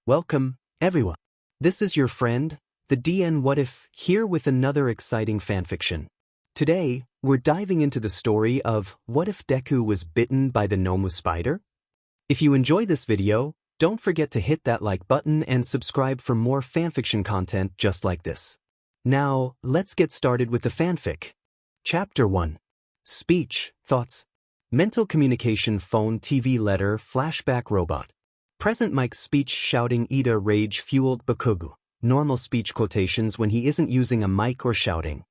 Welcome, everyone. This is your friend, the DN What If, here with another exciting fanfiction. Today, we're diving into the story of What If Deku Was Bitten by the Nomu Spider? If you enjoy this video, don't forget to hit that like button and subscribe for more fanfiction content just like this. Now, let's get started with the fanfic. Chapter 1. Speech, Thoughts. Mental communication phone TV letter flashback robot. Present Mike's speech shouting Ida rage-fueled Bakugo. Normal speech quotations when he isn't using a mic or shouting.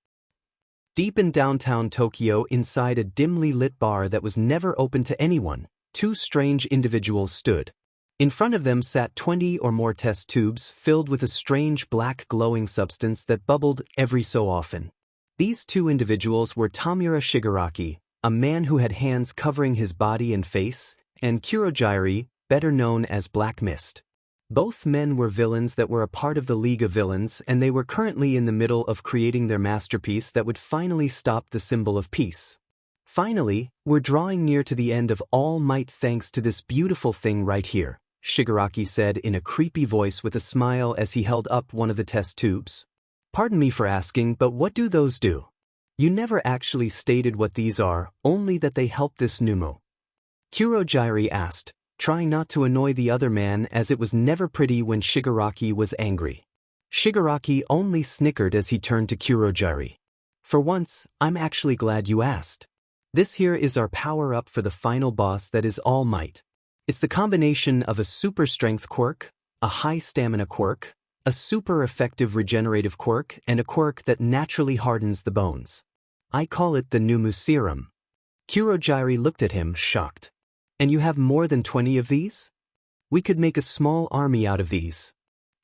Deep in downtown Tokyo inside a dimly lit bar that was never open to anyone, two strange individuals stood. In front of them sat 20 or more test tubes filled with a strange black glowing substance that bubbled every so often. These two individuals were Tamura Shigaraki, a man who had hands covering his body and face, and Kurojiri, better known as Black Mist. Both men were villains that were a part of the League of Villains, and they were currently in the middle of creating their masterpiece that would finally stop the symbol of peace. Finally, we're drawing near to the end of All Might thanks to this beautiful thing right here, Shigaraki said in a creepy voice with a smile as he held up one of the test tubes. Pardon me for asking, but what do those do? You never actually stated what these are, only that they help this Nomu. Kurojiri asked, trying not to annoy the other man as it was never pretty when Shigaraki was angry. Shigaraki only snickered as he turned to Kurojiri. For once, I'm actually glad you asked. This here is our power-up for the final boss that is All Might. It's the combination of a super strength quirk, a high stamina quirk, a super effective regenerative quirk, and a quirk that naturally hardens the bones. I call it the Nomu Serum. Kurojiri looked at him, shocked. And you have more than 20 of these? We could make a small army out of these.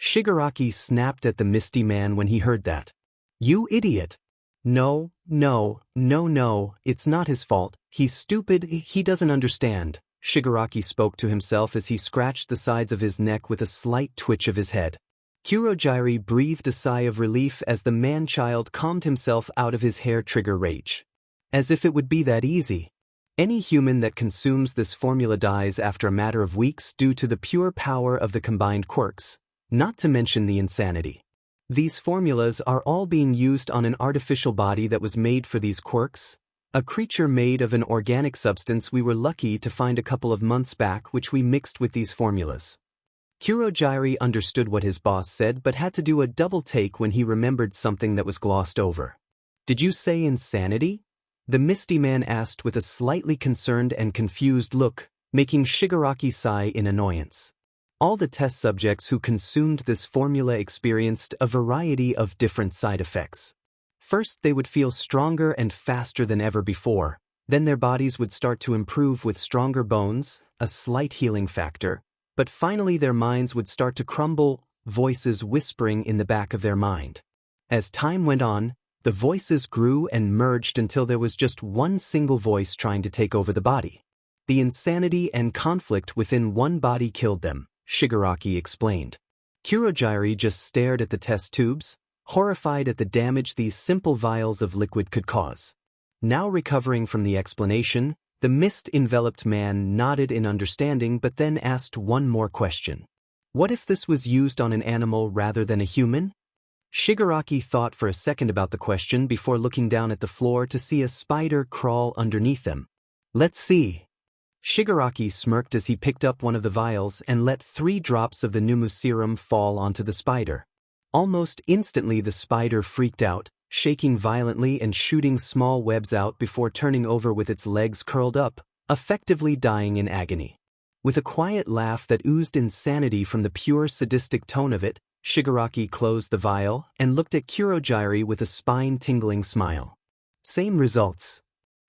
Shigaraki snapped at the misty man when he heard that. You idiot! No, it's not his fault. He's stupid, he doesn't understand. Shigaraki spoke to himself as he scratched the sides of his neck with a slight twitch of his head. Kurojiri breathed a sigh of relief as the man-child calmed himself out of his hair-trigger rage. As if it would be that easy. Any human that consumes this formula dies after a matter of weeks due to the pure power of the combined quirks, not to mention the insanity. These formulas are all being used on an artificial body that was made for these quirks, a creature made of an organic substance we were lucky to find a couple of months back which we mixed with these formulas. Kurojiri understood what his boss said but had to do a double take when he remembered something that was glossed over. Did you say insanity? The misty man asked with a slightly concerned and confused look, making Shigaraki sigh in annoyance. All the test subjects who consumed this formula experienced a variety of different side effects. First, they would feel stronger and faster than ever before, then their bodies would start to improve with stronger bones, a slight healing factor, but finally their minds would start to crumble, voices whispering in the back of their mind. As time went on, the voices grew and merged until there was just one single voice trying to take over the body. The insanity and conflict within one body killed them, Shigaraki explained. Kurojiri just stared at the test tubes, horrified at the damage these simple vials of liquid could cause. Now recovering from the explanation, the mist-enveloped man nodded in understanding but then asked one more question. What if this was used on an animal rather than a human? Shigaraki thought for a second about the question before looking down at the floor to see a spider crawl underneath them. Let's see. Shigaraki smirked as he picked up one of the vials and let 3 drops of the Nomu Serum fall onto the spider. Almost instantly the spider freaked out, shaking violently and shooting small webs out before turning over with its legs curled up, effectively dying in agony. With a quiet laugh that oozed insanity from the pure sadistic tone of it, Shigaraki closed the vial and looked at Kurojiri with a spine-tingling smile. Same results.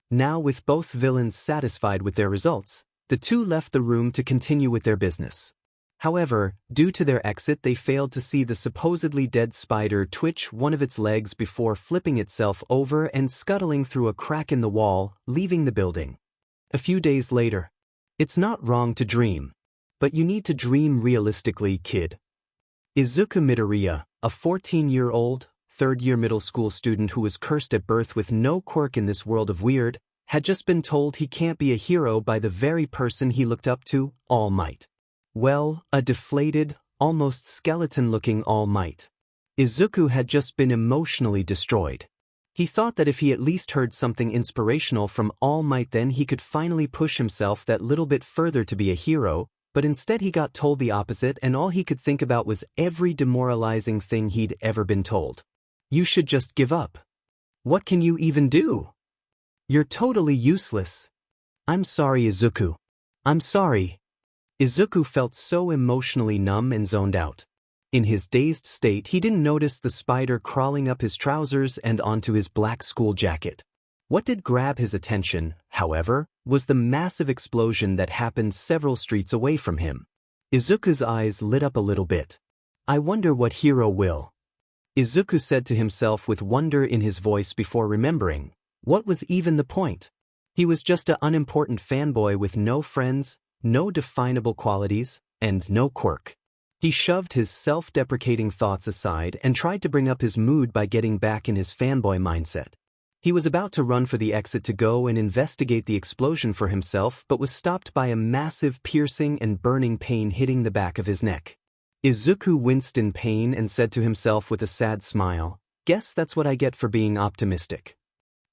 Now with both villains satisfied with their results, the two left the room to continue with their business. However, due to their exit they failed to see the supposedly dead spider twitch one of its legs before flipping itself over and scuttling through a crack in the wall, leaving the building. A few days later. It's not wrong to dream. But you need to dream realistically, kid. Izuku Midoriya, a 14-year-old, third-year middle school student who was cursed at birth with no quirk in this world of weird, had just been told he can't be a hero by the very person he looked up to, All Might. Well, a deflated, almost skeleton-looking All Might. Izuku had just been emotionally destroyed. He thought that if he at least heard something inspirational from All Might, then he could finally push himself that little bit further to be a hero, but instead he got told the opposite, and all he could think about was every demoralizing thing he'd ever been told. You should just give up. What can you even do? You're totally useless. I'm sorry, Izuku. I'm sorry. Izuku felt so emotionally numb and zoned out. In his dazed state, he didn't notice the spider crawling up his trousers and onto his black school jacket. What did grab his attention, however, was the massive explosion that happened several streets away from him. Izuku's eyes lit up a little bit. I wonder what hero will. Izuku said to himself with wonder in his voice before remembering. What was even the point? He was just an unimportant fanboy with no friends, no definable qualities, and no quirk. He shoved his self-deprecating thoughts aside and tried to bring up his mood by getting back in his fanboy mindset. He was about to run for the exit to go and investigate the explosion for himself, but was stopped by a massive piercing and burning pain hitting the back of his neck. Izuku winced in pain and said to himself with a sad smile, "Guess that's what I get for being optimistic."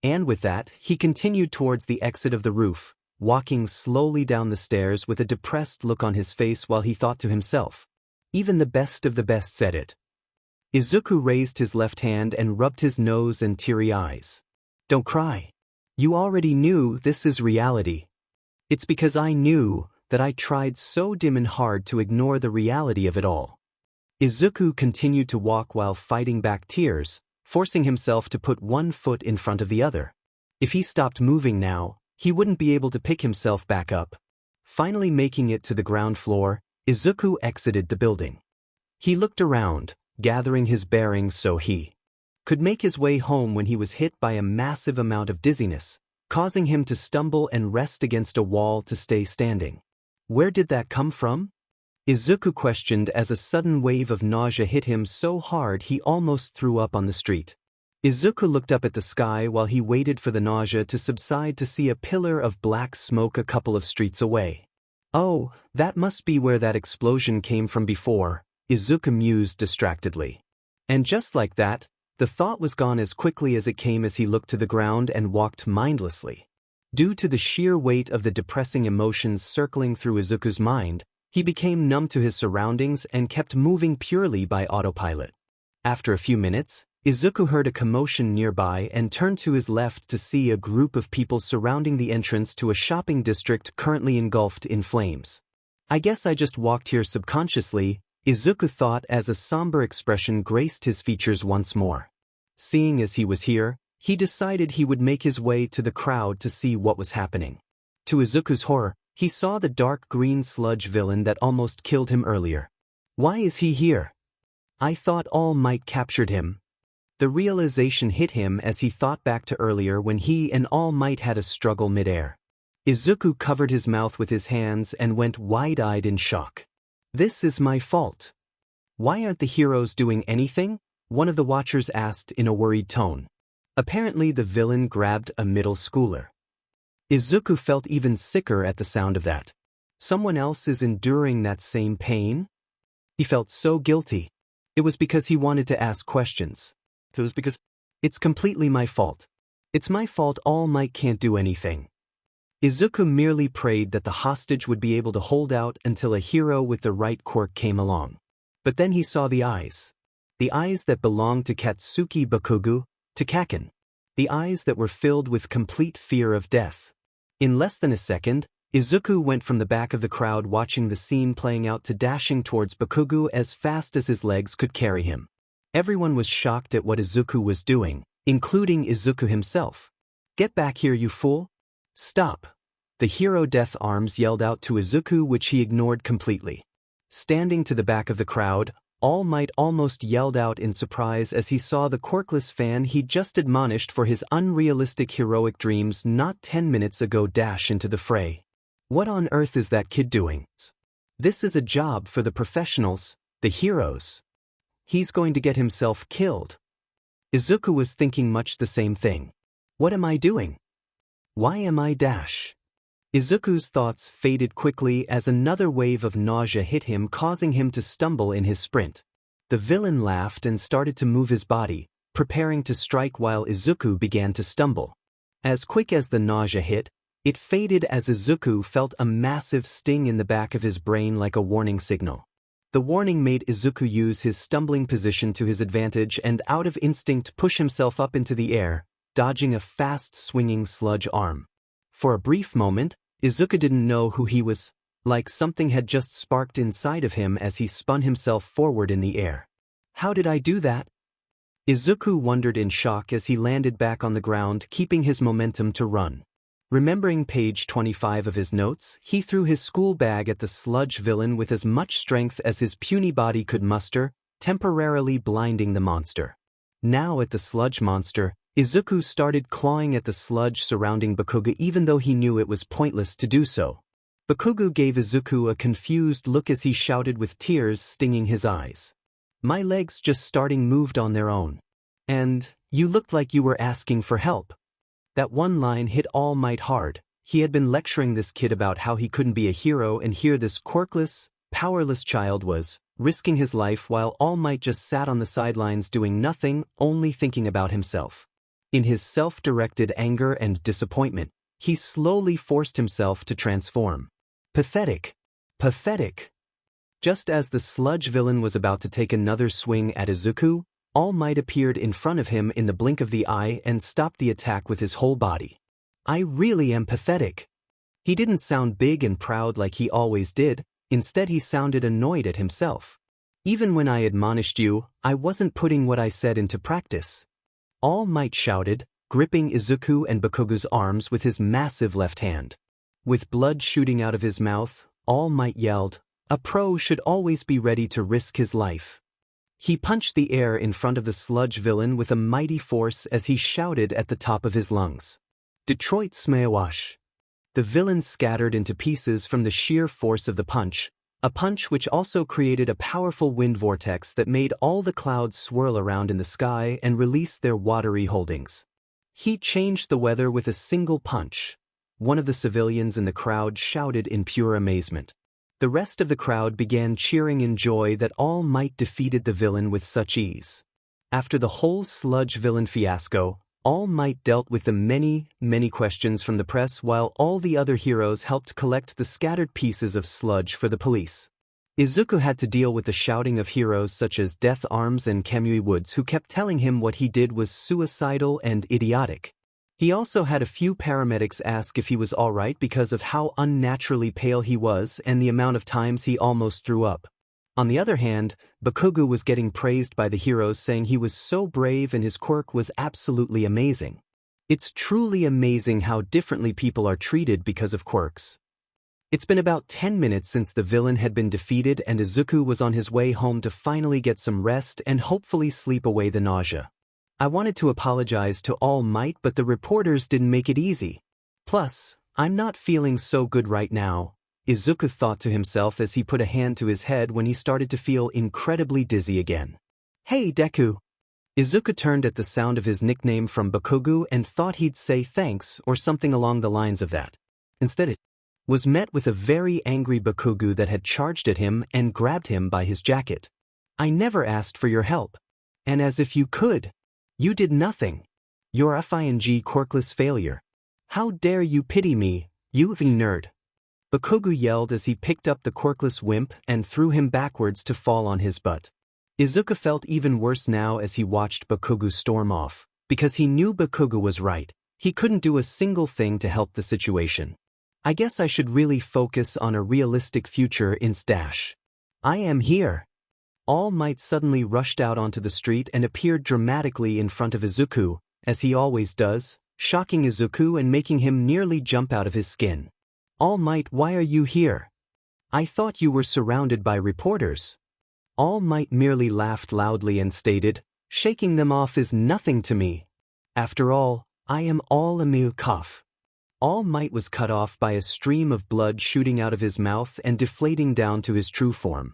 And with that, he continued towards the exit of the roof, walking slowly down the stairs with a depressed look on his face while he thought to himself, even the best of the best said it. Izuku raised his left hand and rubbed his nose and teary eyes. Don't cry. You already knew this is reality. It's because I knew that I tried so dim and hard to ignore the reality of it all. Izuku continued to walk while fighting back tears, forcing himself to put one foot in front of the other. If he stopped moving now, he wouldn't be able to pick himself back up. Finally making it to the ground floor, Izuku exited the building. He looked around, gathering his bearings so he could make his way home when he was hit by a massive amount of dizziness, causing him to stumble and rest against a wall to stay standing. Where did that come from? Izuku questioned as a sudden wave of nausea hit him so hard he almost threw up on the street. Izuku looked up at the sky while he waited for the nausea to subside to see a pillar of black smoke a couple of streets away. Oh, that must be where that explosion came from before, Izuku mused distractedly. And just like that, the thought was gone as quickly as it came as he looked to the ground and walked mindlessly. Due to the sheer weight of the depressing emotions circling through Izuku's mind, he became numb to his surroundings and kept moving purely by autopilot. After a few minutes, Izuku heard a commotion nearby and turned to his left to see a group of people surrounding the entrance to a shopping district currently engulfed in flames. I guess I just walked here subconsciously, Izuku thought as a somber expression graced his features once more. Seeing as he was here, he decided he would make his way to the crowd to see what was happening. To Izuku's horror, he saw the dark green sludge villain that almost killed him earlier. Why is he here? I thought All Might captured him. The realization hit him as he thought back to earlier when he and All Might had a struggle midair. Izuku covered his mouth with his hands and went wide-eyed in shock. This is my fault. Why aren't the heroes doing anything? One of the watchers asked in a worried tone. Apparently the villain grabbed a middle schooler. Izuku felt even sicker at the sound of that. Someone else is enduring that same pain? He felt so guilty. It was because he wanted to ask questions. It was because it's completely my fault. It's my fault All Might can't do anything. Izuku merely prayed that the hostage would be able to hold out until a hero with the right quirk came along. But then he saw the eyes. The eyes that belonged to Katsuki Bakugo, to Kaken. The eyes that were filled with complete fear of death. In less than a second, Izuku went from the back of the crowd watching the scene playing out to dashing towards Bakugo as fast as his legs could carry him. Everyone was shocked at what Izuku was doing, including Izuku himself. Get back here, you fool! Stop! The hero Death Arms yelled out to Izuku, which he ignored completely. Standing to the back of the crowd, All Might almost yelled out in surprise as he saw the quirkless fan he'd just admonished for his unrealistic heroic dreams not 10 minutes ago dash into the fray. What on earth is that kid doing? This is a job for the professionals, the heroes. He's going to get himself killed. Izuku was thinking much the same thing. What am I doing? Why am I dash? Izuku's thoughts faded quickly as another wave of nausea hit him, causing him to stumble in his sprint. The villain laughed and started to move his body, preparing to strike while Izuku began to stumble. As quick as the nausea hit, it faded as Izuku felt a massive sting in the back of his brain like a warning signal. The warning made Izuku use his stumbling position to his advantage and out of instinct push himself up into the air, dodging a fast-swinging sludge arm. For a brief moment, Izuku didn't know who he was, like something had just sparked inside of him as he spun himself forward in the air. How did I do that? Izuku wondered in shock as he landed back on the ground, keeping his momentum to run. Remembering page 25 of his notes, he threw his school bag at the sludge villain with as much strength as his puny body could muster, temporarily blinding the monster. Now at the sludge monster, Izuku started clawing at the sludge surrounding Bakugo even though he knew it was pointless to do so. Bakugo gave Izuku a confused look as he shouted with tears stinging his eyes. My legs just starting moved on their own. And, you looked like you were asking for help. That one line hit All Might hard. He had been lecturing this kid about how he couldn't be a hero, and here this quirkless, powerless child was, risking his life while All Might just sat on the sidelines doing nothing, only thinking about himself. In his self-directed anger and disappointment, he slowly forced himself to transform. Pathetic. Pathetic. Just as the sludge villain was about to take another swing at Izuku, All Might appeared in front of him in the blink of the eye and stopped the attack with his whole body. I really am pathetic. He didn't sound big and proud like he always did, instead he sounded annoyed at himself. Even when I admonished you, I wasn't putting what I said into practice. All Might shouted, gripping Izuku and Bakugo's arms with his massive left hand. With blood shooting out of his mouth, All Might yelled, "A pro should always be ready to risk his life." He punched the air in front of the sludge villain with a mighty force as he shouted at the top of his lungs. Detroit Smash. The villain scattered into pieces from the sheer force of the punch, a punch which also created a powerful wind vortex that made all the clouds swirl around in the sky and release their watery holdings. He changed the weather with a single punch. One of the civilians in the crowd shouted in pure amazement. The rest of the crowd began cheering in joy that All Might defeated the villain with such ease. After the whole sludge villain fiasco, All Might dealt with the many questions from the press while all the other heroes helped collect the scattered pieces of sludge for the police. Izuku had to deal with the shouting of heroes such as Death Arms and Kaioi Woods who kept telling him what he did was suicidal and idiotic. He also had a few paramedics ask if he was alright because of how unnaturally pale he was and the amount of times he almost threw up. On the other hand, Bakugo was getting praised by the heroes saying he was so brave and his quirk was absolutely amazing. It's truly amazing how differently people are treated because of quirks. It's been about 10 minutes since the villain had been defeated and Izuku was on his way home to finally get some rest and hopefully sleep away the nausea. I wanted to apologize to All Might, but the reporters didn't make it easy. Plus, I'm not feeling so good right now, Izuku thought to himself as he put a hand to his head when he started to feel incredibly dizzy again. Hey Deku! Izuku turned at the sound of his nickname from Bakugo and thought he'd say thanks or something along the lines of that. Instead it was met with a very angry Bakugo that had charged at him and grabbed him by his jacket. I never asked for your help. And as if you could. You did nothing. You're a fing quirkless failure. How dare you pity me, you nerd. Bakugo yelled as he picked up the quirkless wimp and threw him backwards to fall on his butt. Izuku felt even worse now as he watched Bakugo storm off, because he knew Bakugo was right. He couldn't do a single thing to help the situation. I guess I should really focus on a realistic future instead. I am here. All Might suddenly rushed out onto the street and appeared dramatically in front of Izuku, as he always does, shocking Izuku and making him nearly jump out of his skin. All Might, why are you here? I thought you were surrounded by reporters. All Might merely laughed loudly and stated, shaking them off is nothing to me. After all, I am All Might cough. All Might was cut off by a stream of blood shooting out of his mouth and deflating down to his true form.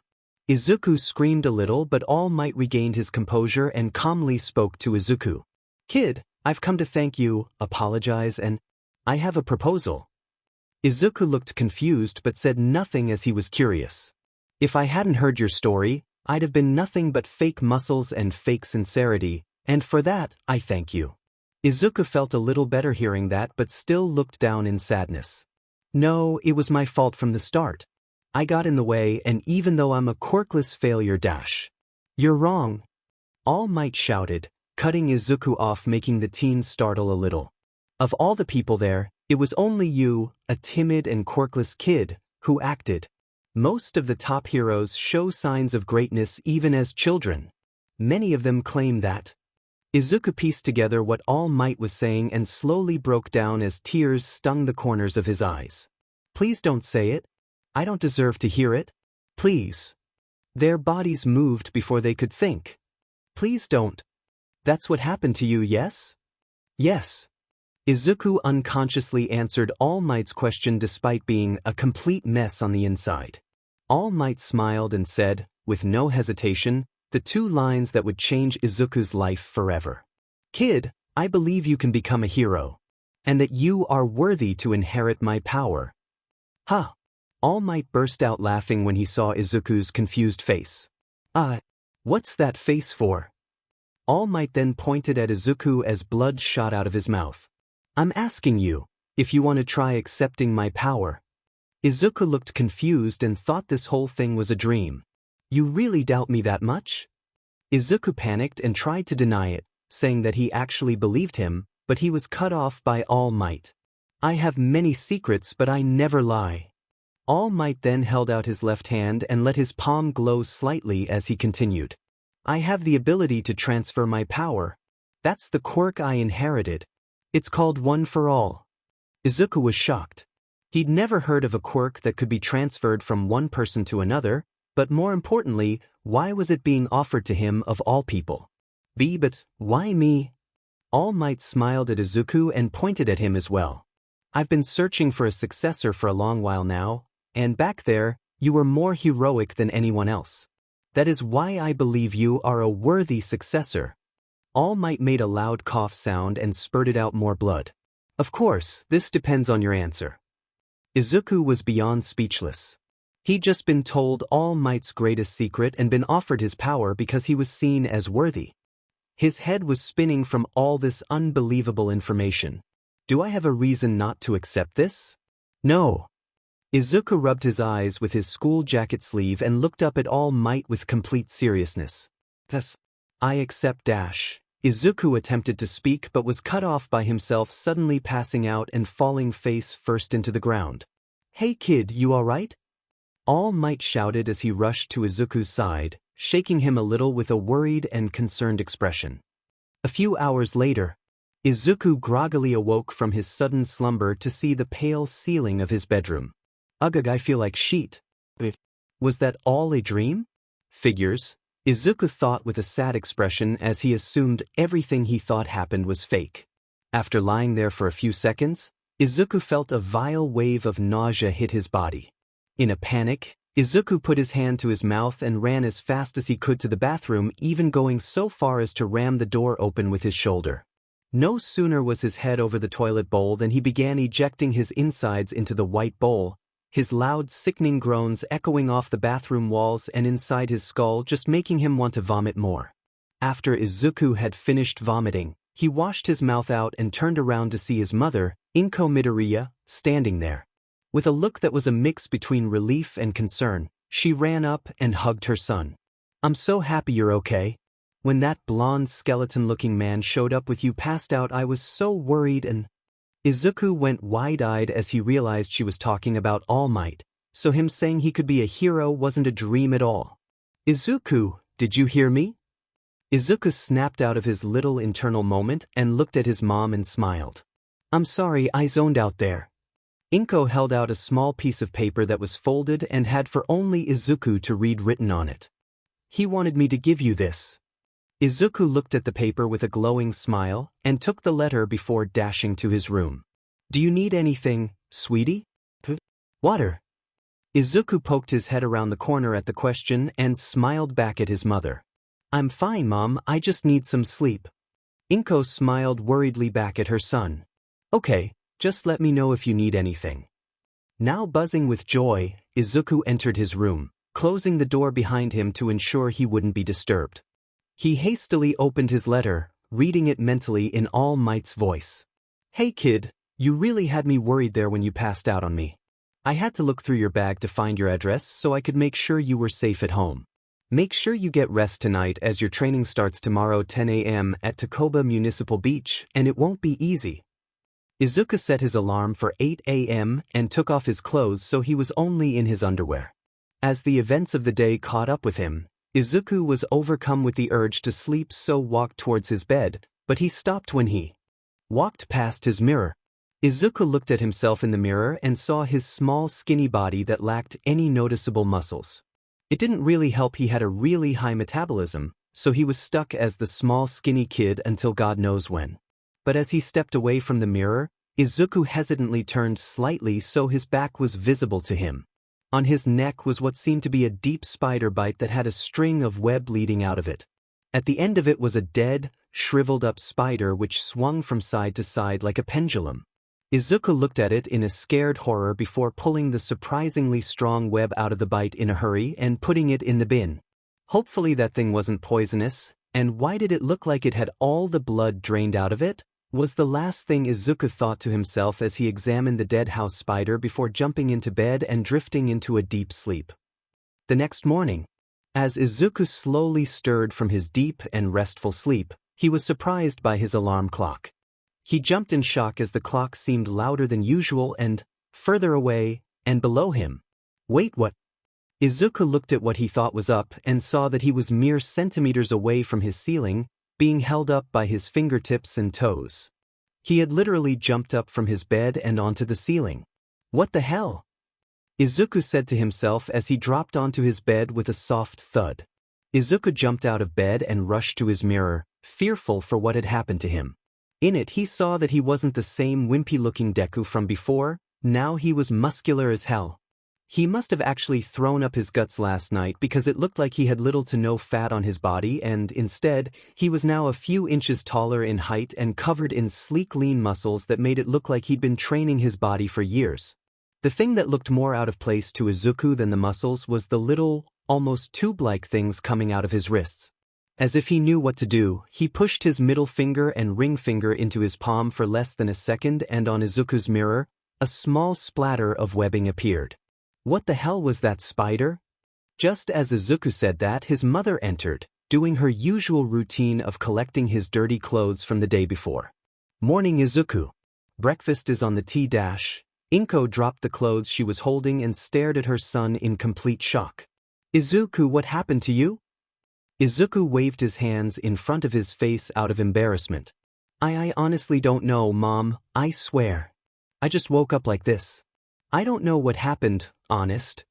Izuku screamed a little, but All Might regained his composure and calmly spoke to Izuku. Kid, I've come to thank you, apologize, and I have a proposal. Izuku looked confused but said nothing as he was curious. If I hadn't heard your story, I'd have been nothing but fake muscles and fake sincerity, and for that, I thank you. Izuku felt a little better hearing that but still looked down in sadness. No, it was my fault from the start. I got in the way, and even though I'm a quirkless failure dash. You're wrong. All Might shouted, cutting Izuku off, making the teen startle a little. Of all the people there, it was only you, a timid and quirkless kid, who acted. Most of the top heroes show signs of greatness even as children. Many of them claim that. Izuku pieced together what All Might was saying and slowly broke down as tears stung the corners of his eyes. Please don't say it. I don't deserve to hear it. Please. Their bodies moved before they could think. Please don't. That's what happened to you, yes? Yes. Izuku unconsciously answered All Might's question despite being a complete mess on the inside. All Might smiled and said, with no hesitation, the two lines that would change Izuku's life forever. Kid, I believe you can become a hero. And that you are worthy to inherit my power. Huh. All Might burst out laughing when he saw Izuku's confused face. What's that face for? All Might then pointed at Izuku as blood shot out of his mouth. I'm asking you, if you want to try accepting my power. Izuku looked confused and thought this whole thing was a dream. You really doubt me that much? Izuku panicked and tried to deny it, saying that he actually believed him, but he was cut off by All Might. I have many secrets, but I never lie. All Might then held out his left hand and let his palm glow slightly as he continued. I have the ability to transfer my power. That's the quirk I inherited. It's called One for All. Izuku was shocked. He'd never heard of a quirk that could be transferred from one person to another, but more importantly, why was it being offered to him of all people? But why me? All Might smiled at Izuku and pointed at him as well. I've been searching for a successor for a long while now, and back there, you were more heroic than anyone else. That is why I believe you are a worthy successor. All Might made a loud cough sound and spurted out more blood. Of course, this depends on your answer. Izuku was beyond speechless. He'd just been told All Might's greatest secret and been offered his power because he was seen as worthy. His head was spinning from all this unbelievable information. Do I have a reason not to accept this? No. Izuku rubbed his eyes with his school jacket sleeve and looked up at All Might with complete seriousness. Yes. I accept dash. Izuku attempted to speak but was cut off by himself suddenly passing out and falling face first into the ground. Hey kid, you alright? All Might shouted as he rushed to Izuku's side, shaking him a little with a worried and concerned expression. A few hours later, Izuku groggily awoke from his sudden slumber to see the pale ceiling of his bedroom. Ugh, I feel like shit. Was that all a dream? Figures. Izuku thought with a sad expression as he assumed everything he thought happened was fake. After lying there for a few seconds, Izuku felt a vile wave of nausea hit his body. In a panic, Izuku put his hand to his mouth and ran as fast as he could to the bathroom, even going so far as to ram the door open with his shoulder. No sooner was his head over the toilet bowl than he began ejecting his insides into the white bowl, his loud, sickening groans echoing off the bathroom walls and inside his skull, just making him want to vomit more. After Izuku had finished vomiting, he washed his mouth out and turned around to see his mother, Inko Midoriya, standing there. With a look that was a mix between relief and concern, she ran up and hugged her son. I'm so happy you're okay. When that blonde skeleton-looking man showed up with you passed out, I was so worried and... Izuku went wide-eyed as he realized she was talking about All Might, so him saying he could be a hero wasn't a dream at all. Izuku, did you hear me? Izuku snapped out of his little internal moment and looked at his mom and smiled. I'm sorry, I zoned out there. Inko held out a small piece of paper that was folded and had for only Izuku to read written on it. He wanted me to give you this. Izuku looked at the paper with a glowing smile and took the letter before dashing to his room. Do you need anything, sweetie? Water. Izuku poked his head around the corner at the question and smiled back at his mother. I'm fine, Mom, I just need some sleep. Inko smiled worriedly back at her son. Okay, just let me know if you need anything. Now buzzing with joy, Izuku entered his room, closing the door behind him to ensure he wouldn't be disturbed. He hastily opened his letter, reading it mentally in All Might's voice. "Hey kid, you really had me worried there when you passed out on me. I had to look through your bag to find your address so I could make sure you were safe at home. Make sure you get rest tonight as your training starts tomorrow 10 a.m. at Takoba Municipal Beach, and it won't be easy." Izuku set his alarm for 8 a.m. and took off his clothes so he was only in his underwear. As the events of the day caught up with him, Izuku was overcome with the urge to sleep, so walked towards his bed, but he stopped when he walked past his mirror. Izuku looked at himself in the mirror and saw his small skinny body that lacked any noticeable muscles. It didn't really help he had a really high metabolism, so he was stuck as the small skinny kid until God knows when. But as he stepped away from the mirror, Izuku hesitantly turned slightly so his back was visible to him. On his neck was what seemed to be a deep spider bite that had a string of web leading out of it. At the end of it was a dead, shriveled-up spider which swung from side to side like a pendulum. Izuku looked at it in a scared horror before pulling the surprisingly strong web out of the bite in a hurry and putting it in the bin. Hopefully that thing wasn't poisonous, and why did it look like it had all the blood drained out of it? Was the last thing Izuku thought to himself as he examined the dead house spider before jumping into bed and drifting into a deep sleep. The next morning, as Izuku slowly stirred from his deep and restful sleep, he was surprised by his alarm clock. He jumped in shock as the clock seemed louder than usual and, further away, and below him. Wait, what? Izuku looked at what he thought was up and saw that he was mere centimeters away from his ceiling, being held up by his fingertips and toes. He had literally jumped up from his bed and onto the ceiling. What the hell? Izuku said to himself as he dropped onto his bed with a soft thud. Izuku jumped out of bed and rushed to his mirror, fearful for what had happened to him. In it he saw that he wasn't the same wimpy-looking Deku from before, now he was muscular as hell. He must have actually thrown up his guts last night because it looked like he had little to no fat on his body, and instead, he was now a few inches taller in height and covered in sleek lean muscles that made it look like he'd been training his body for years. The thing that looked more out of place to Izuku than the muscles was the little, almost tube-like things coming out of his wrists. As if he knew what to do, he pushed his middle finger and ring finger into his palm for less than a second, and on Izuku's mirror, a small splatter of webbing appeared. What the hell was that spider? Just as Izuku said that, his mother entered, doing her usual routine of collecting his dirty clothes from the day before. "Morning, Izuku. Breakfast is on the tea-dash." Inko dropped the clothes she was holding and stared at her son in complete shock. "Izuku, what happened to you?" Izuku waved his hands in front of his face out of embarrassment. I honestly don't know, Mom, I swear. I just woke up like this. I don't know what happened, honest."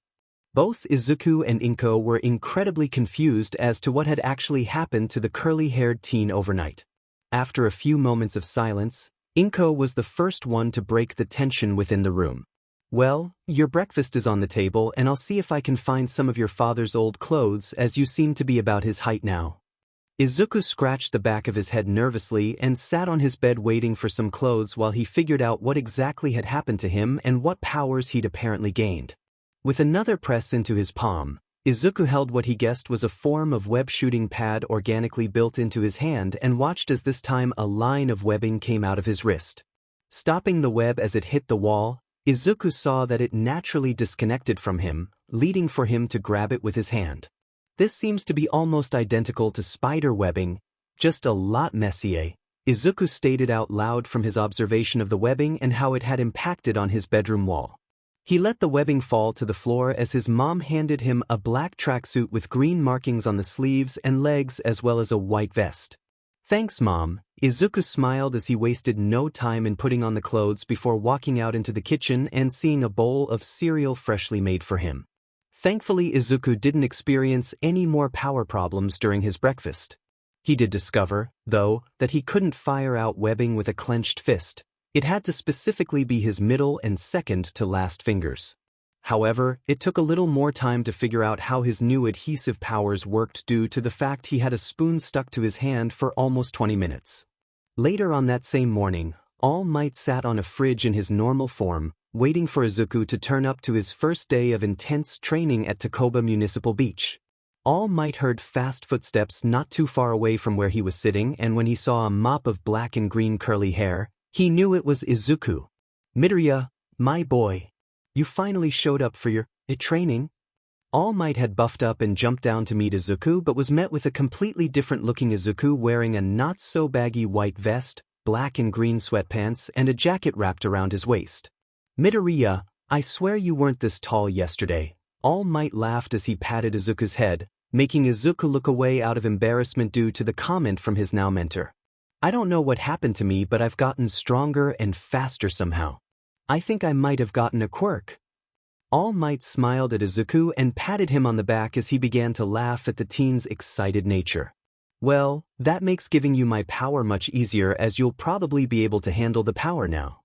Both Izuku and Inko were incredibly confused as to what had actually happened to the curly-haired teen overnight. After a few moments of silence, Inko was the first one to break the tension within the room. "Well, your breakfast is on the table and I'll see if I can find some of your father's old clothes, as you seem to be about his height now." Izuku scratched the back of his head nervously and sat on his bed waiting for some clothes while he figured out what exactly had happened to him and what powers he'd apparently gained. With another press into his palm, Izuku held what he guessed was a form of web shooting pad organically built into his hand and watched as this time a line of webbing came out of his wrist. Stopping the web as it hit the wall, Izuku saw that it naturally disconnected from him, leading for him to grab it with his hand. "This seems to be almost identical to spider webbing, just a lot messier," Izuku stated out loud from his observation of the webbing and how it had impacted on his bedroom wall. He let the webbing fall to the floor as his mom handed him a black tracksuit with green markings on the sleeves and legs as well as a white vest. "Thanks, Mom." Izuku smiled as he wasted no time in putting on the clothes before walking out into the kitchen and seeing a bowl of cereal freshly made for him. Thankfully, Izuku didn't experience any more power problems during his breakfast. He did discover, though, that he couldn't fire out webbing with a clenched fist. It had to specifically be his middle and second to last fingers. However, it took a little more time to figure out how his new adhesive powers worked due to the fact he had a spoon stuck to his hand for almost 20 minutes. Later on that same morning, All Might sat on a fridge in his normal form, waiting for Izuku to turn up to his first day of intense training at Takoba Municipal Beach. All Might heard fast footsteps not too far away from where he was sitting, and when he saw a mop of black and green curly hair, he knew it was Izuku. "Midoriya, my boy. You finally showed up for your training?" All Might had buffed up and jumped down to meet Izuku, but was met with a completely different-looking Izuku wearing a not-so-baggy white vest, black and green sweatpants, and a jacket wrapped around his waist. "Midoriya, I swear you weren't this tall yesterday." All Might laughed as he patted Izuku's head, making Izuku look away out of embarrassment due to the comment from his now mentor. "I don't know what happened to me, but I've gotten stronger and faster somehow. I think I might have gotten a quirk." All Might smiled at Izuku and patted him on the back as he began to laugh at the teen's excited nature. "Well, that makes giving you my power much easier, as you'll probably be able to handle the power now."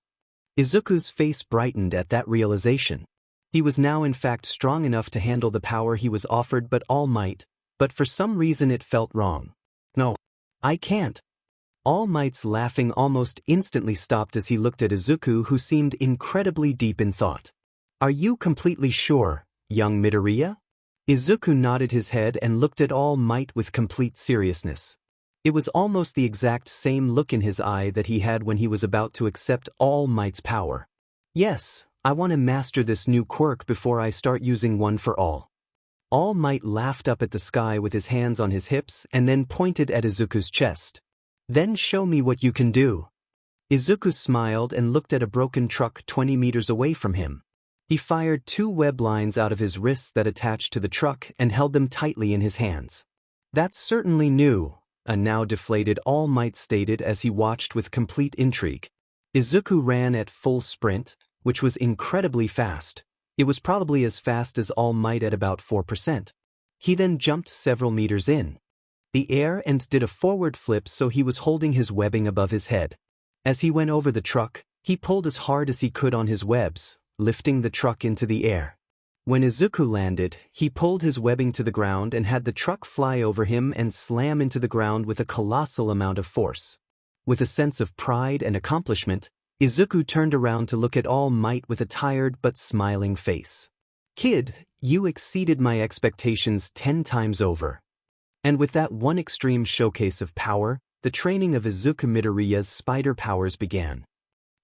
Izuku's face brightened at that realization. He was now in fact strong enough to handle the power he was offered but All Might, but for some reason it felt wrong. "No, I can't." All Might's laughing almost instantly stopped as he looked at Izuku, who seemed incredibly deep in thought. "Are you completely sure, young Midoriya?" Izuku nodded his head and looked at All Might with complete seriousness. It was almost the exact same look in his eye that he had when he was about to accept All Might's power. "Yes, I want to master this new quirk before I start using one for all." All Might laughed up at the sky with his hands on his hips and then pointed at Izuku's chest. "Then show me what you can do." Izuku smiled and looked at a broken truck 20 meters away from him. He fired 2 web lines out of his wrists that attached to the truck and held them tightly in his hands. "That's certainly new," a now deflated All Might stated as he watched with complete intrigue. Izuku ran at full sprint, which was incredibly fast. It was probably as fast as All Might at about 4%. He then jumped several meters in the air and did a forward flip so he was holding his webbing above his head. As he went over the truck, he pulled as hard as he could on his webs, lifting the truck into the air. When Izuku landed, he pulled his webbing to the ground and had the truck fly over him and slam into the ground with a colossal amount of force. With a sense of pride and accomplishment, Izuku turned around to look at All Might with a tired but smiling face. "Kid, you exceeded my expectations 10 times over." And with that one extreme showcase of power, the training of Izuku Midoriya's spider powers began.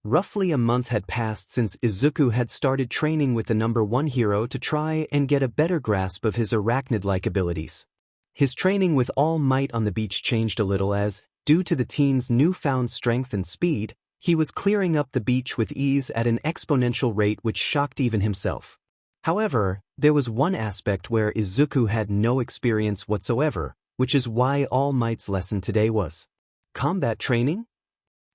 Roughly a month had passed since Izuku had started training with the #1 hero to try and get a better grasp of his arachnid-like abilities. His training with All Might on the beach changed a little as, due to the teen's newfound strength and speed, he was clearing up the beach with ease at an exponential rate which shocked even himself. However, there was one aspect where Izuku had no experience whatsoever, which is why All Might's lesson today was combat training?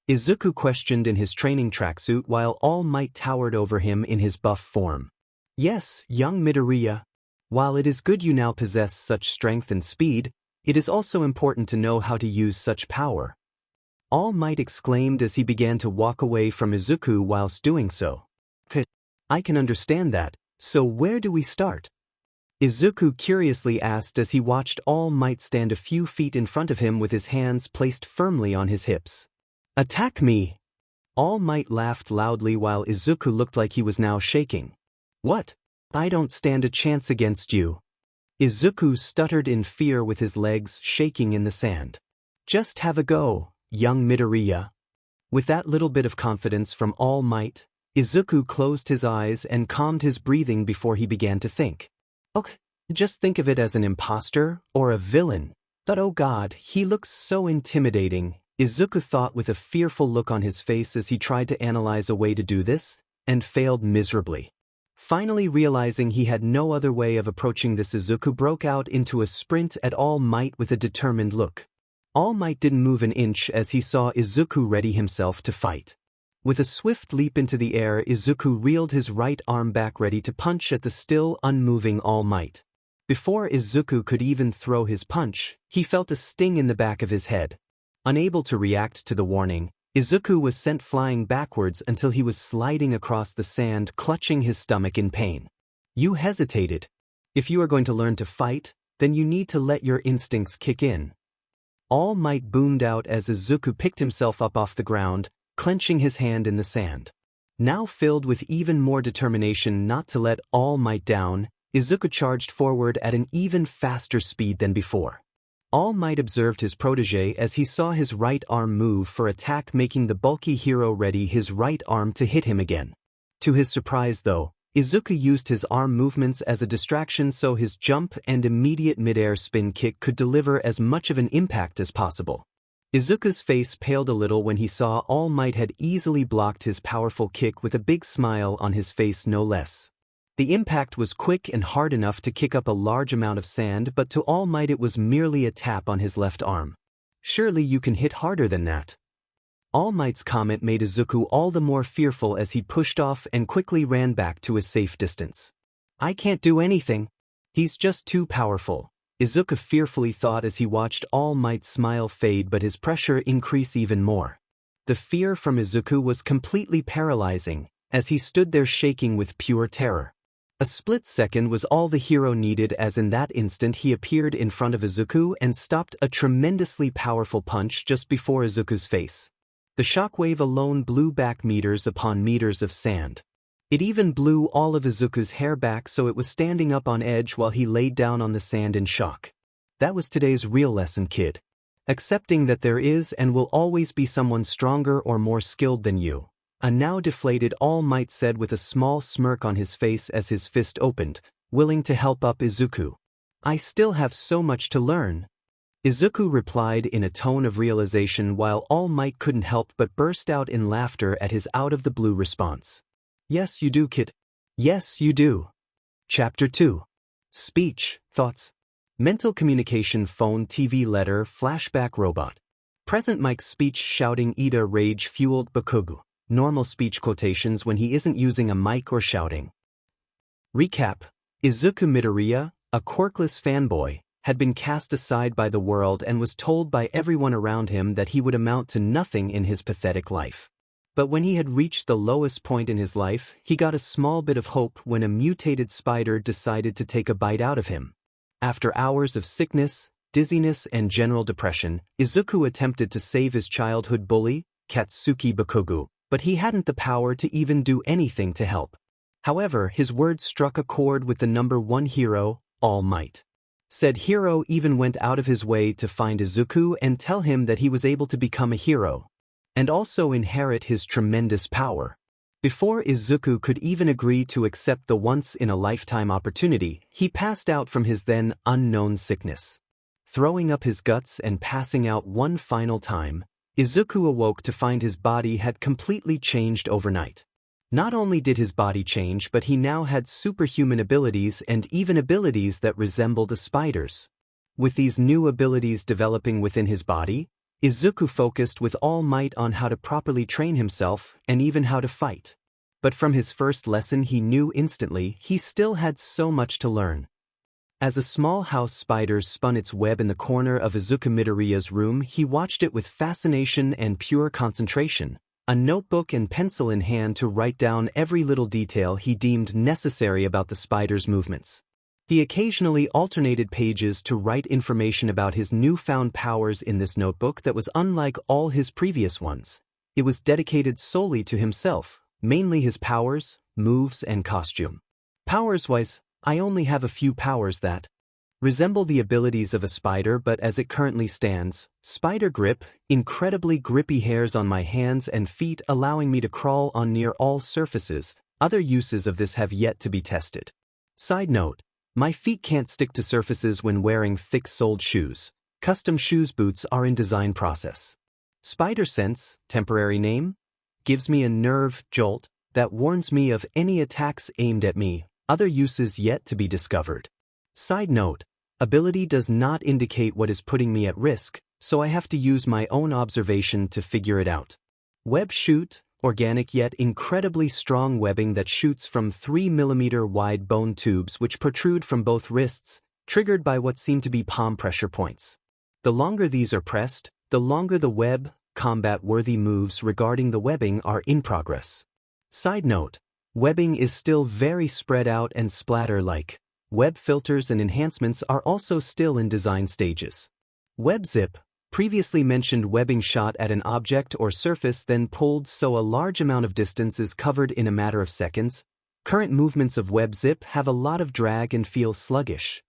Izuku questioned in his training tracksuit while All Might towered over him in his buff form. "Yes, young Midoriya. While it is good you now possess such strength and speed, it is also important to know how to use such power." All Might exclaimed as he began to walk away from Izuku whilst doing so. "I can understand that, so where do we start?" Izuku curiously asked as he watched All Might stand a few feet in front of him with his hands placed firmly on his hips. "Attack me!" All Might laughed loudly while Izuku looked like he was now shaking. "What? I don't stand a chance against you." Izuku stuttered in fear with his legs shaking in the sand. "Just have a go, young Midoriya." With that little bit of confidence from All Might, Izuku closed his eyes and calmed his breathing before he began to think. "Okay, just think of it as an imposter or a villain. But oh god, he looks so intimidating," Izuku thought with a fearful look on his face as he tried to analyze a way to do this, and failed miserably. Finally realizing he had no other way of approaching this, Izuku broke out into a sprint at All Might with a determined look. All Might didn't move an inch as he saw Izuku ready himself to fight. With a swift leap into the air, Izuku reeled his right arm back ready to punch at the still unmoving All Might. Before Izuku could even throw his punch, he felt a sting in the back of his head. Unable to react to the warning, Izuku was sent flying backwards until he was sliding across the sand, clutching his stomach in pain. "You hesitated. If you are going to learn to fight, then you need to let your instincts kick in." All Might boomed out as Izuku picked himself up off the ground, clenching his hand in the sand. Now filled with even more determination not to let All Might down, Izuku charged forward at an even faster speed than before. All Might observed his protege as he saw his right arm move for attack, making the bulky hero ready his right arm to hit him again. To his surprise though, Izuku used his arm movements as a distraction so his jump and immediate mid-air spin kick could deliver as much of an impact as possible. Izuku's face paled a little when he saw All Might had easily blocked his powerful kick with a big smile on his face no less. The impact was quick and hard enough to kick up a large amount of sand, but to All Might it was merely a tap on his left arm. Surely you can hit harder than that. All Might's comment made Izuku all the more fearful as he pushed off and quickly ran back to a safe distance. I can't do anything. He's just too powerful, Izuku fearfully thought as he watched All Might's smile fade but his pressure increase even more. The fear from Izuku was completely paralyzing, as he stood there shaking with pure terror. A split second was all the hero needed, as in that instant he appeared in front of Izuku and stopped a tremendously powerful punch just before Izuku's face. The shockwave alone blew back meters upon meters of sand. It even blew all of Izuku's hair back so it was standing up on edge while he laid down on the sand in shock. That was today's real lesson, kid. Accepting that there is and will always be someone stronger or more skilled than you. A now deflated All Might said with a small smirk on his face as his fist opened, willing to help up Izuku. I still have so much to learn. Izuku replied in a tone of realization while All Might couldn't help but burst out in laughter at his out-of-the-blue response. Yes you do, kid. Yes you do. Chapter 2. Speech, Thoughts. Mental communication, phone, TV, letter, flashback, robot. Present Mike's speech, shouting, Ida, rage-fueled Bakugo. Normal speech, quotations when he isn't using a mic or shouting. Recap. Izuku Midoriya, a quirkless fanboy, had been cast aside by the world and was told by everyone around him that he would amount to nothing in his pathetic life. But when he had reached the lowest point in his life, he got a small bit of hope when a mutated spider decided to take a bite out of him. After hours of sickness, dizziness and general depression, Izuku attempted to save his childhood bully, Katsuki Bakugo, but he hadn't the power to even do anything to help. However, his words struck a chord with the number one hero, All Might. Said hero even went out of his way to find Izuku and tell him that he was able to become a hero, and also inherit his tremendous power. Before Izuku could even agree to accept the once-in-a-lifetime opportunity, he passed out from his then unknown sickness. Throwing up his guts and passing out one final time, Izuku awoke to find his body had completely changed overnight. Not only did his body change, but he now had superhuman abilities and even abilities that resembled a spider's. With these new abilities developing within his body, Izuku focused with all might on how to properly train himself and even how to fight. But from his first lesson he knew instantly he still had so much to learn. As a small house spider spun its web in the corner of Izuku Midoriya's room, he watched it with fascination and pure concentration, a notebook and pencil in hand to write down every little detail he deemed necessary about the spider's movements. He occasionally alternated pages to write information about his newfound powers in this notebook that was unlike all his previous ones. It was dedicated solely to himself, mainly his powers, moves, and costume. Powers-wise, I only have a few powers that resemble the abilities of a spider, but as it currently stands, spider grip, incredibly grippy hairs on my hands and feet allowing me to crawl on near all surfaces. Other uses of this have yet to be tested. Side note. My feet can't stick to surfaces when wearing thick-soled shoes. Custom shoes boots are in design process. Spider Sense, temporary name, gives me a nerve jolt that warns me of any attacks aimed at me. Other uses yet to be discovered. Side note, ability does not indicate what is putting me at risk, so I have to use my own observation to figure it out. Web shoot, organic yet incredibly strong webbing that shoots from 3 mm wide bone tubes which protrude from both wrists, triggered by what seem to be palm pressure points. The longer these are pressed, the longer the web. Combat-worthy moves regarding the webbing are in progress. Side note, webbing is still very spread out and splatter-like. Web filters and enhancements are also still in design stages. Web zip, Previously mentioned webbing shot at an object or surface then pulled so a large amount of distance is covered in a matter of seconds. Current movements of web zip have a lot of drag and feel sluggish.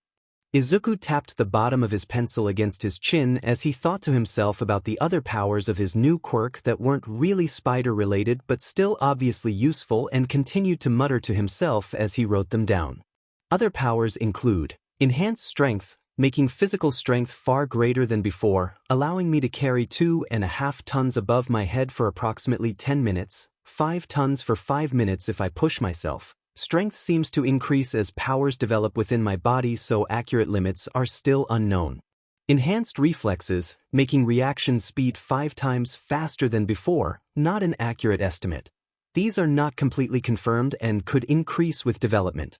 Izuku tapped the bottom of his pencil against his chin as he thought to himself about the other powers of his new quirk that weren't really spider-related but still obviously useful, and continued to mutter to himself as he wrote them down. Other powers include enhanced strength, making physical strength far greater than before, allowing me to carry 2.5 tons above my head for approximately 10 minutes, 5 tons for 5 minutes if I push myself. Strength seems to increase as powers develop within my body, so accurate limits are still unknown. Enhanced reflexes, making reaction speed 5 times faster than before, not an accurate estimate. These are not completely confirmed and could increase with development.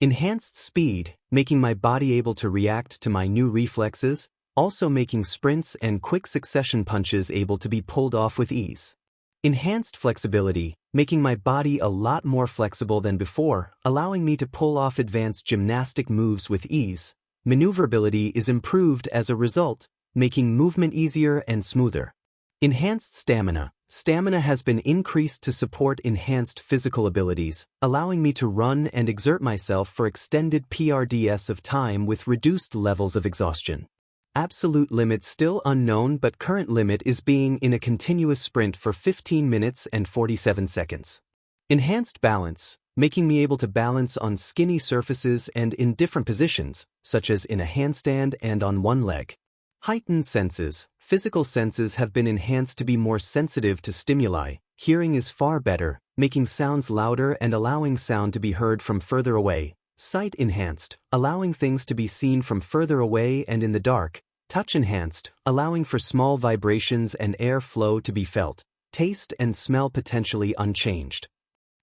Enhanced speed, making my body able to react to my new reflexes, also making sprints and quick succession punches able to be pulled off with ease. Enhanced flexibility, making my body a lot more flexible than before, allowing me to pull off advanced gymnastic moves with ease. Maneuverability is improved as a result, making movement easier and smoother. Enhanced stamina. Stamina has been increased to support enhanced physical abilities, allowing me to run and exert myself for extended periods of time with reduced levels of exhaustion. Absolute limit still unknown, but current limit is being in a continuous sprint for 15 minutes and 47 seconds. Enhanced balance, making me able to balance on skinny surfaces and in different positions, such as in a handstand and on one leg. Heightened senses. Physical senses have been enhanced to be more sensitive to stimuli. Hearing is far better, making sounds louder and allowing sound to be heard from further away. Sight enhanced, allowing things to be seen from further away and in the dark. Touch enhanced, allowing for small vibrations and air flow to be felt. Taste and smell potentially unchanged.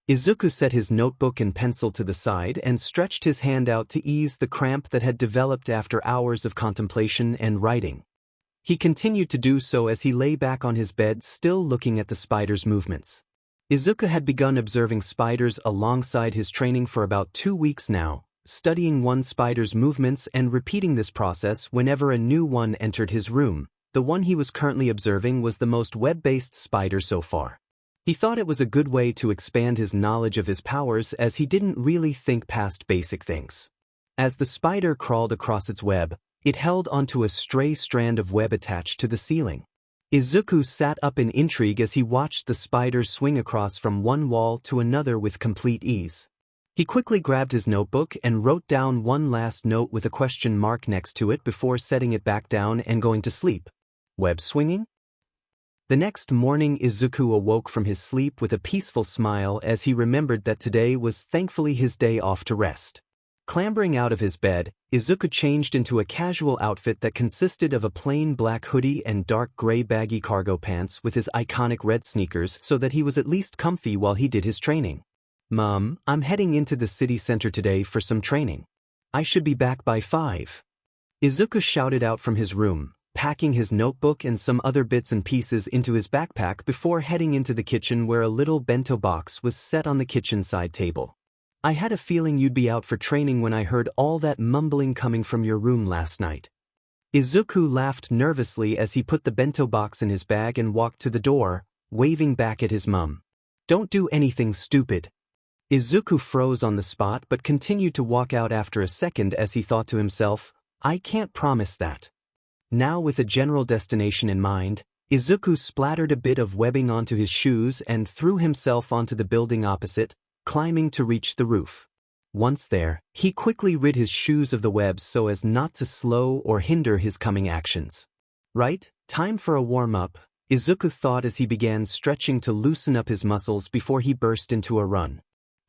Izuku set his notebook and pencil to the side and stretched his hand out to ease the cramp that had developed after hours of contemplation and writing. He continued to do so as he lay back on his bed, still looking at the spider's movements. Izuku had begun observing spiders alongside his training for about 2 weeks now, studying one spider's movements and repeating this process whenever a new one entered his room. The one he was currently observing was the most web-based spider so far. He thought it was a good way to expand his knowledge of his powers, as he didn't really think past basic things. As the spider crawled across its web, it held onto a stray strand of web attached to the ceiling. Izuku sat up in intrigue as he watched the spider swing across from one wall to another with complete ease. He quickly grabbed his notebook and wrote down one last note with a question mark next to it before setting it back down and going to sleep. Web swinging? The next morning, Izuku awoke from his sleep with a peaceful smile as he remembered that today was thankfully his day off to rest. Clambering out of his bed, Izuku changed into a casual outfit that consisted of a plain black hoodie and dark gray baggy cargo pants with his iconic red sneakers, so that he was at least comfy while he did his training. "Mom, I'm heading into the city center today for some training. I should be back by 5. Izuku shouted out from his room, packing his notebook and some other bits and pieces into his backpack before heading into the kitchen, where a little bento box was set on the kitchen side table. "I had a feeling you'd be out for training when I heard all that mumbling coming from your room last night." Izuku laughed nervously as he put the bento box in his bag and walked to the door, waving back at his mum. "Don't do anything stupid." Izuku froze on the spot but continued to walk out after a second as he thought to himself, "I can't promise that." Now, with a general destination in mind, Izuku splattered a bit of webbing onto his shoes and threw himself onto the building opposite, climbing to reach the roof. Once there, he quickly rid his shoes of the webs so as not to slow or hinder his coming actions. Right, time for a warm-up, Izuku thought as he began stretching to loosen up his muscles before he burst into a run.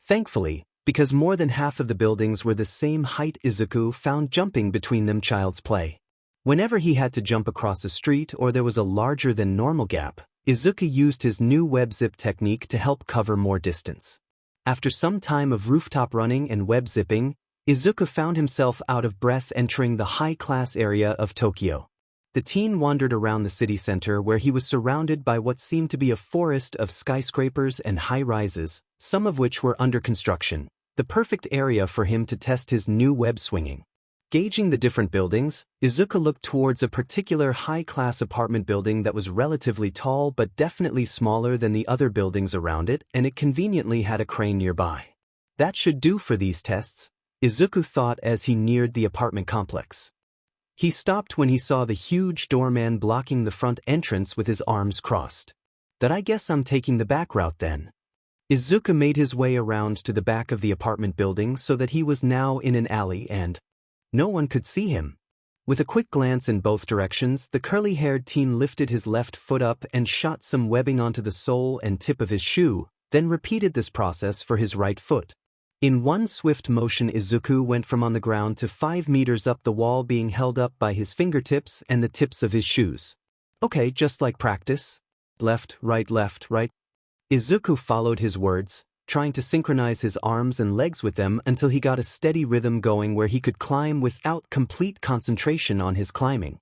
Thankfully, because more than half of the buildings were the same height, Izuku found jumping between them child's play. Whenever he had to jump across a street or there was a larger than normal gap, Izuku used his new web zip technique to help cover more distance. After some time of rooftop running and web zipping, Izuku found himself out of breath entering the high-class area of Tokyo. The teen wandered around the city center, where he was surrounded by what seemed to be a forest of skyscrapers and high-rises, some of which were under construction, the perfect area for him to test his new web swinging. Gauging the different buildings, Izuku looked towards a particular high-class apartment building that was relatively tall but definitely smaller than the other buildings around it, and it conveniently had a crane nearby. That should do for these tests, Izuku thought as he neared the apartment complex. He stopped when he saw the huge doorman blocking the front entrance with his arms crossed. "That I guess I'm taking the back route then." Izuku made his way around to the back of the apartment building so that he was now in an alley and no one could see him. With a quick glance in both directions, the curly-haired teen lifted his left foot up and shot some webbing onto the sole and tip of his shoe, then repeated this process for his right foot. In one swift motion, Izuku went from on the ground to 5 meters up the wall, being held up by his fingertips and the tips of his shoes. "Okay, just like practice. Left, right, left, right." Izuku followed his words, trying to synchronize his arms and legs with them until he got a steady rhythm going where he could climb without complete concentration on his climbing.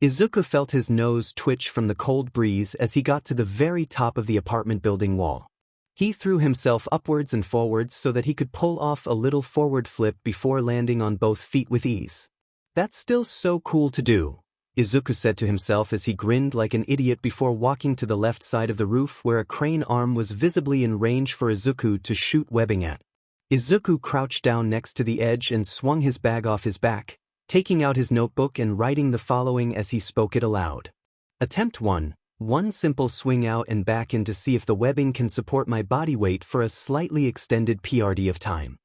Izuku felt his nose twitch from the cold breeze as he got to the very top of the apartment building wall. He threw himself upwards and forwards so that he could pull off a little forward flip before landing on both feet with ease. "That's still so cool to do," Izuku said to himself as he grinned like an idiot before walking to the left side of the roof where a crane arm was visibly in range for Izuku to shoot webbing at. Izuku crouched down next to the edge and swung his bag off his back, taking out his notebook and writing the following as he spoke it aloud. "Attempt 1. One simple swing out and back in to see if the webbing can support my body weight for a slightly extended PRD of time."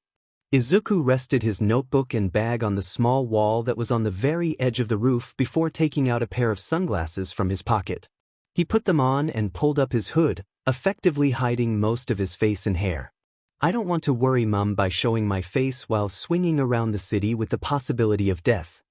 Izuku rested his notebook and bag on the small wall that was on the very edge of the roof before taking out a pair of sunglasses from his pocket. He put them on and pulled up his hood, effectively hiding most of his face and hair. "I don't want to worry Mum by showing my face while swinging around the city with the possibility of death."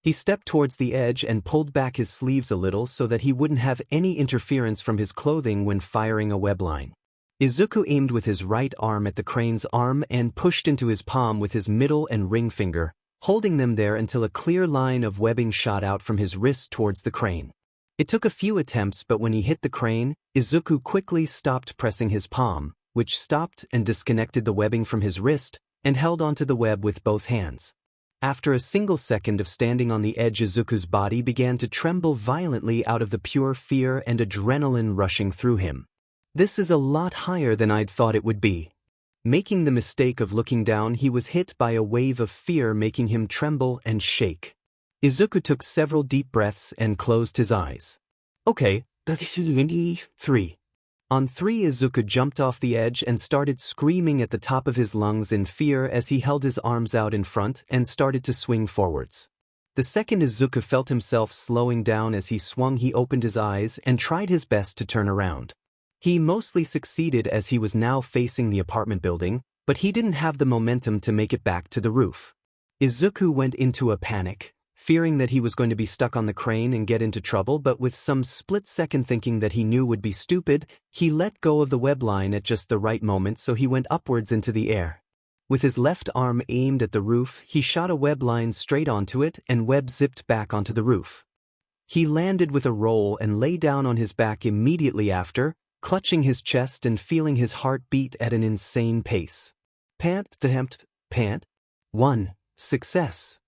He stepped towards the edge and pulled back his sleeves a little so that he wouldn't have any interference from his clothing when firing a web line. Izuku aimed with his right arm at the crane's arm and pushed into his palm with his middle and ring finger, holding them there until a clear line of webbing shot out from his wrist towards the crane. It took a few attempts, but when he hit the crane, Izuku quickly stopped pressing his palm, which stopped and disconnected the webbing from his wrist, and held onto the web with both hands. After a single second of standing on the edge, Izuku's body began to tremble violently out of the pure fear and adrenaline rushing through him. "This is a lot higher than I'd thought it would be." Making the mistake of looking down, he was hit by a wave of fear making him tremble and shake. Izuku took several deep breaths and closed his eyes. "Okay, 3. On 3, Izuku jumped off the edge and started screaming at the top of his lungs in fear as he held his arms out in front and started to swing forwards. The second Izuku felt himself slowing down as he swung, he opened his eyes and tried his best to turn around. He mostly succeeded as he was now facing the apartment building, but he didn't have the momentum to make it back to the roof. Izuku went into a panic, fearing that he was going to be stuck on the crane and get into trouble, but with some split-second thinking that he knew would be stupid, he let go of the web line at just the right moment, so he went upwards into the air. With his left arm aimed at the roof, he shot a web line straight onto it and web zipped back onto the roof. He landed with a roll and lay down on his back immediately after, clutching his chest and feeling his heart beat at an insane pace. Pant. 1. Success.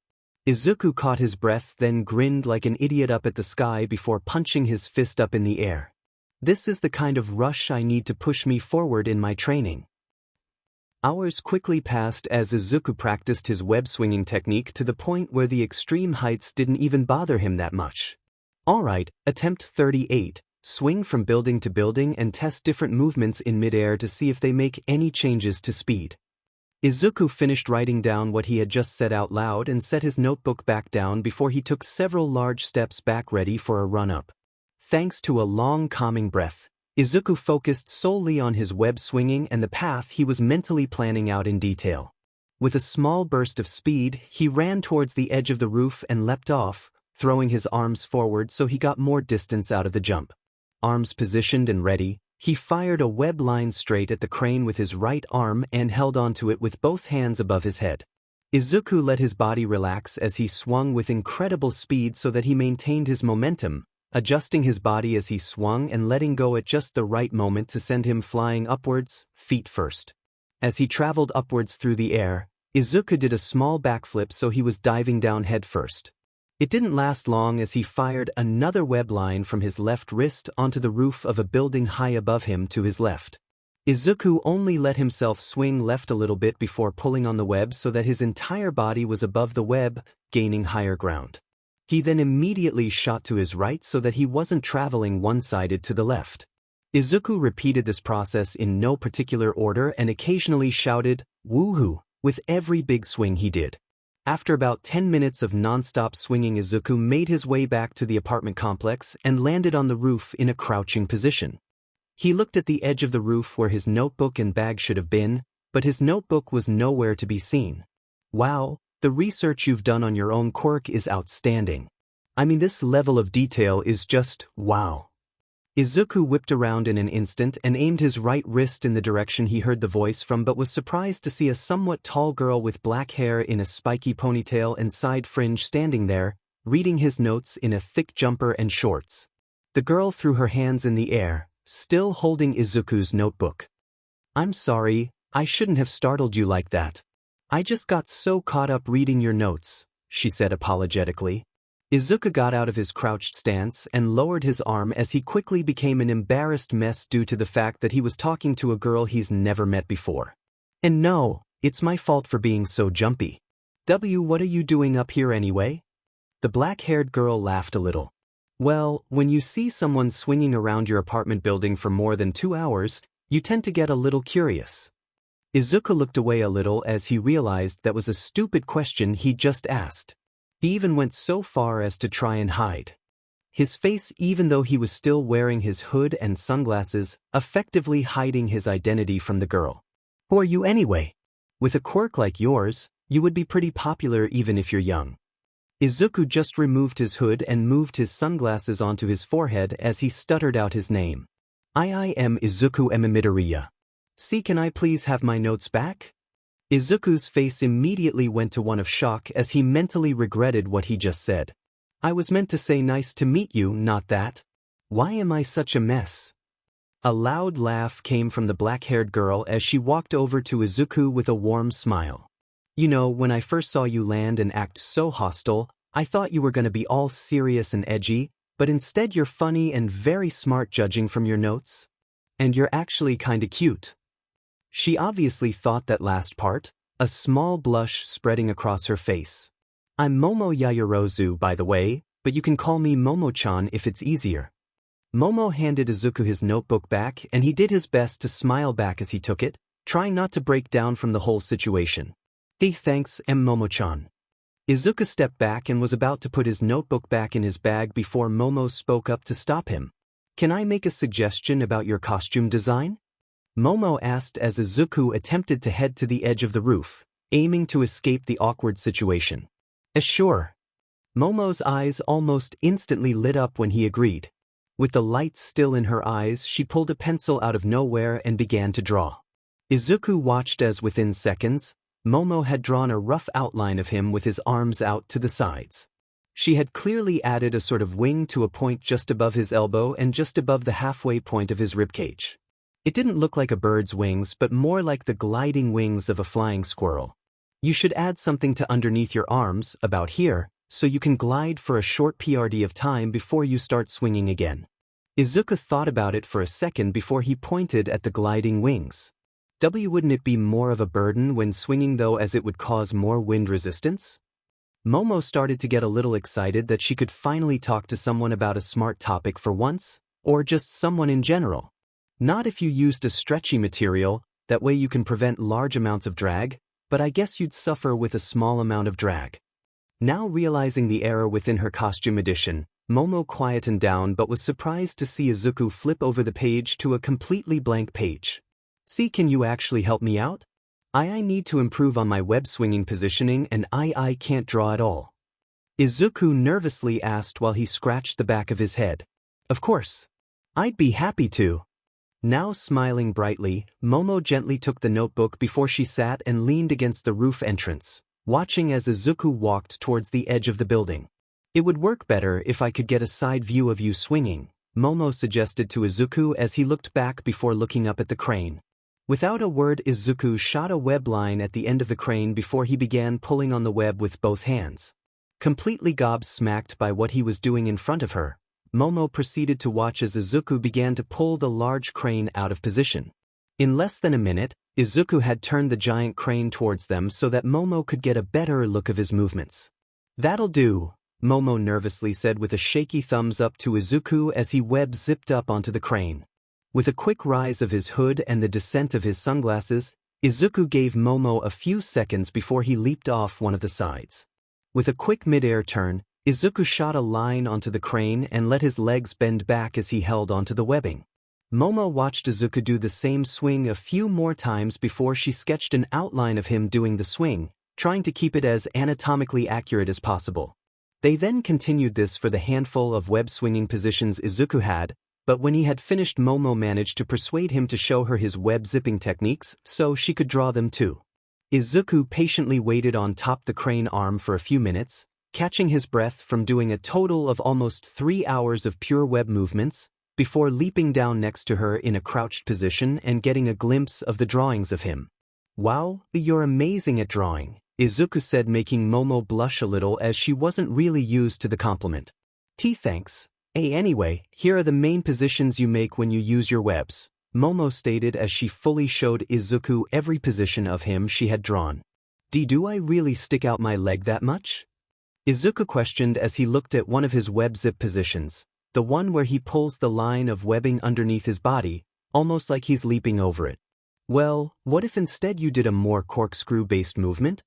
Izuku caught his breath, then grinned like an idiot up at the sky before punching his fist up in the air. "This is the kind of rush I need to push me forward in my training." Hours quickly passed as Izuku practiced his web-swinging technique to the point where the extreme heights didn't even bother him that much. "Alright, attempt 38. Swing from building to building and test different movements in midair to see if they make any changes to speed." Izuku finished writing down what he had just said out loud and set his notebook back down before he took several large steps back, ready for a run-up. Thanks to a long calming breath, Izuku focused solely on his web swinging and the path he was mentally planning out in detail. With a small burst of speed, he ran towards the edge of the roof and leapt off, throwing his arms forward so he got more distance out of the jump. Arms positioned and ready, he fired a web line straight at the crane with his right arm and held onto it with both hands above his head. Izuku let his body relax as he swung with incredible speed so that he maintained his momentum, adjusting his body as he swung and letting go at just the right moment to send him flying upwards, feet first. As he traveled upwards through the air, Izuku did a small backflip, so he was diving down headfirst. It didn't last long as he fired another web line from his left wrist onto the roof of a building high above him to his left. Izuku only let himself swing left a little bit before pulling on the web so that his entire body was above the web, gaining higher ground. He then immediately shot to his right so that he wasn't traveling one-sided to the left. Izuku repeated this process in no particular order and occasionally shouted, "Woohoo!" with every big swing he did. After about 10 minutes of non-stop swinging, Izuku made his way back to the apartment complex and landed on the roof in a crouching position. He looked at the edge of the roof where his notebook and bag should have been, but his notebook was nowhere to be seen. Wow, the research you've done on your own quirk is outstanding. I mean, this level of detail is just wow. Izuku whipped around in an instant and aimed his right wrist in the direction he heard the voice from, but was surprised to see a somewhat tall girl with black hair in a spiky ponytail and side fringe standing there, reading his notes in a thick jumper and shorts. The girl threw her hands in the air, still holding Izuku's notebook. "I'm sorry, I shouldn't have startled you like that. I just got so caught up reading your notes," she said apologetically. Izuku got out of his crouched stance and lowered his arm as he quickly became an embarrassed mess due to the fact that he was talking to a girl he's never met before. "And no, it's my fault for being so jumpy. What are you doing up here anyway?" The black-haired girl laughed a little. "Well, when you see someone swinging around your apartment building for more than 2 hours, you tend to get a little curious." Izuku looked away a little as he realized that was a stupid question he just asked. He even went so far as to try and hide his face, even though he was still wearing his hood and sunglasses, effectively hiding his identity from the girl. "Who are you anyway? With a quirk like yours, you would be pretty popular even if you're young." Izuku just removed his hood and moved his sunglasses onto his forehead as he stuttered out his name. I am Izuku Midoriya. See, can I please have my notes back?" Izuku's face immediately went to one of shock as he mentally regretted what he just said. "I was meant to say nice to meet you, not that. Why am I such a mess?" A loud laugh came from the black-haired girl as she walked over to Izuku with a warm smile. "You know, when I first saw you land and act so hostile, I thought you were going to be all serious and edgy, but instead you're funny and very smart judging from your notes. And you're actually kinda cute." She obviously thought that last part, a small blush spreading across her face. "I'm Momo Yaoyorozu, by the way, but you can call me Momo-chan if it's easier." Momo handed Izuku his notebook back and he did his best to smile back as he took it, trying not to break down from the whole situation. Thanks, Momo-chan." Izuku stepped back and was about to put his notebook back in his bag before Momo spoke up to stop him. "Can I make a suggestion about your costume design?" Momo asked as Izuku attempted to head to the edge of the roof, aiming to escape the awkward situation. Sure." Momo's eyes almost instantly lit up when he agreed. With the light still in her eyes, she pulled a pencil out of nowhere and began to draw. Izuku watched as within seconds, Momo had drawn a rough outline of him with his arms out to the sides. She had clearly added a sort of wing to a point just above his elbow and just above the halfway point of his ribcage. It didn't look like a bird's wings but more like the gliding wings of a flying squirrel. "You should add something to underneath your arms, about here, so you can glide for a short period of time before you start swinging again." Izuku thought about it for a second before he pointed at the gliding wings. Wouldn't it be more of a burden when swinging though, as it would cause more wind resistance? Momo started to get a little excited that she could finally talk to someone about a smart topic for once, or just someone in general. "Not if you used a stretchy material, that way you can prevent large amounts of drag, but I guess you'd suffer with a small amount of drag." Now realizing the error within her costume edition, Momo quietened down but was surprised to see Izuku flip over the page to a completely blank page. "See, can you actually help me out? I need to improve on my web swinging positioning and I can't draw at all." Izuku nervously asked while he scratched the back of his head. "Of course. I'd be happy to." Now smiling brightly, Momo gently took the notebook before she sat and leaned against the roof entrance, watching as Izuku walked towards the edge of the building. "It would work better if I could get a side view of you swinging," Momo suggested to Izuku as he looked back before looking up at the crane. Without a word, Izuku shot a web line at the end of the crane before he began pulling on the web with both hands. Completely gobsmacked by what he was doing in front of her, Momo proceeded to watch as Izuku began to pull the large crane out of position. In less than a minute, Izuku had turned the giant crane towards them so that Momo could get a better look of his movements. "That'll do," Momo nervously said with a shaky thumbs up to Izuku as he web-zipped up onto the crane. With a quick rise of his hood and the descent of his sunglasses, Izuku gave Momo a few seconds before he leaped off one of the sides. With a quick mid-air turn, Izuku shot a line onto the crane and let his legs bend back as he held onto the webbing. Momo watched Izuku do the same swing a few more times before she sketched an outline of him doing the swing, trying to keep it as anatomically accurate as possible. They then continued this for the handful of web-swinging positions Izuku had, but when he had finished, Momo managed to persuade him to show her his web-zipping techniques so she could draw them too. Izuku patiently waited on top the crane arm for a few minutes, catching his breath from doing a total of almost 3 hours of pure web movements, before leaping down next to her in a crouched position and getting a glimpse of the drawings of him. "Wow, you're amazing at drawing," Izuku said, making Momo blush a little as she wasn't really used to the compliment. "Thanks. Anyway, here are the main positions you make when you use your webs," Momo stated as she fully showed Izuku every position of him she had drawn. Do I really stick out my leg that much?" Izuku questioned as he looked at one of his web zip positions, the one where he pulls the line of webbing underneath his body, almost like he's leaping over it. "Well, what if instead you did a more corkscrew-based movement?"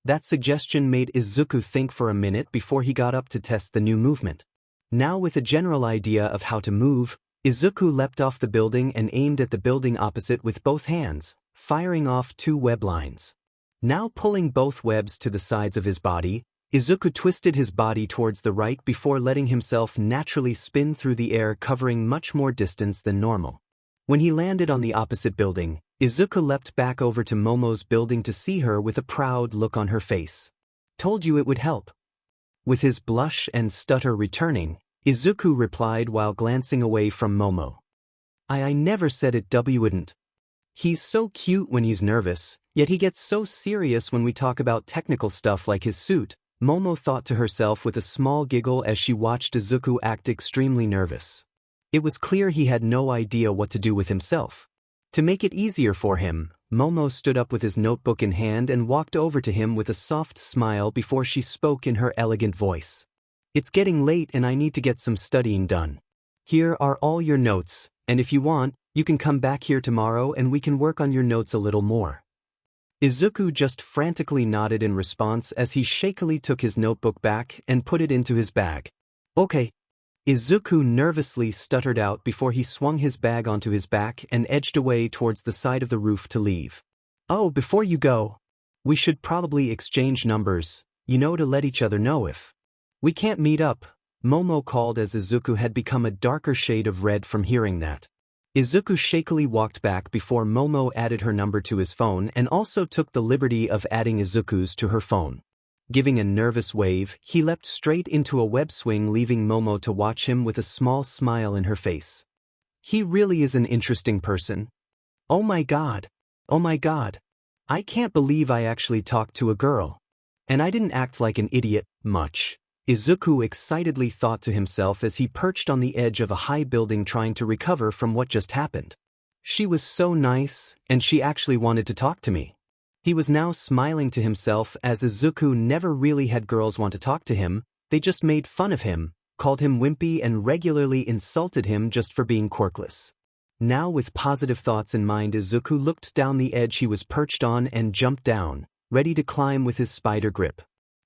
That suggestion made Izuku think for a minute before he got up to test the new movement. Now with a general idea of how to move, Izuku leapt off the building and aimed at the building opposite with both hands, firing off 2 web lines. Now pulling both webs to the sides of his body, Izuku twisted his body towards the right before letting himself naturally spin through the air, covering much more distance than normal. When he landed on the opposite building, Izuku leapt back over to Momo's building to see her with a proud look on her face. "Told you it would help." With his blush and stutter returning, Izuku replied while glancing away from Momo. I never said it wouldn't. He's so cute when he's nervous, yet he gets so serious when we talk about technical stuff like his suit," Momo thought to herself with a small giggle as she watched Izuku act extremely nervous. It was clear he had no idea what to do with himself. To make it easier for him, Momo stood up with his notebook in hand and walked over to him with a soft smile before she spoke in her elegant voice. "It's getting late and I need to get some studying done. Here are all your notes, and if you want, you can come back here tomorrow and we can work on your notes a little more." Izuku just frantically nodded in response as he shakily took his notebook back and put it into his bag. "Okay." Izuku nervously stuttered out before he swung his bag onto his back and edged away towards the side of the roof to leave. "Oh, before you go, we should probably exchange numbers, to let each other know if we can't meet up," Momo called as Izuku had become a darker shade of red from hearing that. Izuku shakily walked back before Momo added her number to his phone and also took the liberty of adding Izuku's to her phone. Giving a nervous wave, he leapt straight into a web swing, leaving Momo to watch him with a small smile in her face. "He really is an interesting person. Oh my god. Oh my god. I can't believe I actually talked to a girl. And I didn't act like an idiot, much," Izuku excitedly thought to himself as he perched on the edge of a high building trying to recover from what just happened. "She was so nice, and she actually wanted to talk to me." He was now smiling to himself as Izuku never really had girls want to talk to him, they just made fun of him, called him wimpy and regularly insulted him just for being quirkless. Now with positive thoughts in mind, Izuku looked down the edge he was perched on and jumped down, ready to climb with his spider grip.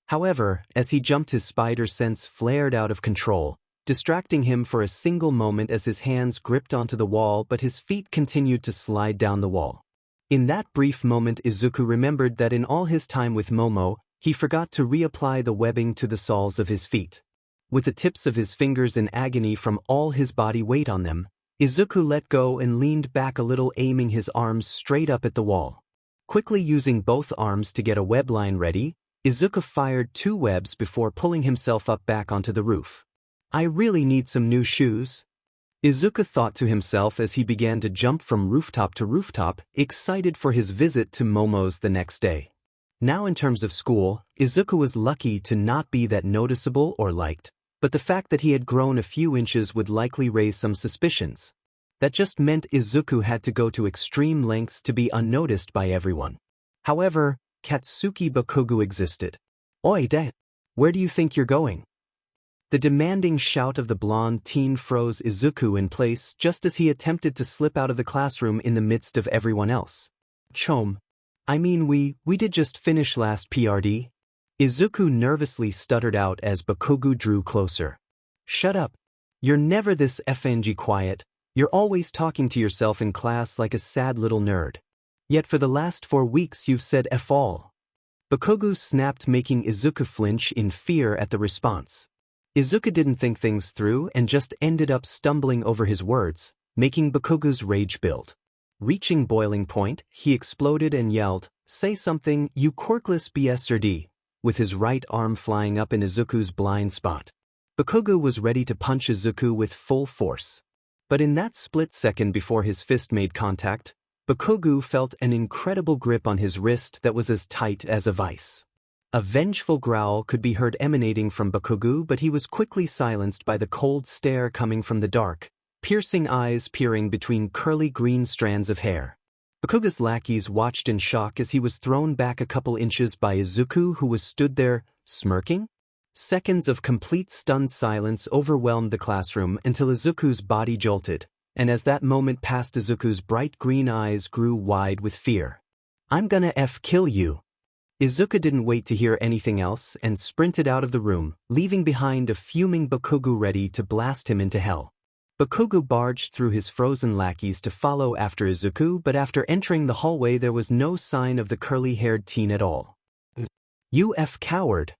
However, as he jumped, his spider sense flared out of control, distracting him for a single moment as his hands gripped onto the wall but his feet continued to slide down the wall. In that brief moment, Izuku remembered that in all his time with Momo, he forgot to reapply the webbing to the soles of his feet. With the tips of his fingers in agony from all his body weight on them, Izuku let go and leaned back a little, aiming his arms straight up at the wall. Quickly using both arms to get a web line ready, Izuku fired 2 webs before pulling himself up back onto the roof. "I really need some new shoes." Izuku thought to himself as he began to jump from rooftop to rooftop, excited for his visit to Momo's the next day. Now in terms of school, Izuku was lucky to not be that noticeable or liked, but the fact that he had grown a few inches would likely raise some suspicions. That just meant Izuku had to go to extreme lengths to be unnoticed by everyone. However, Katsuki Bakugo existed. Oi, where do you think you're going? The demanding shout of the blonde teen froze Izuku in place just as he attempted to slip out of the classroom in the midst of everyone else. Chom. I mean we did just finish last PRD. Izuku nervously stuttered out as Bakugo drew closer. Shut up. You're never this FNG quiet, you're always talking to yourself in class like a sad little nerd. Yet for the last 4 weeks you've said F all. Bakugo snapped, making Izuku flinch in fear at the response. Izuku didn't think things through and just ended up stumbling over his words, making Bakugo's rage build. Reaching boiling point, he exploded and yelled, "Say something, you quirkless bastard," with his right arm flying up in Izuku's blind spot. Bakugo was ready to punch Izuku with full force. But in that split second before his fist made contact, Bakugo felt an incredible grip on his wrist that was as tight as a vice. A vengeful growl could be heard emanating from Bakugo, but he was quickly silenced by the cold stare coming from the dark, piercing eyes peering between curly green strands of hair. Bakugo's lackeys watched in shock as he was thrown back a couple inches by Izuku, who was stood there, smirking. Seconds of complete stunned silence overwhelmed the classroom until Izuku's body jolted, and as that moment passed, Izuku's bright green eyes grew wide with fear. "I'm gonna kill you." Izuku didn't wait to hear anything else and sprinted out of the room, leaving behind a fuming Bakugo ready to blast him into hell. Bakugo barged through his frozen lackeys to follow after Izuku, but after entering the hallway there was no sign of the curly-haired teen at all. "You coward."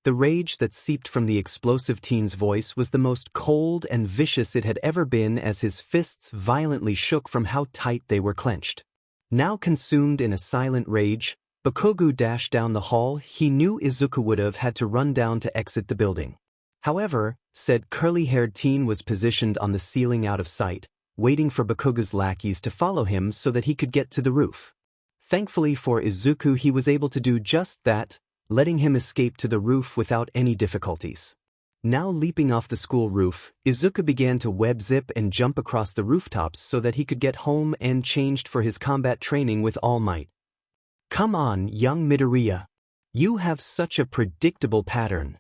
The rage that seeped from the explosive teen's voice was the most cold and vicious it had ever been as his fists violently shook from how tight they were clenched. Now consumed in a silent rage, Bakugo dashed down the hall. He knew Izuku would have had to run down to exit the building. However, said curly-haired teen was positioned on the ceiling out of sight, waiting for Bakugo's lackeys to follow him so that he could get to the roof. Thankfully for Izuku, he was able to do just that, letting him escape to the roof without any difficulties. Now leaping off the school roof, Izuku began to web-zip and jump across the rooftops so that he could get home and changed for his combat training with All Might. "Come on, young Midoriya. You have such a predictable pattern."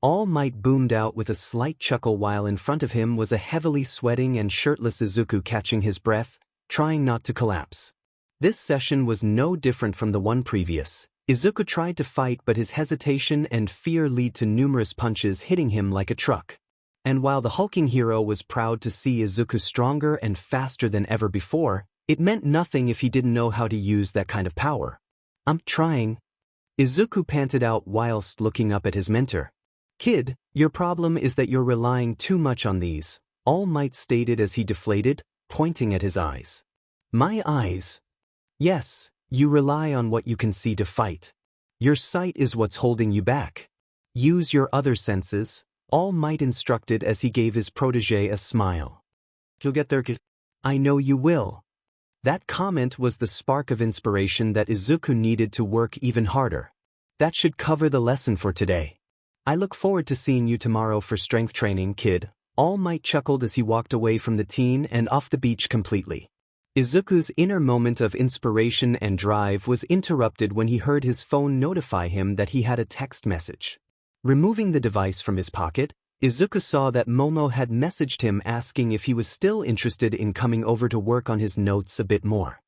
All Might boomed out with a slight chuckle while in front of him was a heavily sweating and shirtless Izuku catching his breath, trying not to collapse. This session was no different from the one previous. Izuku tried to fight, but his hesitation and fear led to numerous punches hitting him like a truck. And while the hulking hero was proud to see Izuku stronger and faster than ever before, it meant nothing if he didn't know how to use that kind of power. "I'm trying," Izuku panted out whilst looking up at his mentor. "Kid, your problem is that you're relying too much on these," All Might stated as he deflated, pointing at his eyes. "My eyes?" "Yes, you rely on what you can see to fight. Your sight is what's holding you back. Use your other senses," All Might instructed as he gave his protege a smile. "You'll get there, kid." "I know you will." That comment was the spark of inspiration that Izuku needed to work even harder. "That should cover the lesson for today. I look forward to seeing you tomorrow for strength training, kid," All Might chuckled as he walked away from the teen and off the beach completely. Izuku's inner moment of inspiration and drive was interrupted when he heard his phone notify him that he had a text message. Removing the device from his pocket, Izuku saw that Momo had messaged him asking if he was still interested in coming over to work on his notes a bit more.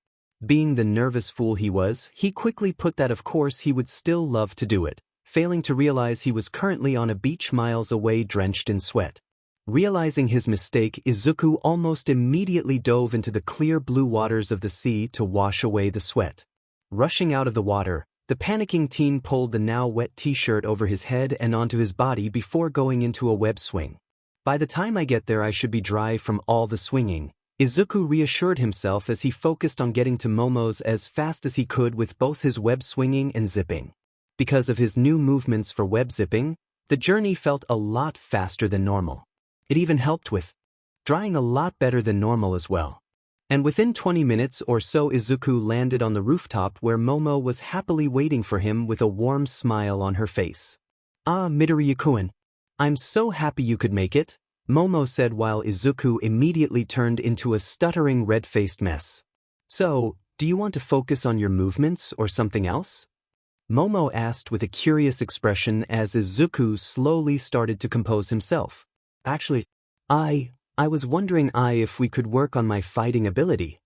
Being the nervous fool he was, he quickly put that of course he would still love to do it, failing to realize he was currently on a beach miles away drenched in sweat. Realizing his mistake, Izuku almost immediately dove into the clear blue waters of the sea to wash away the sweat. Rushing out of the water, the panicking teen pulled the now wet t-shirt over his head and onto his body before going into a web swing. "By the time I get there I should be dry from all the swinging," Izuku reassured himself as he focused on getting to Momo's as fast as he could with both his web swinging and zipping. Because of his new movements for web zipping, the journey felt a lot faster than normal. It even helped with drying a lot better than normal as well. And within 20 minutes or so Izuku landed on the rooftop where Momo was happily waiting for him with a warm smile on her face. "Ah, Midoriya-kun. I'm so happy you could make it," Momo said while Izuku immediately turned into a stuttering red-faced mess. "So, do you want to focus on your movements or something else?" Momo asked with a curious expression as Izuku slowly started to compose himself. "Actually, I was wondering if we could work on my fighting ability,"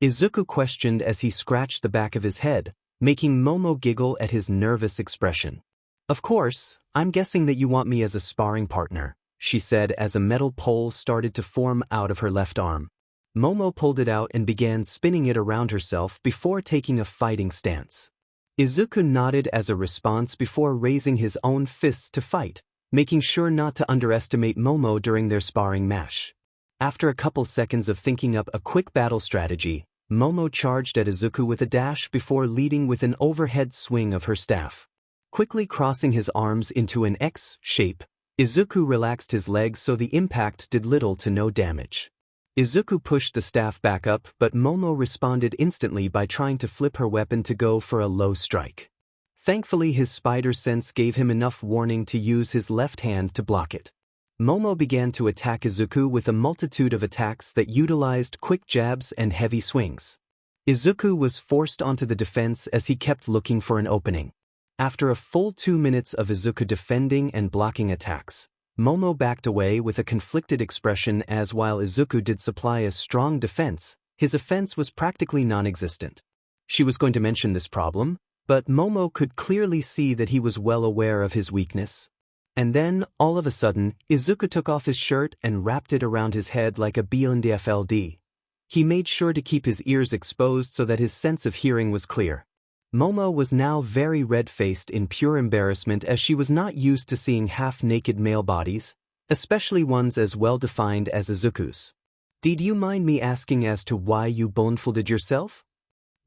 Izuku questioned as he scratched the back of his head, making Momo giggle at his nervous expression. "Of course, I'm guessing that you want me as a sparring partner," she said as a metal pole started to form out of her left arm. Momo pulled it out and began spinning it around herself before taking a fighting stance. Izuku nodded as a response before raising his own fists to fight, making sure not to underestimate Momo during their sparring match. After a couple seconds of thinking up a quick battle strategy, Momo charged at Izuku with a dash before leading with an overhead swing of her staff. Quickly crossing his arms into an X shape, Izuku relaxed his legs so the impact did little to no damage. Izuku pushed the staff back up, but Momo responded instantly by trying to flip her weapon to go for a low strike. Thankfully, his spider sense gave him enough warning to use his left hand to block it. Momo began to attack Izuku with a multitude of attacks that utilized quick jabs and heavy swings. Izuku was forced onto the defense as he kept looking for an opening. After a full 2 minutes of Izuku defending and blocking attacks, Momo backed away with a conflicted expression as while Izuku did supply a strong defense, his offense was practically non-existent. She was going to mention this problem, but Momo could clearly see that he was well aware of his weakness. And then, all of a sudden, Izuku took off his shirt and wrapped it around his head like a BNDFLD. He made sure to keep his ears exposed so that his sense of hearing was clear. Momo was now very red-faced in pure embarrassment as she was not used to seeing half-naked male bodies, especially ones as well-defined as Izuku's. "Did you mind me asking as to why you blindfolded yourself?"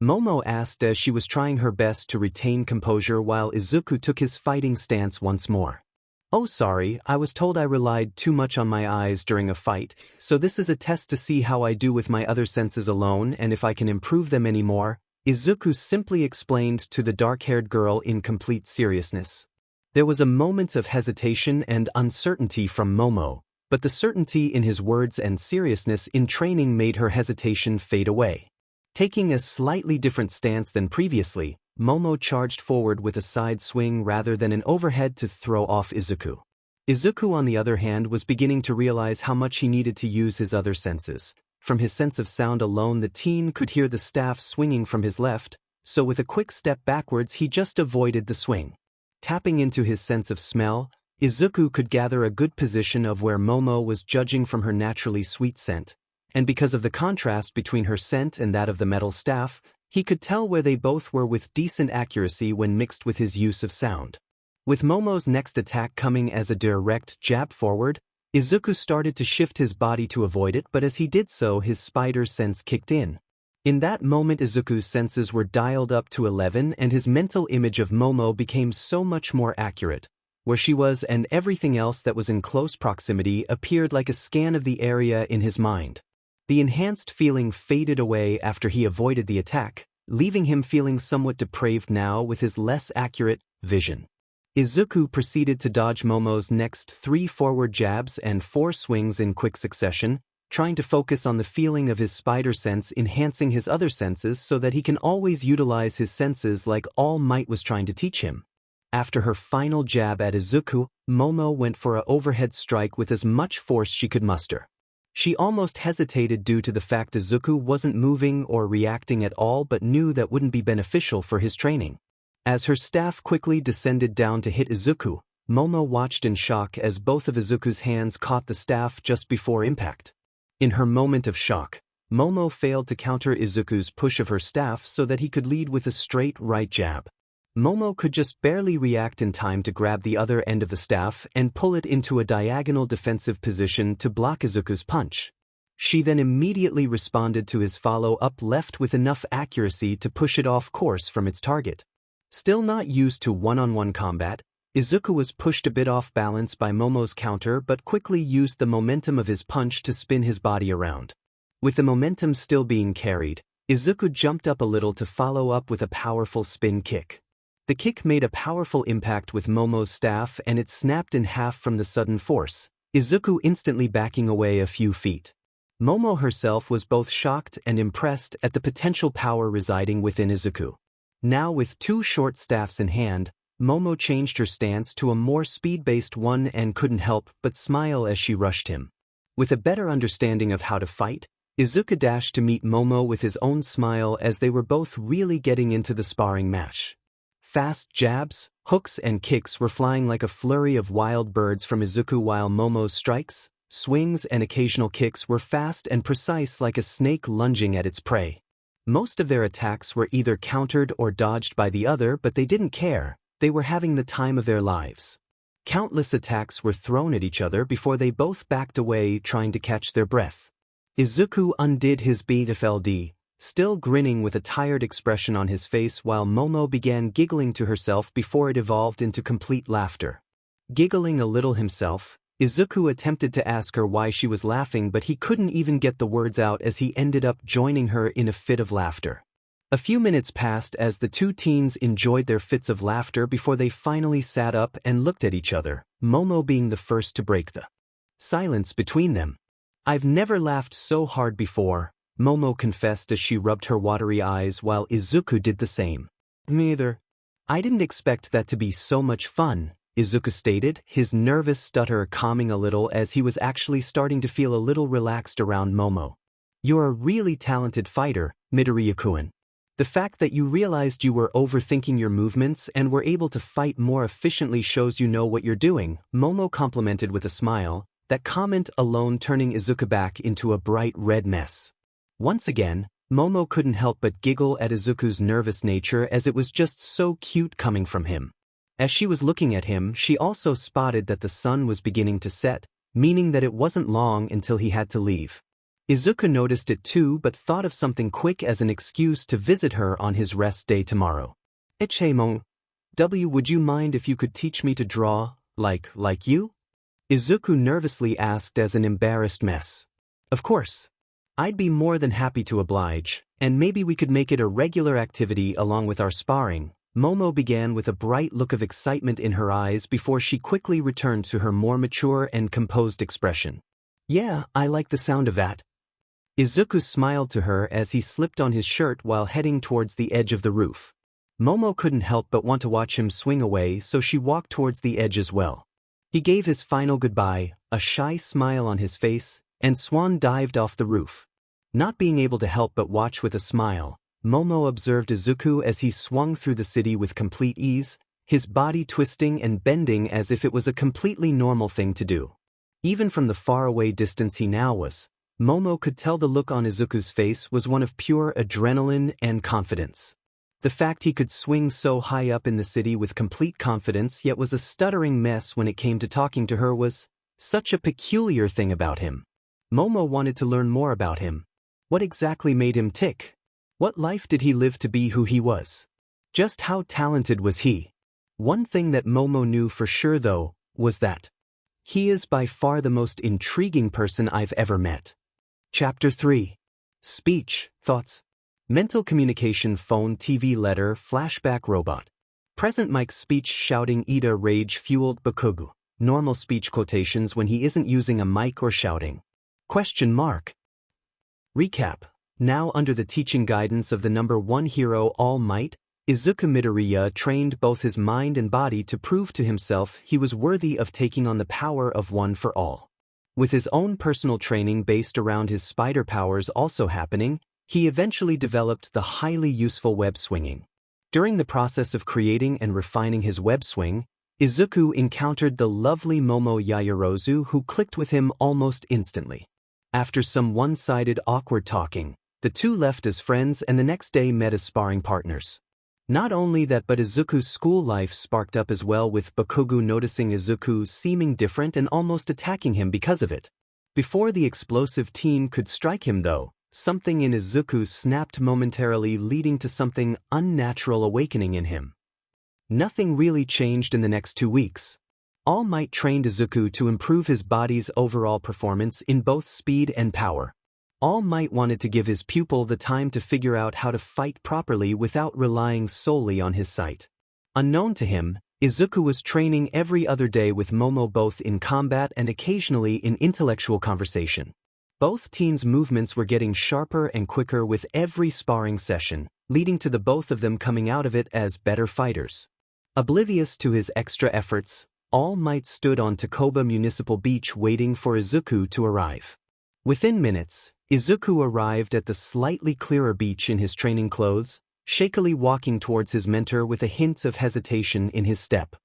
Momo asked as she was trying her best to retain composure while Izuku took his fighting stance once more. "Oh, sorry, I was told I relied too much on my eyes during a fight, so this is a test to see how I do with my other senses alone and if I can improve them anymore," Izuku simply explained to the dark-haired girl in complete seriousness. There was a moment of hesitation and uncertainty from Momo, but the certainty in his words and seriousness in training made her hesitation fade away. Taking a slightly different stance than previously, Momo charged forward with a side swing rather than an overhead to throw off Izuku. Izuku, on the other hand, was beginning to realize how much he needed to use his other senses. From his sense of sound alone, the teen could hear the staff swinging from his left, so with a quick step backwards he just avoided the swing. Tapping into his sense of smell, Izuku could gather a good position of where Momo was judging from her naturally sweet scent, and because of the contrast between her scent and that of the metal staff, he could tell where they both were with decent accuracy when mixed with his use of sound. With Momo's next attack coming as a direct jab forward, Izuku started to shift his body to avoid it, but as he did so his spider sense kicked in. In that moment Izuku's senses were dialed up to 11 and his mental image of Momo became so much more accurate. Where she was and everything else that was in close proximity appeared like a scan of the area in his mind. The enhanced feeling faded away after he avoided the attack, leaving him feeling somewhat depraved now with his less accurate vision. Izuku proceeded to dodge Momo's next 3 forward jabs and 4 swings in quick succession, trying to focus on the feeling of his spider sense enhancing his other senses so that he can always utilize his senses like All Might was trying to teach him. After her final jab at Izuku, Momo went for an overhead strike with as much force she could muster. She almost hesitated due to the fact Izuku wasn't moving or reacting at all but knew that wouldn't be beneficial for his training. As her staff quickly descended down to hit Izuku, Momo watched in shock as both of Izuku's hands caught the staff just before impact. In her moment of shock, Momo failed to counter Izuku's push of her staff so that he could lead with a straight right jab. Momo could just barely react in time to grab the other end of the staff and pull it into a diagonal defensive position to block Izuku's punch. She then immediately responded to his follow-up left with enough accuracy to push it off course from its target. Still not used to one-on-one combat, Izuku was pushed a bit off balance by Momo's counter but quickly used the momentum of his punch to spin his body around. With the momentum still being carried, Izuku jumped up a little to follow up with a powerful spin kick. The kick made a powerful impact with Momo's staff and it snapped in half from the sudden force, Izuku instantly backing away a few feet. Momo herself was both shocked and impressed at the potential power residing within Izuku. Now with two short staffs in hand, Momo changed her stance to a more speed-based one and couldn't help but smile as she rushed him. With a better understanding of how to fight, Izuku dashed to meet Momo with his own smile as they were both really getting into the sparring match. Fast jabs, hooks and kicks were flying like a flurry of wild birds from Izuku while Momo's strikes, swings and occasional kicks were fast and precise like a snake lunging at its prey. Most of their attacks were either countered or dodged by the other, but they didn't care, they were having the time of their lives. Countless attacks were thrown at each other before they both backed away trying to catch their breath. Izuku undid his BFLD, still grinning with a tired expression on his face while Momo began giggling to herself before it evolved into complete laughter. Giggling a little himself, Izuku attempted to ask her why she was laughing but he couldn't even get the words out as he ended up joining her in a fit of laughter. A few minutes passed as the two teens enjoyed their fits of laughter before they finally sat up and looked at each other, Momo being the first to break the silence between them. "I've never laughed so hard before," Momo confessed as she rubbed her watery eyes while Izuku did the same. "Me either. I didn't expect that to be so much fun," Izuku stated, his nervous stutter calming a little as he was actually starting to feel a little relaxed around Momo. "You're a really talented fighter, Midoriya-kun. The fact that you realized you were overthinking your movements and were able to fight more efficiently shows you know what you're doing," Momo complimented with a smile, that comment alone turning Izuku back into a bright red mess. Once again, Momo couldn't help but giggle at Izuku's nervous nature as it was just so cute coming from him. As she was looking at him, she also spotted that the sun was beginning to set, meaning that it wasn't long until he had to leave. Izuku noticed it too but thought of something quick as an excuse to visit her on his rest day tomorrow. "Ichemon, would you mind if you could teach me to draw, like you?" Izuku nervously asked as an embarrassed mess. "Of course. I'd be more than happy to oblige, and maybe we could make it a regular activity along with our sparring." Momo began with a bright look of excitement in her eyes before she quickly returned to her more mature and composed expression. "Yeah, I like the sound of that." Izuku smiled to her as he slipped on his shirt while heading towards the edge of the roof. Momo couldn't help but want to watch him swing away, so she walked towards the edge as well. He gave his final goodbye, a shy smile on his face, and swan dived off the roof. Not being able to help but watch with a smile, Momo observed Izuku as he swung through the city with complete ease, his body twisting and bending as if it was a completely normal thing to do. Even from the faraway distance he now was, Momo could tell the look on Izuku's face was one of pure adrenaline and confidence. The fact he could swing so high up in the city with complete confidence yet was a stuttering mess when it came to talking to her was such a peculiar thing about him. Momo wanted to learn more about him. What exactly made him tick? What life did he live to be who he was? Just how talented was he? One thing that Momo knew for sure though, was that he is by far the most intriguing person I've ever met. Chapter 3. Speech, Thoughts. Mental communication, phone, TV, letter, flashback, robot. Present Mike's speech, shouting, Ida, rage-fueled, Bakugo. Normal speech, quotations when he isn't using a mic or shouting. Question mark. Recap. Now under the teaching guidance of the number one hero All Might, Izuku Midoriya trained both his mind and body to prove to himself he was worthy of taking on the power of One for All. With his own personal training based around his spider powers also happening, he eventually developed the highly useful web swinging. During the process of creating and refining his web swing, Izuku encountered the lovely Momo Yaoyorozu who clicked with him almost instantly. After some one-sided awkward talking, the two left as friends and the next day met as sparring partners. Not only that, but Izuku's school life sparked up as well, with Bakugo noticing Izuku seeming different and almost attacking him because of it. Before the explosive teen could strike him though, something in Izuku snapped momentarily, leading to something unnatural awakening in him. Nothing really changed in the next 2 weeks. All Might trained Izuku to improve his body's overall performance in both speed and power. All Might wanted to give his pupil the time to figure out how to fight properly without relying solely on his sight. Unknown to him, Izuku was training every other day with Momo, both in combat and occasionally in intellectual conversation. Both teens' movements were getting sharper and quicker with every sparring session, leading to the both of them coming out of it as better fighters. Oblivious to his extra efforts, All Might stood on Takoba Municipal Beach waiting for Izuku to arrive. Within minutes, Izuku arrived at the slightly clearer beach in his training clothes, shakily walking towards his mentor with a hint of hesitation in his step.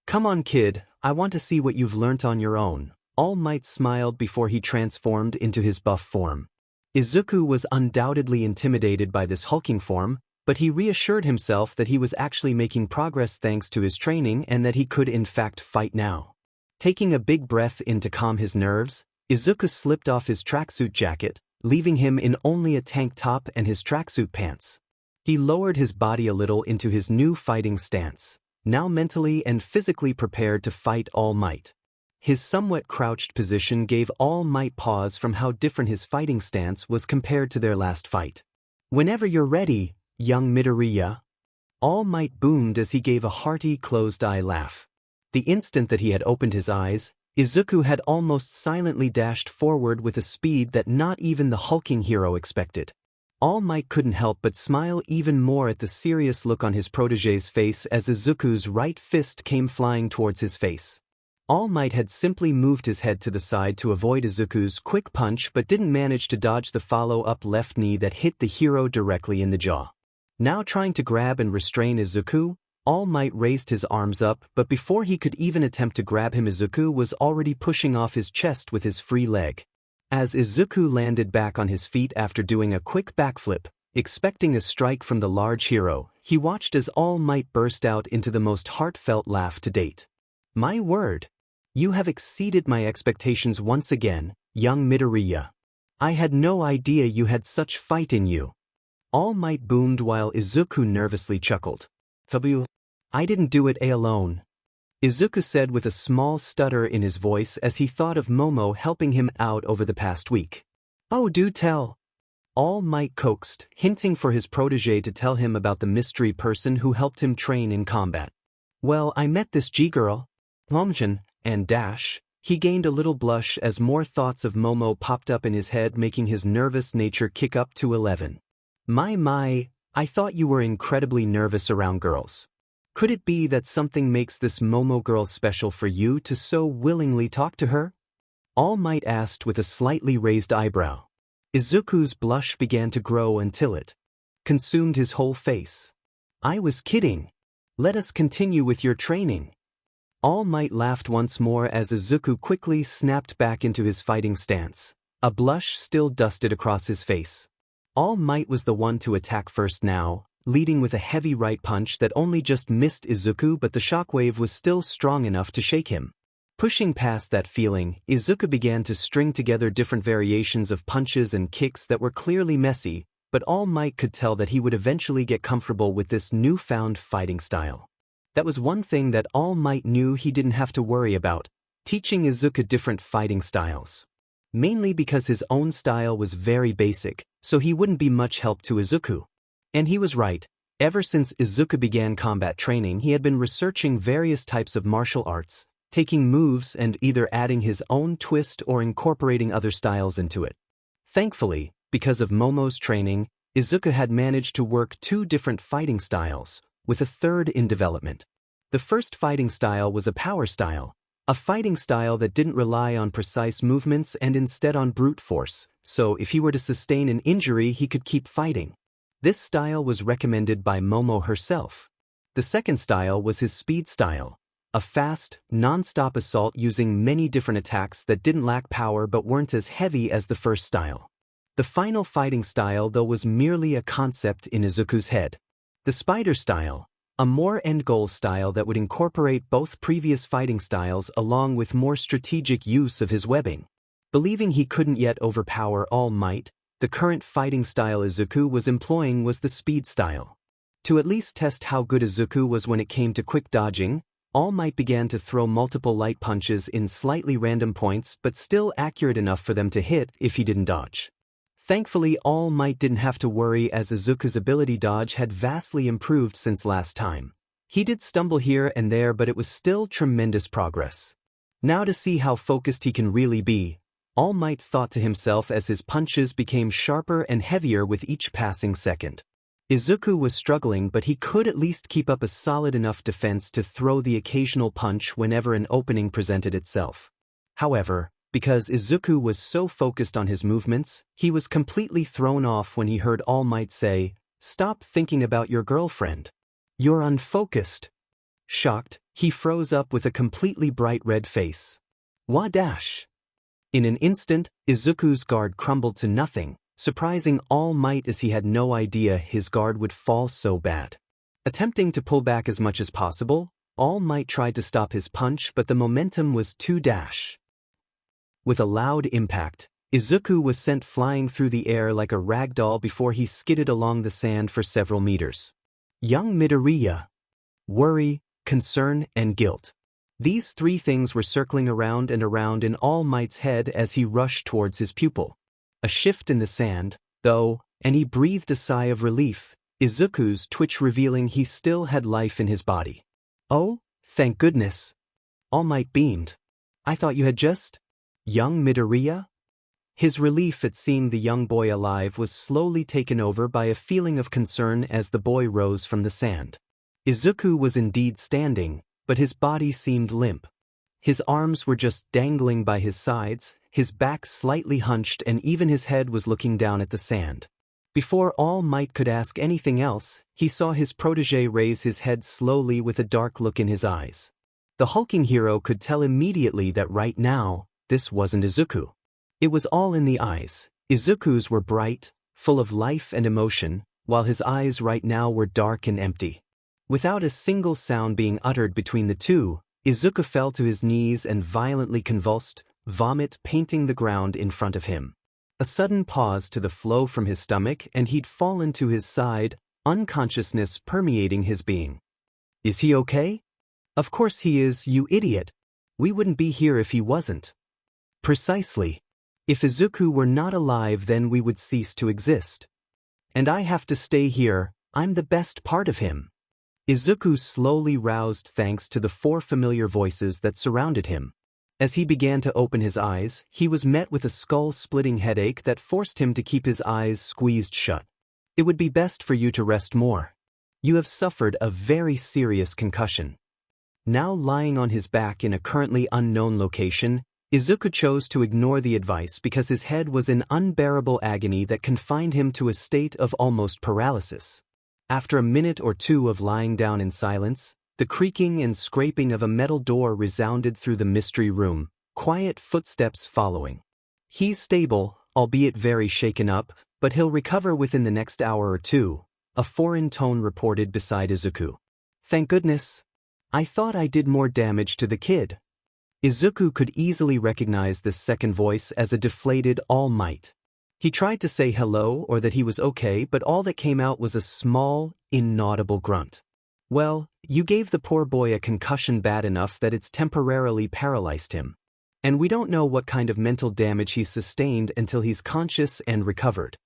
"Come on, kid, I want to see what you've learnt on your own." All Might smiled before he transformed into his buff form. Izuku was undoubtedly intimidated by this hulking form, but he reassured himself that he was actually making progress thanks to his training and that he could in fact fight now. Taking a big breath in to calm his nerves, Izuku slipped off his tracksuit jacket, leaving him in only a tank top and his tracksuit pants. He lowered his body a little into his new fighting stance, now mentally and physically prepared to fight All Might. His somewhat crouched position gave All Might pause from how different his fighting stance was compared to their last fight. "Whenever you're ready, young Midoriya." All Might boomed as he gave a hearty closed-eye laugh. The instant that he had opened his eyes, Izuku had almost silently dashed forward with a speed that not even the hulking hero expected. All Might couldn't help but smile even more at the serious look on his protégé's face as Izuku's right fist came flying towards his face. All Might had simply moved his head to the side to avoid Izuku's quick punch but didn't manage to dodge the follow-up left knee that hit the hero directly in the jaw. Now trying to grab and restrain Izuku, All Might raised his arms up, but before he could even attempt to grab him, Izuku was already pushing off his chest with his free leg. As Izuku landed back on his feet after doing a quick backflip, expecting a strike from the large hero, he watched as All Might burst out into the most heartfelt laugh to date. "My word! You have exceeded my expectations once again, young Midoriya. I had no idea you had such fight in you." All Might boomed while Izuku nervously chuckled. "I didn't do it alone," Izuku said with a small stutter in his voice as he thought of Momo helping him out over the past week. "Oh, do tell." All Might coaxed, hinting for his protégé to tell him about the mystery person who helped him train in combat. "Well, I met this G-girl, Momjin, and dash." He gained a little blush as more thoughts of Momo popped up in his head, making his nervous nature kick up to 11. My, I thought you were incredibly nervous around girls. Could it be that something makes this Momo girl special for you to so willingly talk to her?" All Might asked with a slightly raised eyebrow. Izuku's blush began to grow until it consumed his whole face. "I was kidding. Let us continue with your training." All Might laughed once more as Izuku quickly snapped back into his fighting stance. A blush still dusted across his face. All Might was the one to attack first now, leading with a heavy right punch that only just missed Izuku, but the shockwave was still strong enough to shake him. Pushing past that feeling, Izuku began to string together different variations of punches and kicks that were clearly messy, but All Might could tell that he would eventually get comfortable with this newfound fighting style. That was one thing that All Might knew he didn't have to worry about, teaching Izuku different fighting styles. Mainly because his own style was very basic, so he wouldn't be much help to Izuku. And he was right. Ever since Izuku began combat training, he had been researching various types of martial arts, taking moves and either adding his own twist or incorporating other styles into it. Thankfully, because of Momo's training, Izuku had managed to work 2 different fighting styles, with a third in development. The first fighting style was a power style, a fighting style that didn't rely on precise movements and instead on brute force, so if he were to sustain an injury he could keep fighting. This style was recommended by Momo herself. The second style was his speed style, a fast, non-stop assault using many different attacks that didn't lack power but weren't as heavy as the first style. The final fighting style, though, was merely a concept in Izuku's head. The spider style, a more end-goal style that would incorporate both previous fighting styles along with more strategic use of his webbing. Believing he couldn't yet overpower All Might, the current fighting style Izuku was employing was the speed style. To at least test how good Izuku was when it came to quick dodging, All Might began to throw multiple light punches in slightly random points but still accurate enough for them to hit if he didn't dodge. Thankfully, All Might didn't have to worry as Izuku's ability dodge had vastly improved since last time. He did stumble here and there, but it was still tremendous progress. Now to see how focused he can really be, All Might thought to himself as his punches became sharper and heavier with each passing second. Izuku was struggling, but he could at least keep up a solid enough defense to throw the occasional punch whenever an opening presented itself. However, because Izuku was so focused on his movements, he was completely thrown off when he heard All Might say, "Stop thinking about your girlfriend. You're unfocused." Shocked, he froze up with a completely bright red face. Wadash! In an instant, Izuku's guard crumbled to nothing, surprising All Might as he had no idea his guard would fall so bad. Attempting to pull back as much as possible, All Might tried to stop his punch, but the momentum was too dash. With a loud impact, Izuku was sent flying through the air like a rag doll before he skidded along the sand for several meters. Young Midoriya. Worry, concern, and guilt. These three things were circling around and around in All Might's head as he rushed towards his pupil. A shift in the sand, though, and he breathed a sigh of relief, Izuku's twitch revealing he still had life in his body. "Oh, thank goodness." All Might beamed. "I thought you had just..." Young Midoriya? His relief at seeing the young boy alive was slowly taken over by a feeling of concern as the boy rose from the sand. Izuku was indeed standing, but his body seemed limp. His arms were just dangling by his sides, his back slightly hunched, and even his head was looking down at the sand. Before All Might could ask anything else, he saw his protégé raise his head slowly with a dark look in his eyes. The hulking hero could tell immediately that right now, this wasn't Izuku. It was all in the eyes. Izuku's were bright, full of life and emotion, while his eyes right now were dark and empty. Without a single sound being uttered between the two, Izuku fell to his knees and violently convulsed, vomit painting the ground in front of him. A sudden pause to the flow from his stomach and he'd fallen to his side, unconsciousness permeating his being. "Is he okay?" "Of course he is, you idiot. We wouldn't be here if he wasn't." "Precisely. If Izuku were not alive, then we would cease to exist. And I have to stay here, I'm the best part of him." Izuku slowly roused thanks to the four familiar voices that surrounded him. As he began to open his eyes, he was met with a skull-splitting headache that forced him to keep his eyes squeezed shut. "It would be best for you to rest more. You have suffered a very serious concussion." Now lying on his back in a currently unknown location, Izuku chose to ignore the advice because his head was in unbearable agony that confined him to a state of almost paralysis. After a minute or two of lying down in silence, the creaking and scraping of a metal door resounded through the mystery room, quiet footsteps following. "He's stable, albeit very shaken up, but he'll recover within the next hour or two," a foreign tone reported beside Izuku. "Thank goodness. I thought I did more damage to the kid." Izuku could easily recognize this second voice as a deflated All Might. He tried to say hello or that he was okay, but all that came out was a small, inaudible grunt. "Well, you gave the poor boy a concussion bad enough that it's temporarily paralyzed him. And we don't know what kind of mental damage he's sustained until he's conscious and recovered."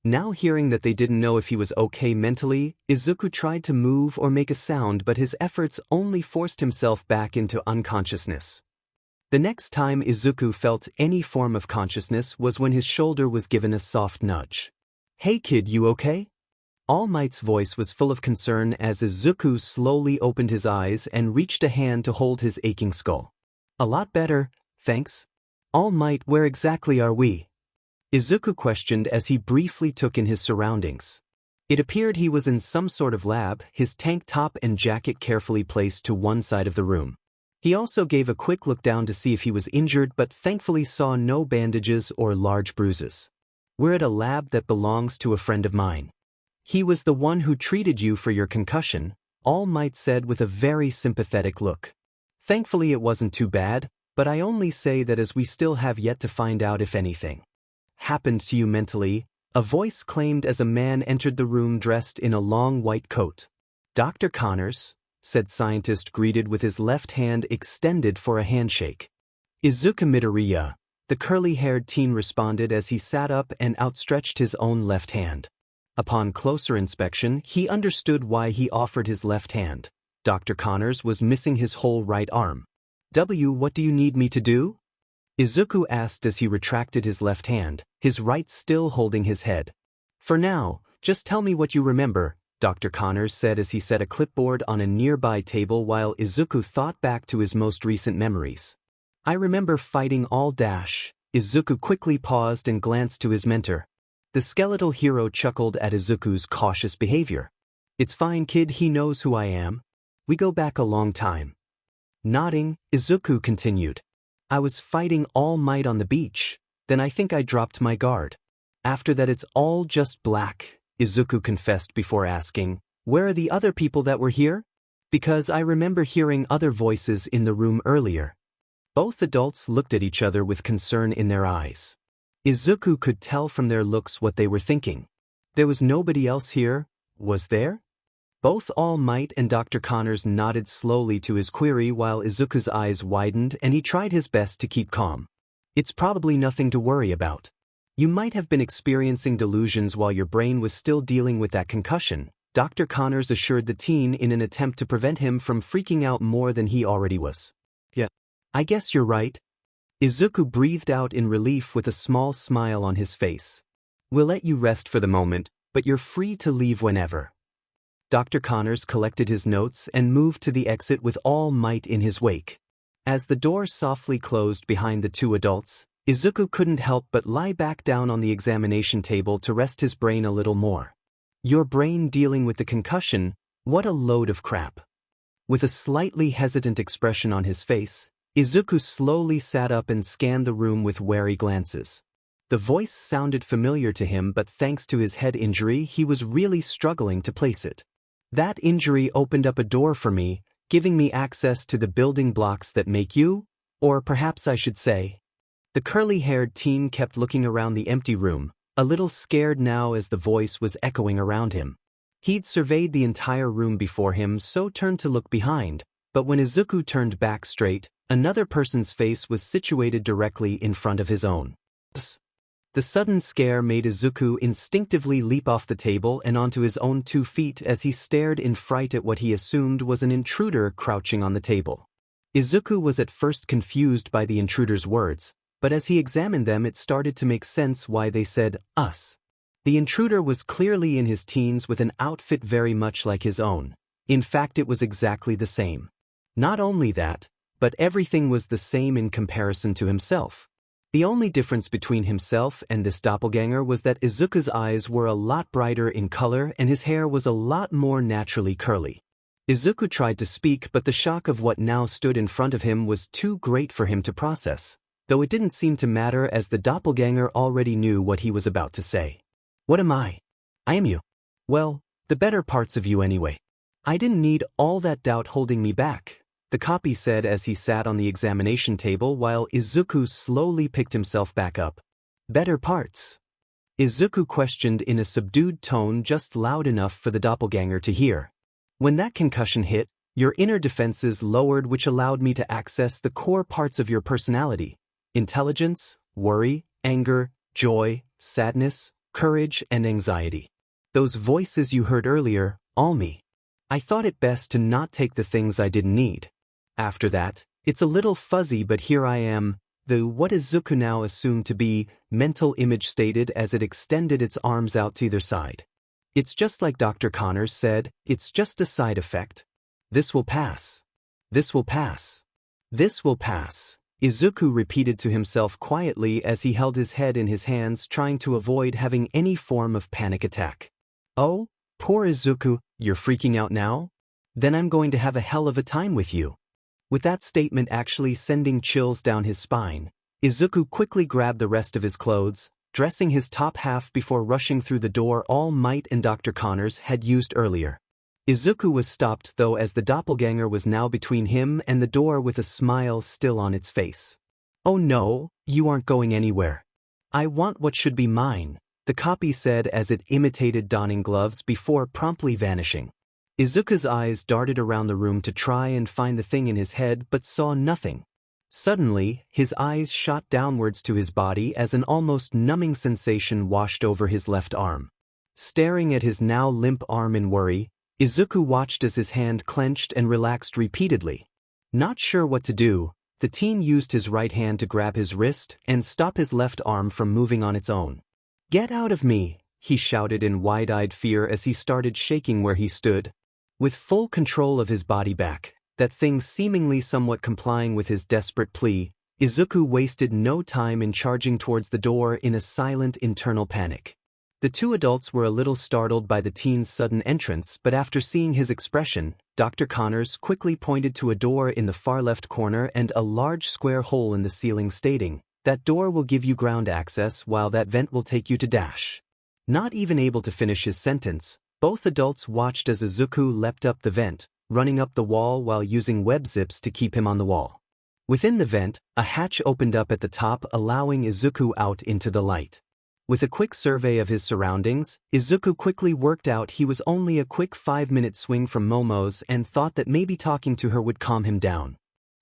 Now hearing that they didn't know if he was okay mentally, Izuku tried to move or make a sound, but his efforts only forced himself back into unconsciousness. The next time Izuku felt any form of consciousness was when his shoulder was given a soft nudge. "Hey kid, you okay?" All Might's voice was full of concern as Izuku slowly opened his eyes and reached a hand to hold his aching skull. "A lot better, thanks." "All Might, where exactly are we?" Izuku questioned as he briefly took in his surroundings. It appeared he was in some sort of lab, his tank top and jacket carefully placed to one side of the room. He also gave a quick look down to see if he was injured, but thankfully saw no bandages or large bruises. "We're at a lab that belongs to a friend of mine. He was the one who treated you for your concussion," All Might said with a very sympathetic look. "Thankfully it wasn't too bad, but I only say that as we still have yet to find out if anything happened to you mentally, A voice claimed as a man entered the room dressed in a long white coat. "Dr. Connors," said scientist greeted with his left hand extended for a handshake. "Izuku Midoriya," the curly-haired teen responded as he sat up and outstretched his own left hand. Upon closer inspection, he understood why he offered his left hand. Dr. Connors was missing his whole right arm. What do you need me to do?" Izuku asked as he retracted his left hand, his right still holding his head. "For now, just tell me what you remember," Dr. Connors said as he set a clipboard on a nearby table while Izuku thought back to his most recent memories. "I remember fighting all dash." Izuku quickly paused and glanced to his mentor. The skeletal hero chuckled at Izuku's cautious behavior. "It's fine, kid, he knows who I am. We go back a long time." Nodding, Izuku continued. "I was fighting All Might on the beach, then I think I dropped my guard. After that it's all just black," Izuku confessed before asking, "Where are the other people that were here?" "Because I remember hearing other voices in the room earlier." Both adults looked at each other with concern in their eyes. Izuku could tell from their looks what they were thinking. There was nobody else here, was there? Both All Might and Dr. Connors nodded slowly to his query while Izuku's eyes widened and he tried his best to keep calm. "It's probably nothing to worry about. You might have been experiencing delusions while your brain was still dealing with that concussion," Dr. Connors assured the teen in an attempt to prevent him from freaking out more than he already was. "Yeah, I guess you're right." Izuku breathed out in relief with a small smile on his face. "We'll let you rest for the moment, but you're free to leave whenever." Dr. Connors collected his notes and moved to the exit with All Might in his wake. As the door softly closed behind the two adults, Izuku couldn't help but lie back down on the examination table to rest his brain a little more. Your brain dealing with the concussion, what a load of crap. With a slightly hesitant expression on his face, Izuku slowly sat up and scanned the room with wary glances. The voice sounded familiar to him, but thanks to his head injury, he was really struggling to place it. "That injury opened up a door for me, giving me access to the building blocks that make you, or perhaps I should say." The curly-haired teen kept looking around the empty room, a little scared now as the voice was echoing around him. He'd surveyed the entire room before him, so turned to look behind, but when Izuku turned back straight, another person's face was situated directly in front of his own. The sudden scare made Izuku instinctively leap off the table and onto his own 2 feet as he stared in fright at what he assumed was an intruder crouching on the table. Izuku was at first confused by the intruder's words, but as he examined them it started to make sense why they said, "us." The intruder was clearly in his teens with an outfit very much like his own. In fact, it was exactly the same. Not only that, but everything was the same in comparison to himself. The only difference between himself and this doppelganger was that Izuku's eyes were a lot brighter in color and his hair was a lot more naturally curly. Izuku tried to speak, but the shock of what now stood in front of him was too great for him to process, though it didn't seem to matter as the doppelganger already knew what he was about to say. "What am I? I am you. Well, the better parts of you anyway. I didn't need all that doubt holding me back," the copy said as he sat on the examination table while Izuku slowly picked himself back up. "Better parts?" Izuku questioned in a subdued tone just loud enough for the doppelganger to hear. "When that concussion hit, your inner defenses lowered, which allowed me to access the core parts of your personality: intelligence, worry, anger, joy, sadness, courage, and anxiety. Those voices you heard earlier, all me. I thought it best to not take the things I didn't need. After that, it's a little fuzzy, but here I am." What Izuku now assumed to be mental image stated as it extended its arms out to either side. "It's just like Dr. Connors said, it's just a side effect. This will pass. This will pass. This will pass," Izuku repeated to himself quietly as he held his head in his hands, trying to avoid having any form of panic attack. "Oh, poor Izuku, you're freaking out now? Then I'm going to have a hell of a time with you." With that statement actually sending chills down his spine, Izuku quickly grabbed the rest of his clothes, dressing his top half before rushing through the door All Might and Dr. Connors had used earlier. Izuku was stopped though as the doppelganger was now between him and the door with a smile still on its face. "Oh no, you aren't going anywhere. I want what should be mine." the copy said as it imitated donning gloves before promptly vanishing. Izuku's eyes darted around the room to try and find the thing in his head but saw nothing. Suddenly, his eyes shot downwards to his body as an almost numbing sensation washed over his left arm. Staring at his now limp arm in worry, Izuku watched as his hand clenched and relaxed repeatedly. Not sure what to do, the teen used his right hand to grab his wrist and stop his left arm from moving on its own. "Get out of me!" he shouted in wide-eyed fear as he started shaking where he stood. With full control of his body back, that thing seemingly somewhat complying with his desperate plea, Izuku wasted no time in charging towards the door in a silent internal panic. The two adults were a little startled by the teen's sudden entrance, but after seeing his expression, Dr. Connors quickly pointed to a door in the far left corner and a large square hole in the ceiling, stating, "That door will give you ground access while that vent will take you to Dash." Not even able to finish his sentence, both adults watched as Izuku leapt up the vent, running up the wall while using web zips to keep him on the wall. Within the vent, a hatch opened up at the top, allowing Izuku out into the light. With a quick survey of his surroundings, Izuku quickly worked out he was only a quick 5-minute swing from Momo's and thought that maybe talking to her would calm him down.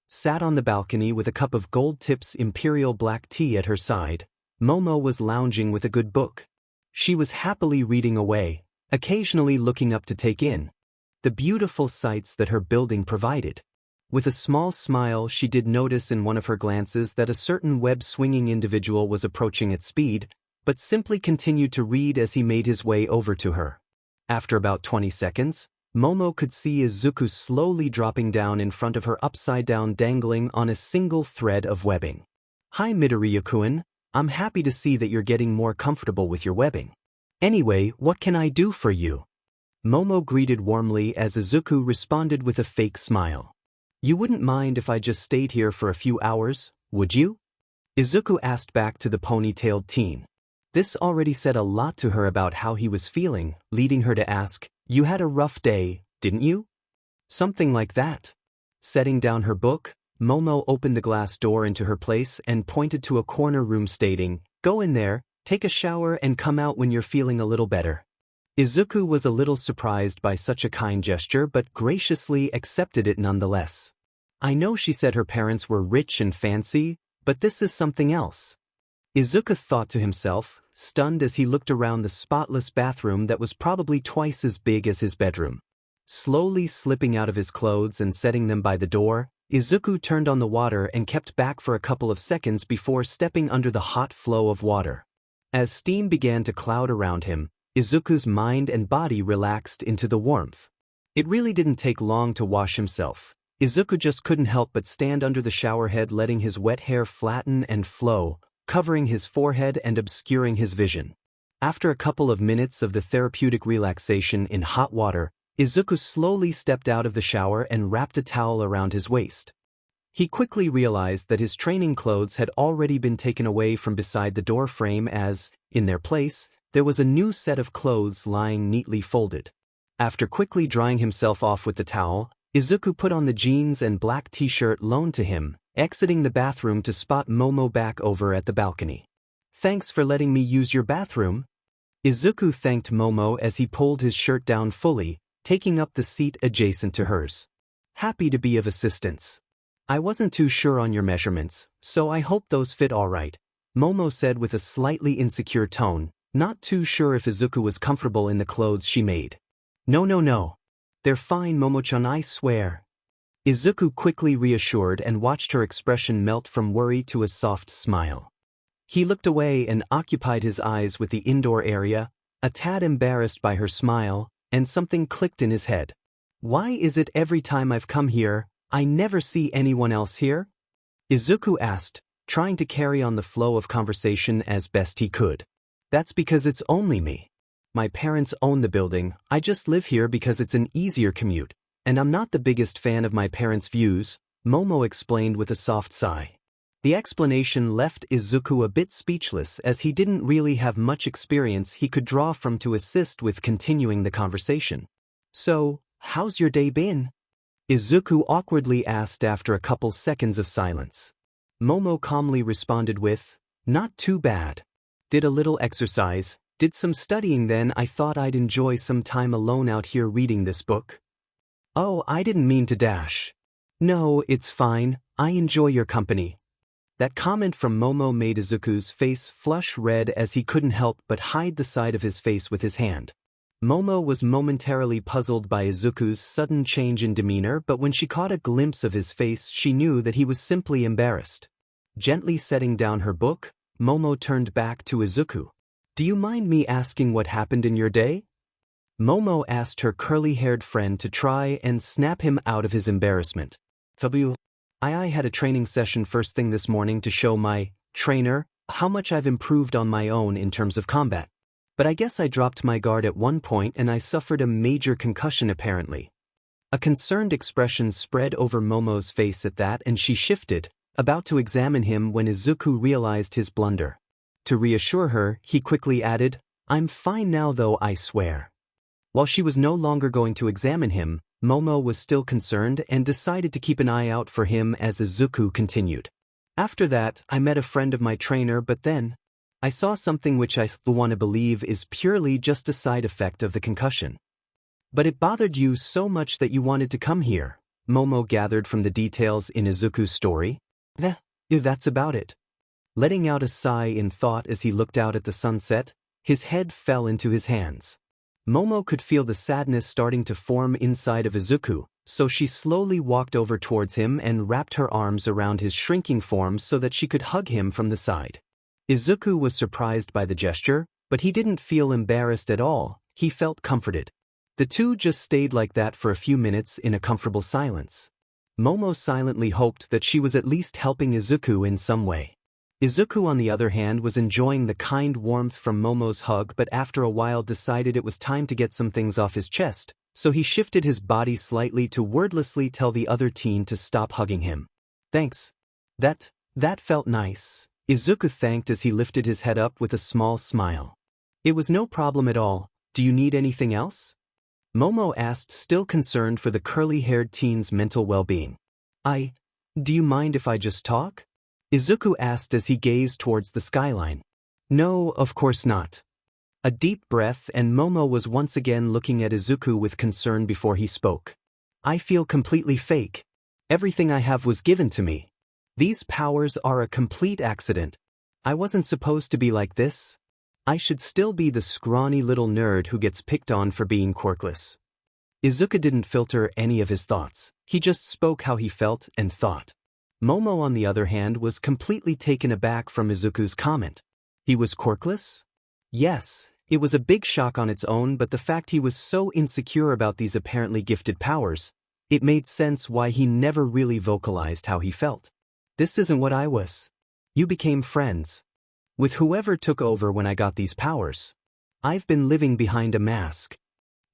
Sat on the balcony with a cup of Gold Tips Imperial black tea at her side, Momo was lounging with a good book. She was happily reading away, occasionally looking up to take in the beautiful sights that her building provided. With a small smile, she did notice in one of her glances that a certain web-swinging individual was approaching at speed, but simply continued to read as he made his way over to her. After about 20 seconds, Momo could see Izuku slowly dropping down in front of her, upside down, dangling on a single thread of webbing. "Hi Midoriya-kun, I'm happy to see that you're getting more comfortable with your webbing. Anyway, what can I do for you?" Momo greeted warmly as Izuku responded with a fake smile. "You wouldn't mind if I just stayed here for a few hours, would you?" Izuku asked back to the ponytailed teen. This already said a lot to her about how he was feeling, leading her to ask, "You had a rough day, didn't you?" "Something like that." Setting down her book, Momo opened the glass door into her place and pointed to a corner room, stating, "Go in there, take a shower and come out when you're feeling a little better." Izuku was a little surprised by such a kind gesture but graciously accepted it nonetheless. I know she said her parents were rich and fancy, but this is something else. Izuku thought to himself, stunned as he looked around the spotless bathroom that was probably twice as big as his bedroom. Slowly slipping out of his clothes and setting them by the door, Izuku turned on the water and kept back for a couple of seconds before stepping under the hot flow of water. As steam began to cloud around him, Izuku's mind and body relaxed into the warmth. It really didn't take long to wash himself. Izuku just couldn't help but stand under the shower head, letting his wet hair flatten and flow, covering his forehead and obscuring his vision. After a couple of minutes of the therapeutic relaxation in hot water, Izuku slowly stepped out of the shower and wrapped a towel around his waist. He quickly realized that his training clothes had already been taken away from beside the door frame as, in their place, there was a new set of clothes lying neatly folded. After quickly drying himself off with the towel, Izuku put on the jeans and black t-shirt loaned to him, exiting the bathroom to spot Momo back over at the balcony. "Thanks for letting me use your bathroom." Izuku thanked Momo as he pulled his shirt down fully, taking up the seat adjacent to hers. "Happy to be of assistance. I wasn't too sure on your measurements, so I hope those fit all right," Momo said with a slightly insecure tone, not too sure if Izuku was comfortable in the clothes she made. No. They're fine, Momo-chan, I swear." Izuku quickly reassured and watched her expression melt from worry to a soft smile. He looked away and occupied his eyes with the indoor area, a tad embarrassed by her smile, and something clicked in his head. "Why is it every time I've come here, I never see anyone else here?" Izuku asked, trying to carry on the flow of conversation as best he could. "That's because it's only me. My parents own the building, I just live here because it's an easier commute, and I'm not the biggest fan of my parents' views," Momo explained with a soft sigh. The explanation left Izuku a bit speechless as he didn't really have much experience he could draw from to assist with continuing the conversation. "So, how's your day been?" Izuku awkwardly asked after a couple seconds of silence. Momo calmly responded with, "Not too bad. Did a little exercise, Did some studying then. I thought I'd enjoy some time alone out here reading this book. Oh, I didn't mean to dash. No, it's fine, I enjoy your company. That comment from Momo made Izuku's face flush red as he couldn't help but hide the side of his face with his hand. Momo was momentarily puzzled by Izuku's sudden change in demeanor, but when she caught a glimpse of his face she knew that he was simply embarrassed. Gently setting down her book, Momo turned back to Izuku. Do you mind me asking what happened in your day? Momo asked her curly-haired friend to try and snap him out of his embarrassment. I had a training session first thing this morning to show my trainer how much I've improved on my own in terms of combat. But I guess I dropped my guard at one point and I suffered a major concussion apparently. A concerned expression spread over Momo's face at that and she shifted, about to examine him when Izuku realized his blunder. To reassure her, he quickly added, I'm fine now though, I swear. While she was no longer going to examine him, Momo was still concerned and decided to keep an eye out for him as Izuku continued. After that, I met a friend of my trainer, but then I saw something which I want to believe is purely just a side effect of the concussion. But it bothered you so much that you wanted to come here, Momo gathered from the details in Izuku's story. That's about it. Letting out a sigh in thought as he looked out at the sunset, his head fell into his hands. Momo could feel the sadness starting to form inside of Izuku, so she slowly walked over towards him and wrapped her arms around his shrinking form so that she could hug him from the side. Izuku was surprised by the gesture, but he didn't feel embarrassed at all, he felt comforted. The two just stayed like that for a few minutes in a comfortable silence. Momo silently hoped that she was at least helping Izuku in some way. Izuku on the other hand was enjoying the kind warmth from Momo's hug, but after a while decided it was time to get some things off his chest, so he shifted his body slightly to wordlessly tell the other teen to stop hugging him. Thanks. That felt nice, Izuku thanked as he lifted his head up with a small smile. It was no problem at all. Do you need anything else? Momo asked, still concerned for the curly-haired teen's mental well-being. Do you mind if I just talk? Izuku asked as he gazed towards the skyline. No, of course not. A deep breath and Momo was once again looking at Izuku with concern before he spoke. I feel completely fake. Everything I have was given to me. These powers are a complete accident. I wasn't supposed to be like this. I should still be the scrawny little nerd who gets picked on for being quirkless. Izuku didn't filter any of his thoughts. He just spoke how he felt and thought. Momo on the other hand was completely taken aback from Izuku's comment. He was quirkless? Yes, it was a big shock on its own, but the fact he was so insecure about these apparently gifted powers, it made sense why he never really vocalized how he felt. This isn't what I was. You became friends with whoever took over when I got these powers. I've been living behind a mask.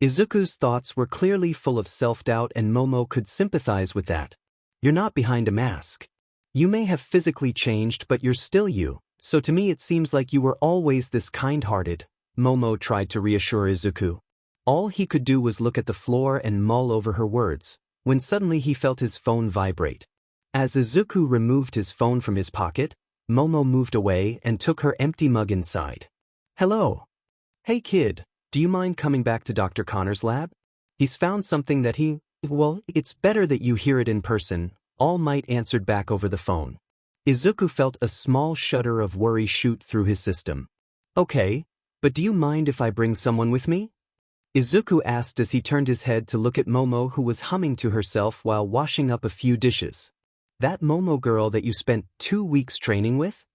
Izuku's thoughts were clearly full of self-doubt and Momo could sympathize with that. You're not behind a mask. You may have physically changed, but you're still you, so to me it seems like you were always this kind-hearted, Momo tried to reassure Izuku. All he could do was look at the floor and mull over her words, when suddenly he felt his phone vibrate. As Izuku removed his phone from his pocket, Momo moved away and took her empty mug inside. Hello. Hey kid, do you mind coming back to Dr. Connor's lab? He's found something that well, it's better that you hear it in person, All Might answered back over the phone. Izuku felt a small shudder of worry shoot through his system. Okay, but do you mind if I bring someone with me? Izuku asked as he turned his head to look at Momo, who was humming to herself while washing up a few dishes. That Momo girl that you spent 2 weeks training with?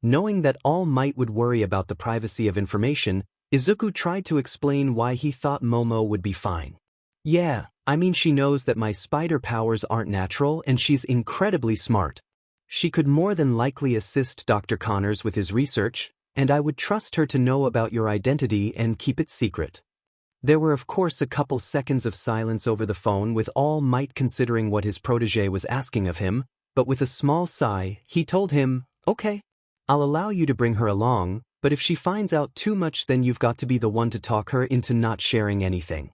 Knowing that All Might would worry about the privacy of information, Izuku tried to explain why he thought Momo would be fine. Yeah, I mean she knows that my spider powers aren't natural and she's incredibly smart. She could more than likely assist Dr. Connors with his research, and I would trust her to know about your identity and keep it secret. There were of course a couple seconds of silence over the phone with All Might considering what his protege was asking of him, but with a small sigh, he told him, okay, I'll allow you to bring her along, but if she finds out too much then you've got to be the one to talk her into not sharing anything.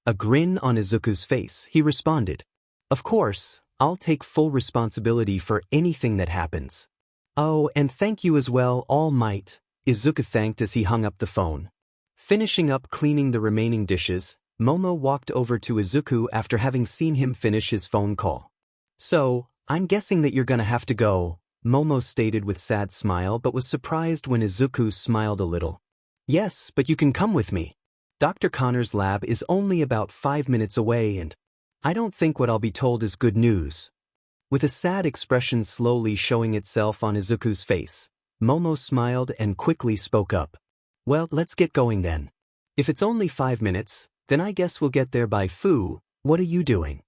A grin on Izuku's face, he responded, of course, I'll take full responsibility for anything that happens. Oh, and thank you as well, All Might. Izuku thanked as he hung up the phone. Finishing up cleaning the remaining dishes, Momo walked over to Izuku after having seen him finish his phone call. "So, I'm guessing that you're gonna have to go," Momo stated with sad smile but was surprised when Izuku smiled a little. "Yes, but you can come with me. Dr. Connor's lab is only about 5 minutes away and I don't think what I'll be told is good news." With a sad expression slowly showing itself on Izuku's face, Momo smiled and quickly spoke up. "Well, let's get going then. If it's only 5 minutes, then I guess we'll get there by Fu. What are you doing?"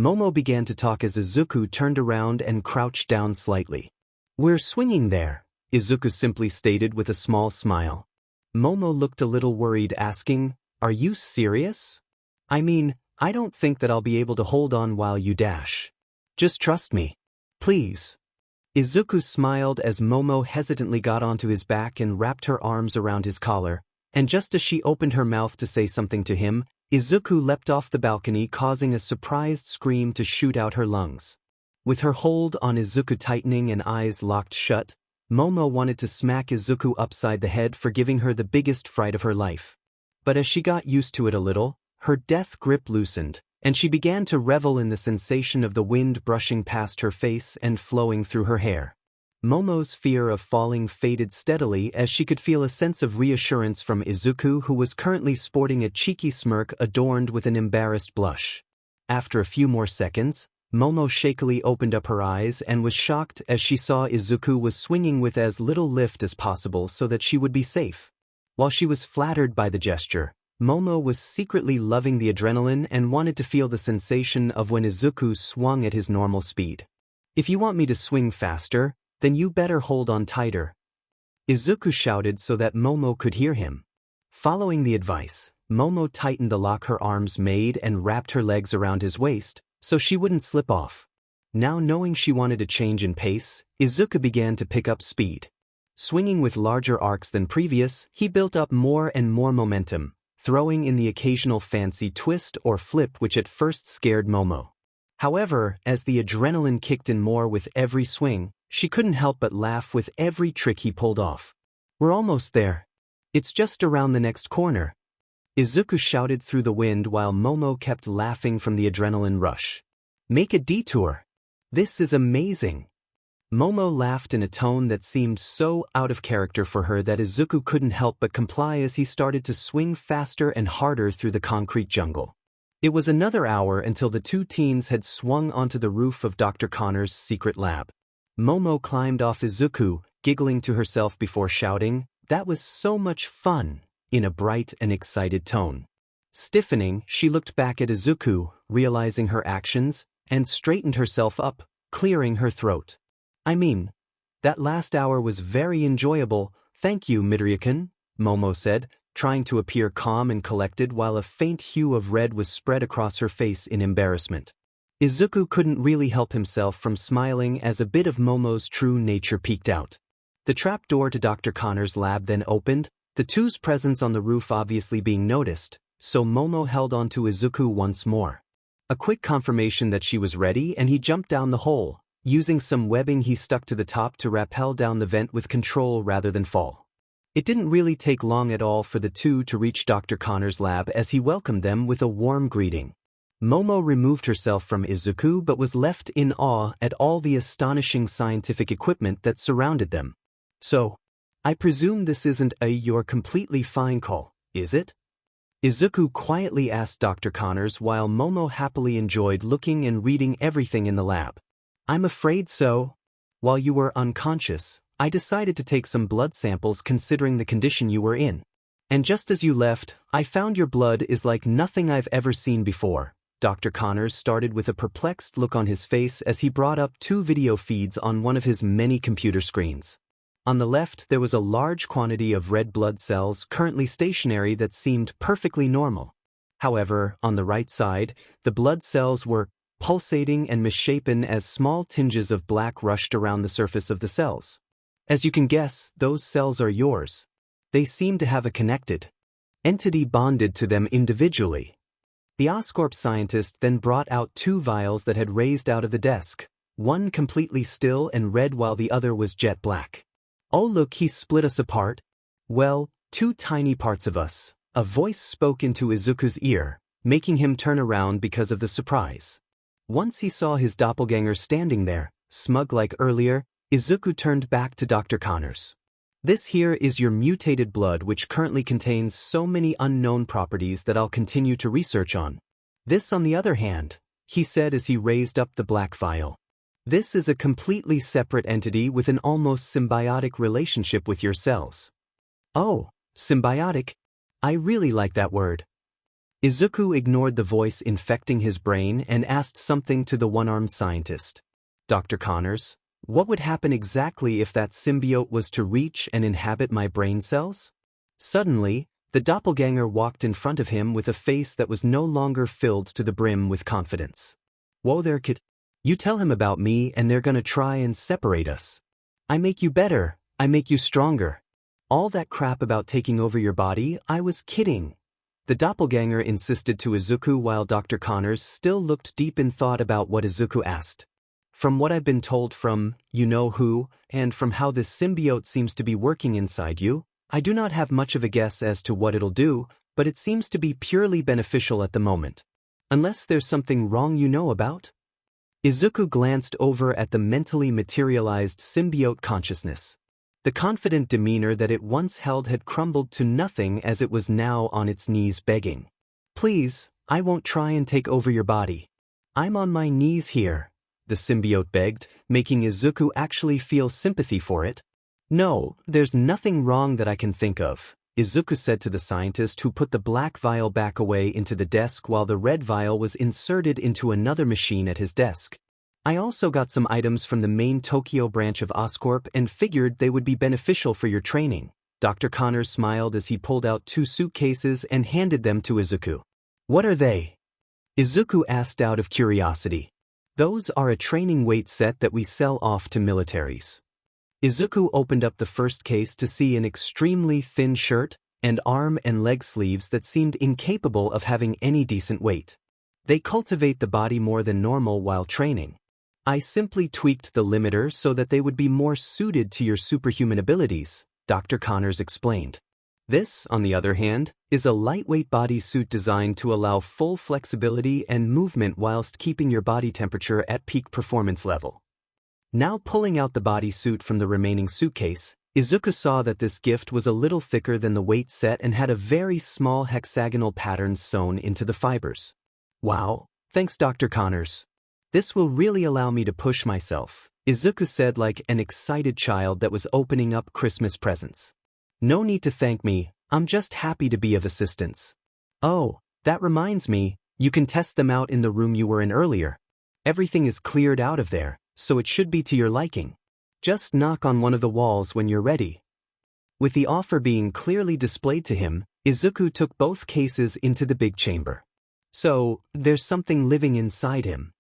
Momo began to talk as Izuku turned around and crouched down slightly. "We're swinging there," Izuku simply stated with a small smile. Momo looked a little worried, asking, "Are you serious? I mean, I don't think that I'll be able to hold on while you dash. Just trust me. Please." Izuku smiled as Momo hesitantly got onto his back and wrapped her arms around his collar, and just as she opened her mouth to say something to him, Izuku leapt off the balcony, causing a surprised scream to shoot out her lungs. With her hold on Izuku tightening and eyes locked shut, Momo wanted to smack Izuku upside the head for giving her the biggest fright of her life. But as she got used to it a little, her death grip loosened, and she began to revel in the sensation of the wind brushing past her face and flowing through her hair. Momo's fear of falling faded steadily as she could feel a sense of reassurance from Izuku, who was currently sporting a cheeky smirk adorned with an embarrassed blush. After a few more seconds, Momo shakily opened up her eyes and was shocked as she saw Izuku was swinging with as little lift as possible so that she would be safe. While she was flattered by the gesture, Momo was secretly loving the adrenaline and wanted to feel the sensation of when Izuku swung at his normal speed. "If you want me to swing faster, then you better hold on tighter," Izuku shouted so that Momo could hear him. Following the advice, Momo tightened the lock her arms made and wrapped her legs around his waist so she wouldn't slip off. Now knowing she wanted a change in pace, Izuku began to pick up speed. Swinging with larger arcs than previous, he built up more and more momentum, throwing in the occasional fancy twist or flip which at first scared Momo. However, as the adrenaline kicked in more with every swing, she couldn't help but laugh with every trick he pulled off. "We're almost there. It's just around the next corner," Izuku shouted through the wind while Momo kept laughing from the adrenaline rush. "Make a detour. This is amazing." Momo laughed in a tone that seemed so out of character for her that Izuku couldn't help but comply as he started to swing faster and harder through the concrete jungle. It was another hour until the two teens had swung onto the roof of Dr. Connor's secret lab. Momo climbed off Izuku, giggling to herself before shouting, "That was so much fun," in a bright and excited tone. Stiffening, she looked back at Izuku, realizing her actions, and straightened herself up, clearing her throat. "I mean, that last hour was very enjoyable, thank you, Midoriya-kun," Momo said, trying to appear calm and collected while a faint hue of red was spread across her face in embarrassment. Izuku couldn't really help himself from smiling as a bit of Momo's true nature peeked out. The trapdoor to Dr. Connor's lab then opened, the two's presence on the roof obviously being noticed, so Momo held on to Izuku once more. A quick confirmation that she was ready and he jumped down the hole. Using some webbing he stuck to the top to rappel down the vent with control rather than fall. It didn't really take long at all for the two to reach Dr. Connor's lab as he welcomed them with a warm greeting. Momo removed herself from Izuku but was left in awe at all the astonishing scientific equipment that surrounded them. "So, I presume this isn't your completely fine call, is it?" Izuku quietly asked Dr. Connors while Momo happily enjoyed looking and reading everything in the lab. "I'm afraid so. While you were unconscious, I decided to take some blood samples considering the condition you were in. And just as you left, I found your blood is like nothing I've ever seen before." Dr. Connors started with a perplexed look on his face as he brought up two video feeds on one of his many computer screens. On the left, there was a large quantity of red blood cells currently stationary that seemed perfectly normal. However, on the right side, the blood cells were pulsating and misshapen as small tinges of black rushed around the surface of the cells. "As you can guess, those cells are yours. They seem to have a connected entity bonded to them individually." The Oscorp scientist then brought out two vials that had raised out of the desk, one completely still and red while the other was jet black. Oh look, he split us apart. Well, two tiny parts of us. A voice spoke into Izuku's ear, making him turn around because of the surprise. Once he saw his doppelganger standing there, smug like earlier, Izuku turned back to Dr. Connors. This here is your mutated blood, which currently contains so many unknown properties that I'll continue to research on. This, on the other hand, he said as he raised up the black vial. This is a completely separate entity with an almost symbiotic relationship with your cells. Oh, symbiotic? I really like that word. Izuku ignored the voice infecting his brain and asked something to the one-armed scientist. Dr. Connors, what would happen exactly if that symbiote was to reach and inhabit my brain cells? Suddenly, the doppelganger walked in front of him with a face that was no longer filled to the brim with confidence. Whoa there, kid. You tell him about me and they're gonna try and separate us. I make you better, I make you stronger. All that crap about taking over your body, I was kidding. The doppelganger insisted to Izuku while Dr. Connors still looked deep in thought about what Izuku asked. From what I've been told from you-know-who, and from how this symbiote seems to be working inside you, I do not have much of a guess as to what it'll do, but it seems to be purely beneficial at the moment. Unless there's something wrong you know about? Izuku glanced over at the mentally materialized symbiote consciousness. The confident demeanor that it once held had crumbled to nothing as it was now on its knees begging. Please, I won't try and take over your body. I'm on my knees here, the symbiote begged, making Izuku actually feel sympathy for it. No, there's nothing wrong that I can think of, Izuku said to the scientist who put the black vial back away into the desk while the red vial was inserted into another machine at his desk. I also got some items from the main Tokyo branch of Oscorp and figured they would be beneficial for your training. Dr. Connors smiled as he pulled out 2 suitcases and handed them to Izuku. What are they? Izuku asked out of curiosity. Those are a training weight set that we sell off to militaries. Izuku opened up the first case to see an extremely thin shirt and arm and leg sleeves that seemed incapable of having any decent weight. They cultivate the body more than normal while training. I simply tweaked the limiter so that they would be more suited to your superhuman abilities, Dr. Connors explained. This, on the other hand, is a lightweight bodysuit designed to allow full flexibility and movement whilst keeping your body temperature at peak performance level. Now pulling out the bodysuit from the remaining suitcase, Izuku saw that this gift was a little thicker than the weight set and had a very small hexagonal pattern sewn into the fibers. Wow, thanks Dr. Connors. This will really allow me to push myself, Izuku said like an excited child that was opening up Christmas presents. No need to thank me, I'm just happy to be of assistance. Oh, that reminds me, you can test them out in the room you were in earlier. Everything is cleared out of there, so it should be to your liking. Just knock on one of the walls when you're ready. With the offer being clearly displayed to him, Izuku took both cases into the big chamber. So, there's something living inside him.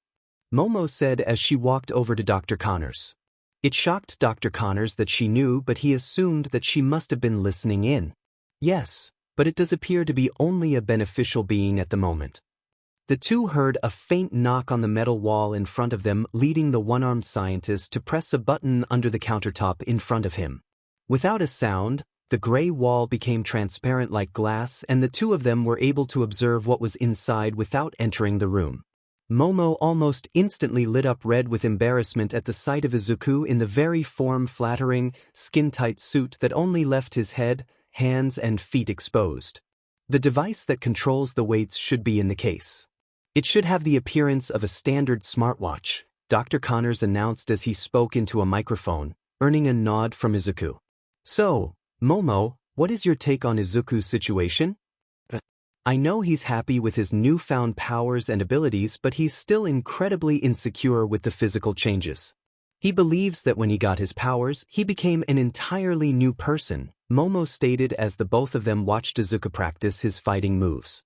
Momo said as she walked over to Dr. Connors. It shocked Dr. Connors that she knew, but he assumed that she must have been listening in. Yes, but it does appear to be only a beneficial being at the moment. The two heard a faint knock on the metal wall in front of them, leading the one-armed scientist to press a button under the countertop in front of him. Without a sound, the gray wall became transparent like glass and the two of them were able to observe what was inside without entering the room. Momo almost instantly lit up red with embarrassment at the sight of Izuku in the very form-flattering, skin-tight suit that only left his head, hands and feet exposed. The device that controls the weights should be in the case. It should have the appearance of a standard smartwatch, Dr. Connors announced as he spoke into a microphone, earning a nod from Izuku. So, Momo, what is your take on Izuku's situation? I know he's happy with his newfound powers and abilities, but he's still incredibly insecure with the physical changes. He believes that when he got his powers, he became an entirely new person, Momo stated as the both of them watched Izuku practice his fighting moves.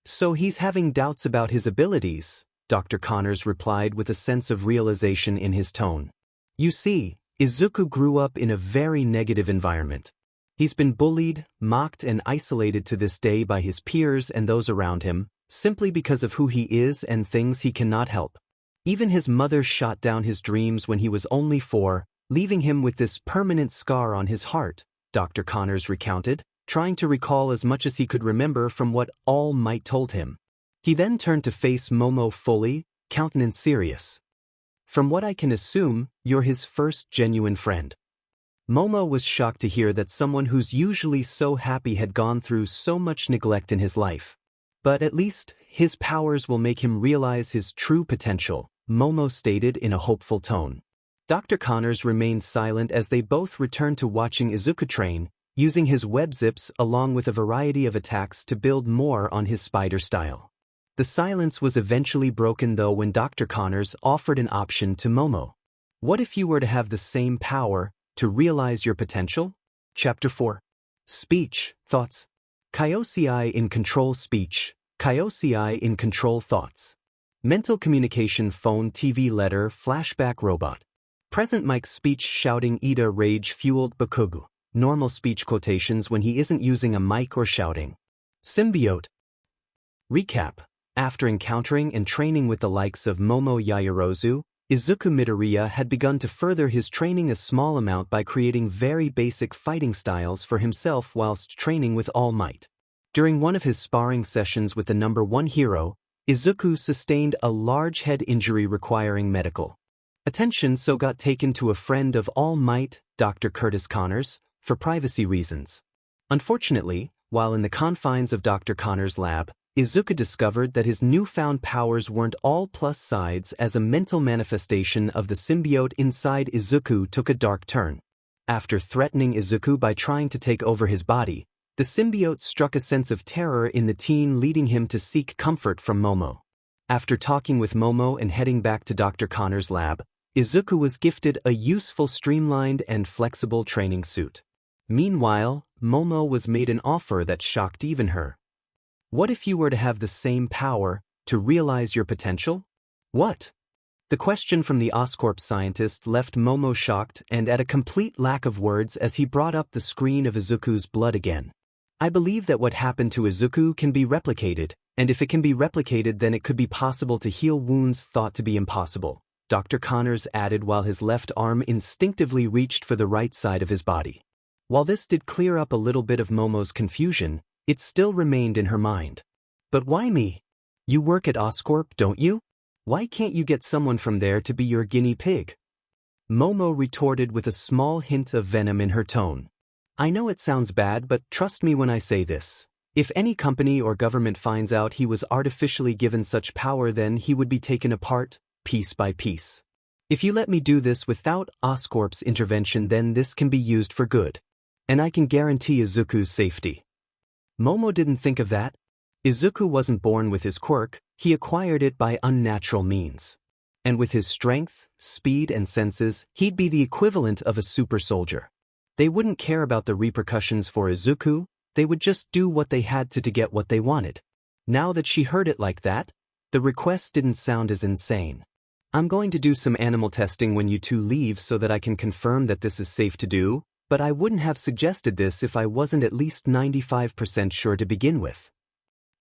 So he's having doubts about his abilities, Dr. Connors replied with a sense of realization in his tone. You see, Izuku grew up in a very negative environment. He's been bullied, mocked and isolated to this day by his peers and those around him, simply because of who he is and things he cannot help. Even his mother shot down his dreams when he was only 4, leaving him with this permanent scar on his heart, Dr. Connors recounted, trying to recall as much as he could remember from what All Might told him. He then turned to face Momo fully, countenance serious. "From what I can assume, you're his first genuine friend." Momo was shocked to hear that someone who's usually so happy had gone through so much neglect in his life. "But at least, his powers will make him realize his true potential," Momo stated in a hopeful tone. Dr. Connors remained silent as they both returned to watching Izuku train, using his web zips along with a variety of attacks to build more on his spider style. The silence was eventually broken though when Dr. Connors offered an option to Momo. "What if you were to have the same power to realize your potential?" Chapter 4. Speech, Thoughts. Kaioi in Control Speech, Kaioi in Control Thoughts. Mental communication phone TV letter flashback robot. Present mic speech shouting Ida rage-fueled Bakugo. Normal speech quotations when he isn't using a mic or shouting. Symbiote. Recap. After encountering and training with the likes of Momo Yaoyorozu, Izuku Midoriya had begun to further his training a small amount by creating very basic fighting styles for himself whilst training with All Might. During one of his sparring sessions with the #1 hero, Izuku sustained a large head injury requiring medical attention, so got taken to a friend of All Might, Dr. Curtis Connors, for privacy reasons. Unfortunately, while in the confines of Dr. Connors' lab, Izuku discovered that his newfound powers weren't all plus sides as a mental manifestation of the symbiote inside Izuku took a dark turn. After threatening Izuku by trying to take over his body, the symbiote struck a sense of terror in the teen, leading him to seek comfort from Momo. After talking with Momo and heading back to Dr. Connors' lab, Izuku was gifted a useful streamlined and flexible training suit. Meanwhile, Momo was made an offer that shocked even her. "What if you were to have the same power to realize your potential?" "What?" The question from the Oscorp scientist left Momo shocked and at a complete lack of words as he brought up the screen of Izuku's blood again. "I believe that what happened to Izuku can be replicated, and if it can be replicated then it could be possible to heal wounds thought to be impossible," Dr. Connors added while his left arm instinctively reached for the right side of his body. While this did clear up a little bit of Momo's confusion, it still remained in her mind. "But why me? You work at Oscorp, don't you? Why can't you get someone from there to be your guinea pig?" Momo retorted with a small hint of venom in her tone. "I know it sounds bad, but trust me when I say this. If any company or government finds out he was artificially given such power, then he would be taken apart, piece by piece. If you let me do this without Oscorp's intervention, then this can be used for good. And I can guarantee Izuku's safety." Momo didn't think of that. Izuku wasn't born with his quirk, he acquired it by unnatural means. And with his strength, speed and senses, he'd be the equivalent of a super soldier. They wouldn't care about the repercussions for Izuku, they would just do what they had to get what they wanted. Now that she heard it like that, the request didn't sound as insane. "I'm going to do some animal testing when you two leave so that I can confirm that this is safe to do, but I wouldn't have suggested this if I wasn't at least 95% sure to begin with."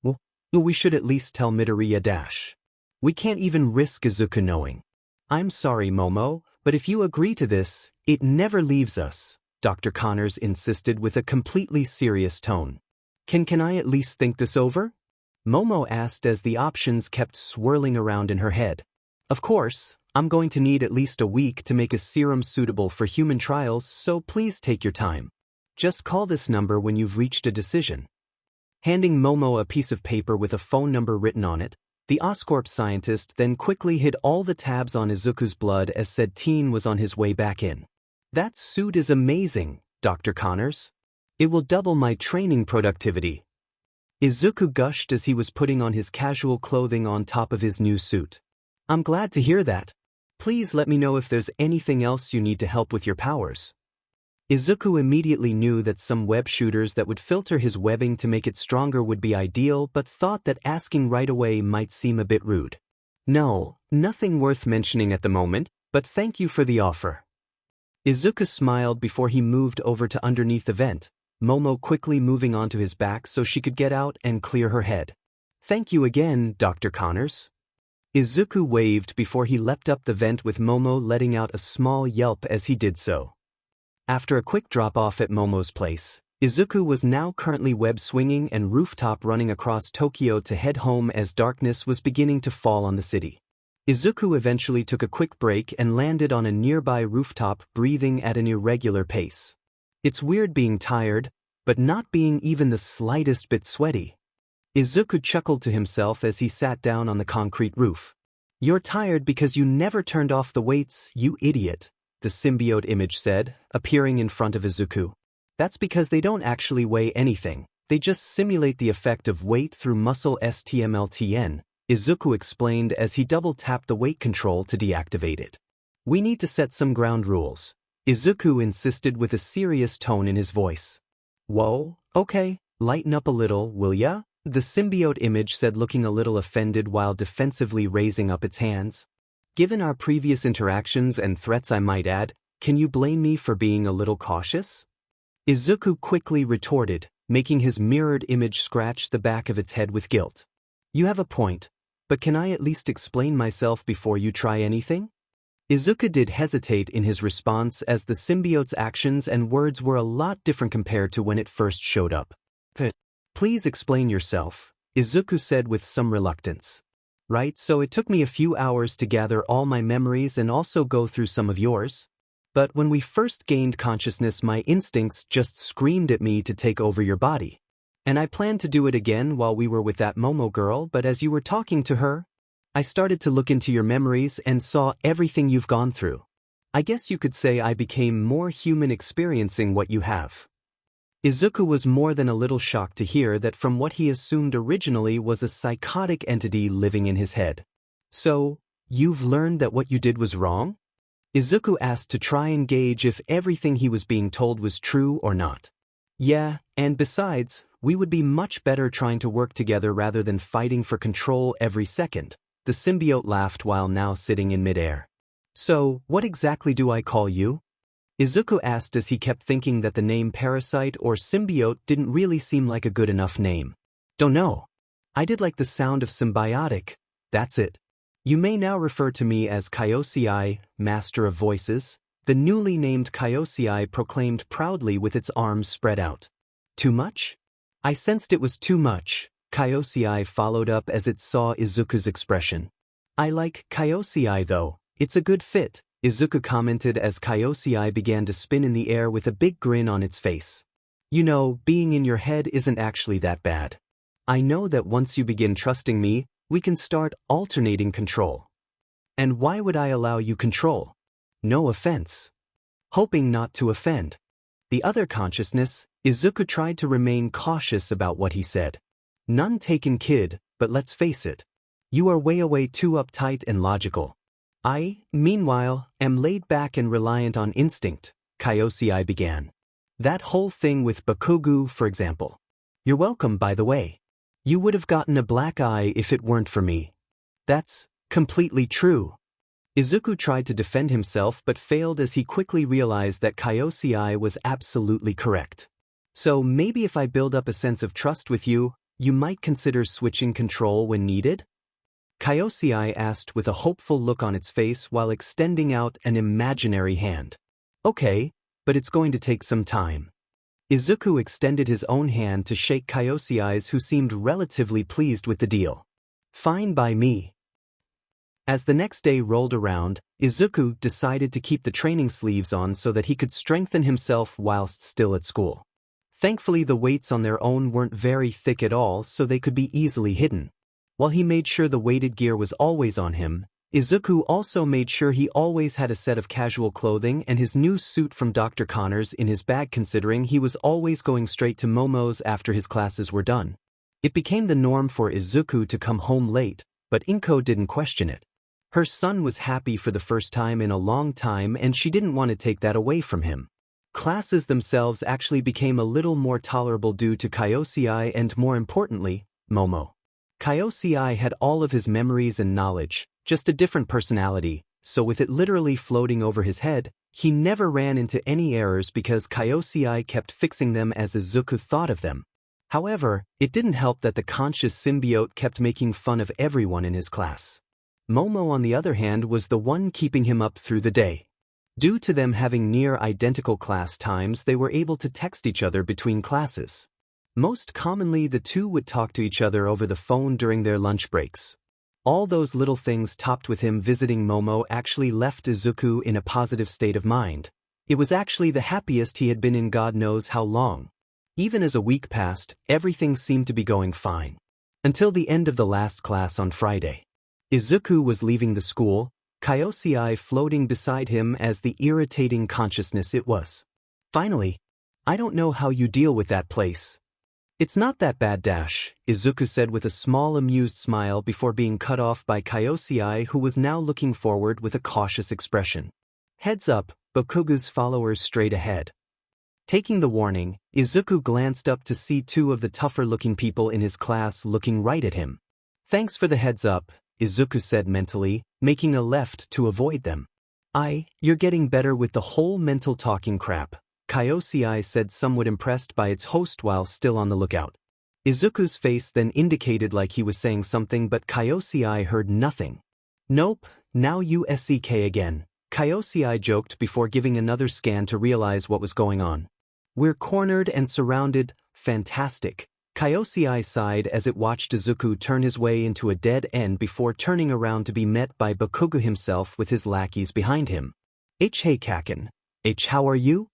"Well, we should at least tell Midoriya. We can't even risk Izuku knowing." "I'm sorry, Momo, but if you agree to this, it never leaves us," Dr. Connors insisted with a completely serious tone. Can I at least think this over?" Momo asked as the options kept swirling around in her head. "Of course, I'm going to need at least a week to make a serum suitable for human trials, so please take your time. Just call this number when you've reached a decision." Handing Momo a piece of paper with a phone number written on it, the Oscorp scientist then quickly hid all the tabs on Izuku's blood as said teen was on his way back in. "That suit is amazing, Dr. Connors. It will double my training productivity." Izuku gushed as he was putting on his casual clothing on top of his new suit. "I'm glad to hear that. Please let me know if there's anything else you need to help with your powers." Izuku immediately knew that some web shooters that would filter his webbing to make it stronger would be ideal, but thought that asking right away might seem a bit rude. "No, nothing worth mentioning at the moment, but thank you for the offer." Izuku smiled before he moved over to underneath the vent, Momo quickly moving onto his back so she could get out and clear her head. "Thank you again, Dr. Connors." Izuku waved before he leapt up the vent with Momo letting out a small yelp as he did so. After a quick drop-off at Momo's place, Izuku was now currently web-swinging and rooftop running across Tokyo to head home as darkness was beginning to fall on the city. Izuku eventually took a quick break and landed on a nearby rooftop, breathing at an irregular pace. It's weird being tired, but not being even the slightest bit sweaty. Izuku chuckled to himself as he sat down on the concrete roof. "You're tired because you never turned off the weights, you idiot," the symbiote image said, appearing in front of Izuku. "That's because they don't actually weigh anything, they just simulate the effect of weight through muscle STMLTN, Izuku explained as he double-tapped the weight control to deactivate it. "We need to set some ground rules," Izuku insisted with a serious tone in his voice. "Whoa, okay, lighten up a little, will ya?" the symbiote image said, looking a little offended while defensively raising up its hands. "Given our previous interactions and threats, I might add, can you blame me for being a little cautious?" Izuku quickly retorted, making his mirrored image scratch the back of its head with guilt. "You have a point, but can I at least explain myself before you try anything?" Izuku did hesitate in his response as the symbiote's actions and words were a lot different compared to when it first showed up. "Please explain yourself," Izuku said with some reluctance. "Right, so it took me a few hours to gather all my memories and also go through some of yours. But when we first gained consciousness, my instincts just screamed at me to take over your body. And I planned to do it again while we were with that Momo girl, but as you were talking to her, I started to look into your memories and saw everything you've gone through. I guess you could say I became more human experiencing what you have." Izuku was more than a little shocked to hear that from what he assumed originally was a psychotic entity living in his head. "So, you've learned that what you did was wrong?" Izuku asked to try and gauge if everything he was being told was true or not. "Yeah, and besides, we would be much better trying to work together rather than fighting for control every second," the symbiote laughed while now sitting in midair. "So, what exactly do I call you?" Izuku asked as he kept thinking that the name parasite or symbiote didn't really seem like a good enough name. "Don't know. I did like the sound of symbiotic, that's it. You may now refer to me as Kaioi, Master of Voices," the newly named Kaioi proclaimed proudly with its arms spread out. "Too much?" "I sensed it was too much," Kaioi followed up as it saw Izuku's expression. "I like Kaioi though, it's a good fit," Izuku commented as Kaioi began to spin in the air with a big grin on its face. "You know, being in your head isn't actually that bad. I know that once you begin trusting me, we can start alternating control." "And why would I allow you control?" "No offense." Hoping not to offend the other consciousness, Izuku tried to remain cautious about what he said. "None taken, kid, but let's face it. You are way too uptight and logical. I, meanwhile, am laid back and reliant on instinct," Kaioi began. "That whole thing with Bakugo, for example. You're welcome, by the way. You would have gotten a black eye if it weren't for me." "That's completely true." Izuku tried to defend himself but failed as he quickly realized that Kaioi was absolutely correct. "So maybe if I build up a sense of trust with you, you might consider switching control when needed?" Kaioi asked with a hopeful look on its face while extending out an imaginary hand. "Okay, but it's going to take some time." Izuku extended his own hand to shake Kaioi's, who seemed relatively pleased with the deal. "Fine by me." As the next day rolled around, Izuku decided to keep the training sleeves on so that he could strengthen himself whilst still at school. Thankfully, the weights on their own weren't very thick at all, so they could be easily hidden. While he made sure the weighted gear was always on him, Izuku also made sure he always had a set of casual clothing and his new suit from Dr. Connors in his bag, considering he was always going straight to Momo's after his classes were done. It became the norm for Izuku to come home late, but Inko didn't question it. Her son was happy for the first time in a long time and she didn't want to take that away from him. Classes themselves actually became a little more tolerable due to Kaioi and, more importantly, Momo. Kaioi had all of his memories and knowledge, just a different personality, so with it literally floating over his head, he never ran into any errors because Kaioi kept fixing them as Izuku thought of them. However, it didn't help that the conscious symbiote kept making fun of everyone in his class. Momo on the other hand was the one keeping him up through the day. Due to them having near identical class times, they were able to text each other between classes. Most commonly, the two would talk to each other over the phone during their lunch breaks. All those little things topped with him visiting Momo actually left Izuku in a positive state of mind. It was actually the happiest he had been in God knows how long. Even as a week passed, everything seemed to be going fine. Until the end of the last class on Friday. Izuku was leaving the school, Kaioi floating beside him as the irritating consciousness it was. Finally, I don't know how you deal with that place. It's not that bad, Izuku said with a small amused smile before being cut off by Kaioi, who was now looking forward with a cautious expression. Heads up, Bakugo's followers straight ahead. Taking the warning, Izuku glanced up to see two of the tougher-looking people in his class looking right at him. Thanks for the heads up, Izuku said mentally, making a left to avoid them. You're getting better with the whole mental talking crap, Kaioi said, somewhat impressed by its host while still on the lookout. Izuku's face then indicated like he was saying something, but Kaioi heard nothing. Nope, now you SEK again, Kaioi joked before giving another scan to realize what was going on. We're cornered and surrounded, fantastic. Kaioi sighed as it watched Izuku turn his way into a dead end before turning around to be met by Bakugo himself with his lackeys behind him. Hey Kaken. How are you?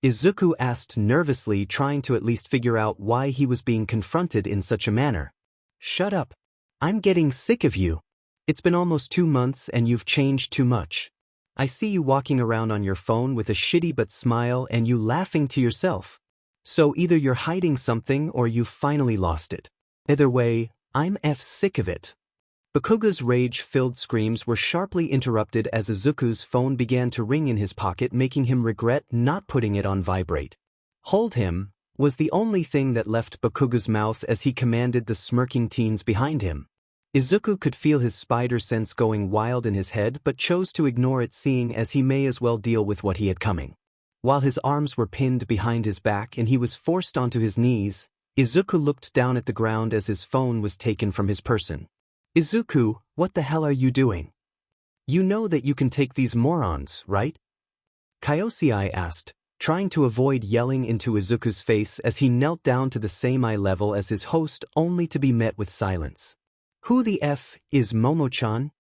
Izuku asked nervously, trying to at least figure out why he was being confronted in such a manner. Shut up. I'm getting sick of you. It's been almost 2 months and you've changed too much. I see you walking around on your phone with a shitty but smile and you laughing to yourself. So either you're hiding something or you've finally lost it. Either way, I'm sick of it. Bakugo's rage-filled screams were sharply interrupted as Izuku's phone began to ring in his pocket, making him regret not putting it on vibrate. Hold him was the only thing that left Bakugo's mouth as he commanded the smirking teens behind him. Izuku could feel his spider sense going wild in his head but chose to ignore it, seeing as he may as well deal with what he had coming. While his arms were pinned behind his back and he was forced onto his knees, Izuku looked down at the ground as his phone was taken from his person. Izuku, what the hell are you doing? You know that you can take these morons, right? Kaioi asked, trying to avoid yelling into Izuku's face as he knelt down to the same eye level as his host, only to be met with silence. Who the F is Momo-chan?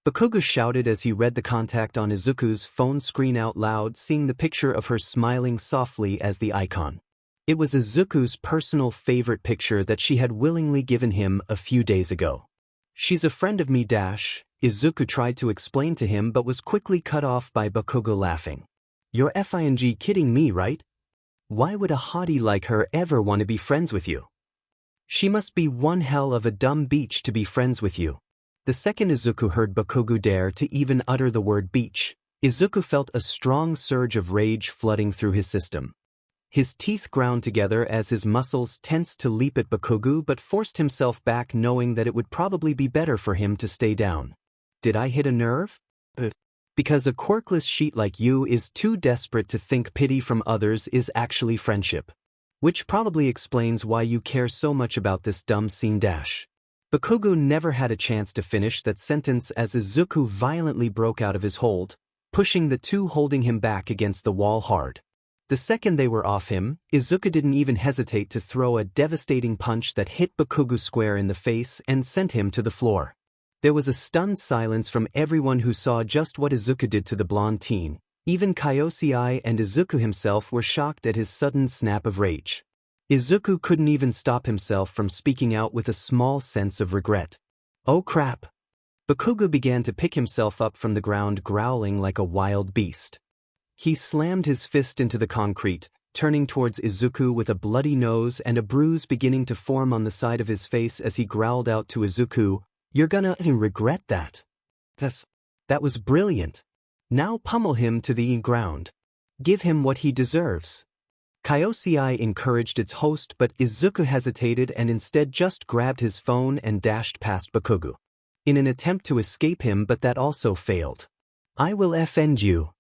Bakugo shouted as he read the contact on Izuku's phone screen out loud, seeing the picture of her smiling softly as the icon. It was Izuku's personal favorite picture that she had willingly given him a few days ago. She's a friend of me, Izuku tried to explain to him but was quickly cut off by Bakugo laughing. You're FING kidding me, right? Why would a hottie like her ever want to be friends with you? She must be one hell of a dumb beach to be friends with you. The second Izuku heard Bakugo dare to even utter the word beach, Izuku felt a strong surge of rage flooding through his system. His teeth ground together as his muscles tensed to leap at Bakugo but forced himself back, knowing that it would probably be better for him to stay down. Did I hit a nerve? Because a quirkless sheet like you is too desperate to think pity from others is actually friendship. Which probably explains why you care so much about this dumb scene. Bakugo never had a chance to finish that sentence as Izuku violently broke out of his hold, pushing the two holding him back against the wall hard. The second they were off him, Izuku didn't even hesitate to throw a devastating punch that hit Bakugo square in the face and sent him to the floor. There was a stunned silence from everyone who saw just what Izuku did to the blonde teen. Even Kaioi and Izuku himself were shocked at his sudden snap of rage. Izuku couldn't even stop himself from speaking out with a small sense of regret. Oh crap! Bakugo began to pick himself up from the ground, growling like a wild beast. He slammed his fist into the concrete, turning towards Izuku with a bloody nose and a bruise beginning to form on the side of his face as he growled out to Izuku, "You're gonna regret that." That was brilliant. Now pummel him to the ground. Give him what he deserves. Kaioi encouraged its host, but Izuku hesitated and instead just grabbed his phone and dashed past Bakugo in an attempt to escape him, but that also failed. I will offend you.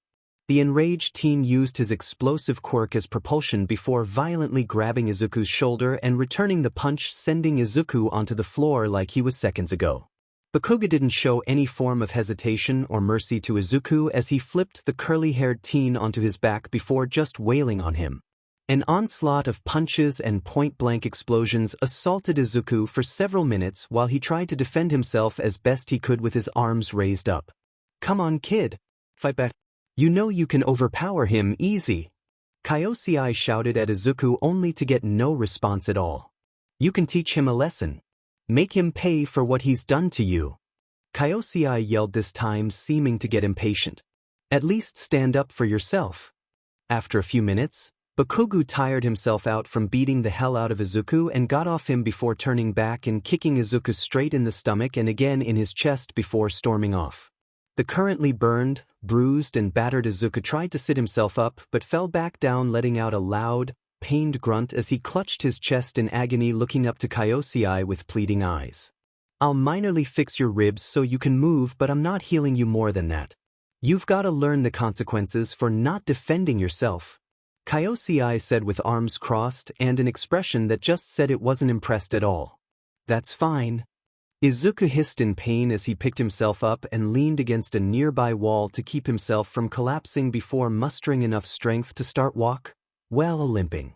The enraged teen used his explosive quirk as propulsion before violently grabbing Izuku's shoulder and returning the punch, sending Izuku onto the floor like he was seconds ago. Bakugo didn't show any form of hesitation or mercy to Izuku as he flipped the curly-haired teen onto his back before just wailing on him. An onslaught of punches and point-blank explosions assaulted Izuku for several minutes while he tried to defend himself as best he could with his arms raised up. "Come on, kid. Fight back. You know you can overpower him easy." Kaioi shouted at Izuku only to get no response at all. "You can teach him a lesson. Make him pay for what he's done to you." Kaioi yelled this time, seeming to get impatient. "At least stand up for yourself." After a few minutes, Bakugo tired himself out from beating the hell out of Izuku and got off him before turning back and kicking Izuku straight in the stomach and again in his chest before storming off. The currently burned, bruised and battered Izuku tried to sit himself up but fell back down, letting out a loud, pained grunt as he clutched his chest in agony, looking up to Kaioi with pleading eyes. "I'll minorly fix your ribs so you can move, but I'm not healing you more than that. You've got to learn the consequences for not defending yourself," Kaioi said with arms crossed and an expression that just said it wasn't impressed at all. "That's fine." Izuku hissed in pain as he picked himself up and leaned against a nearby wall to keep himself from collapsing before mustering enough strength to start limping.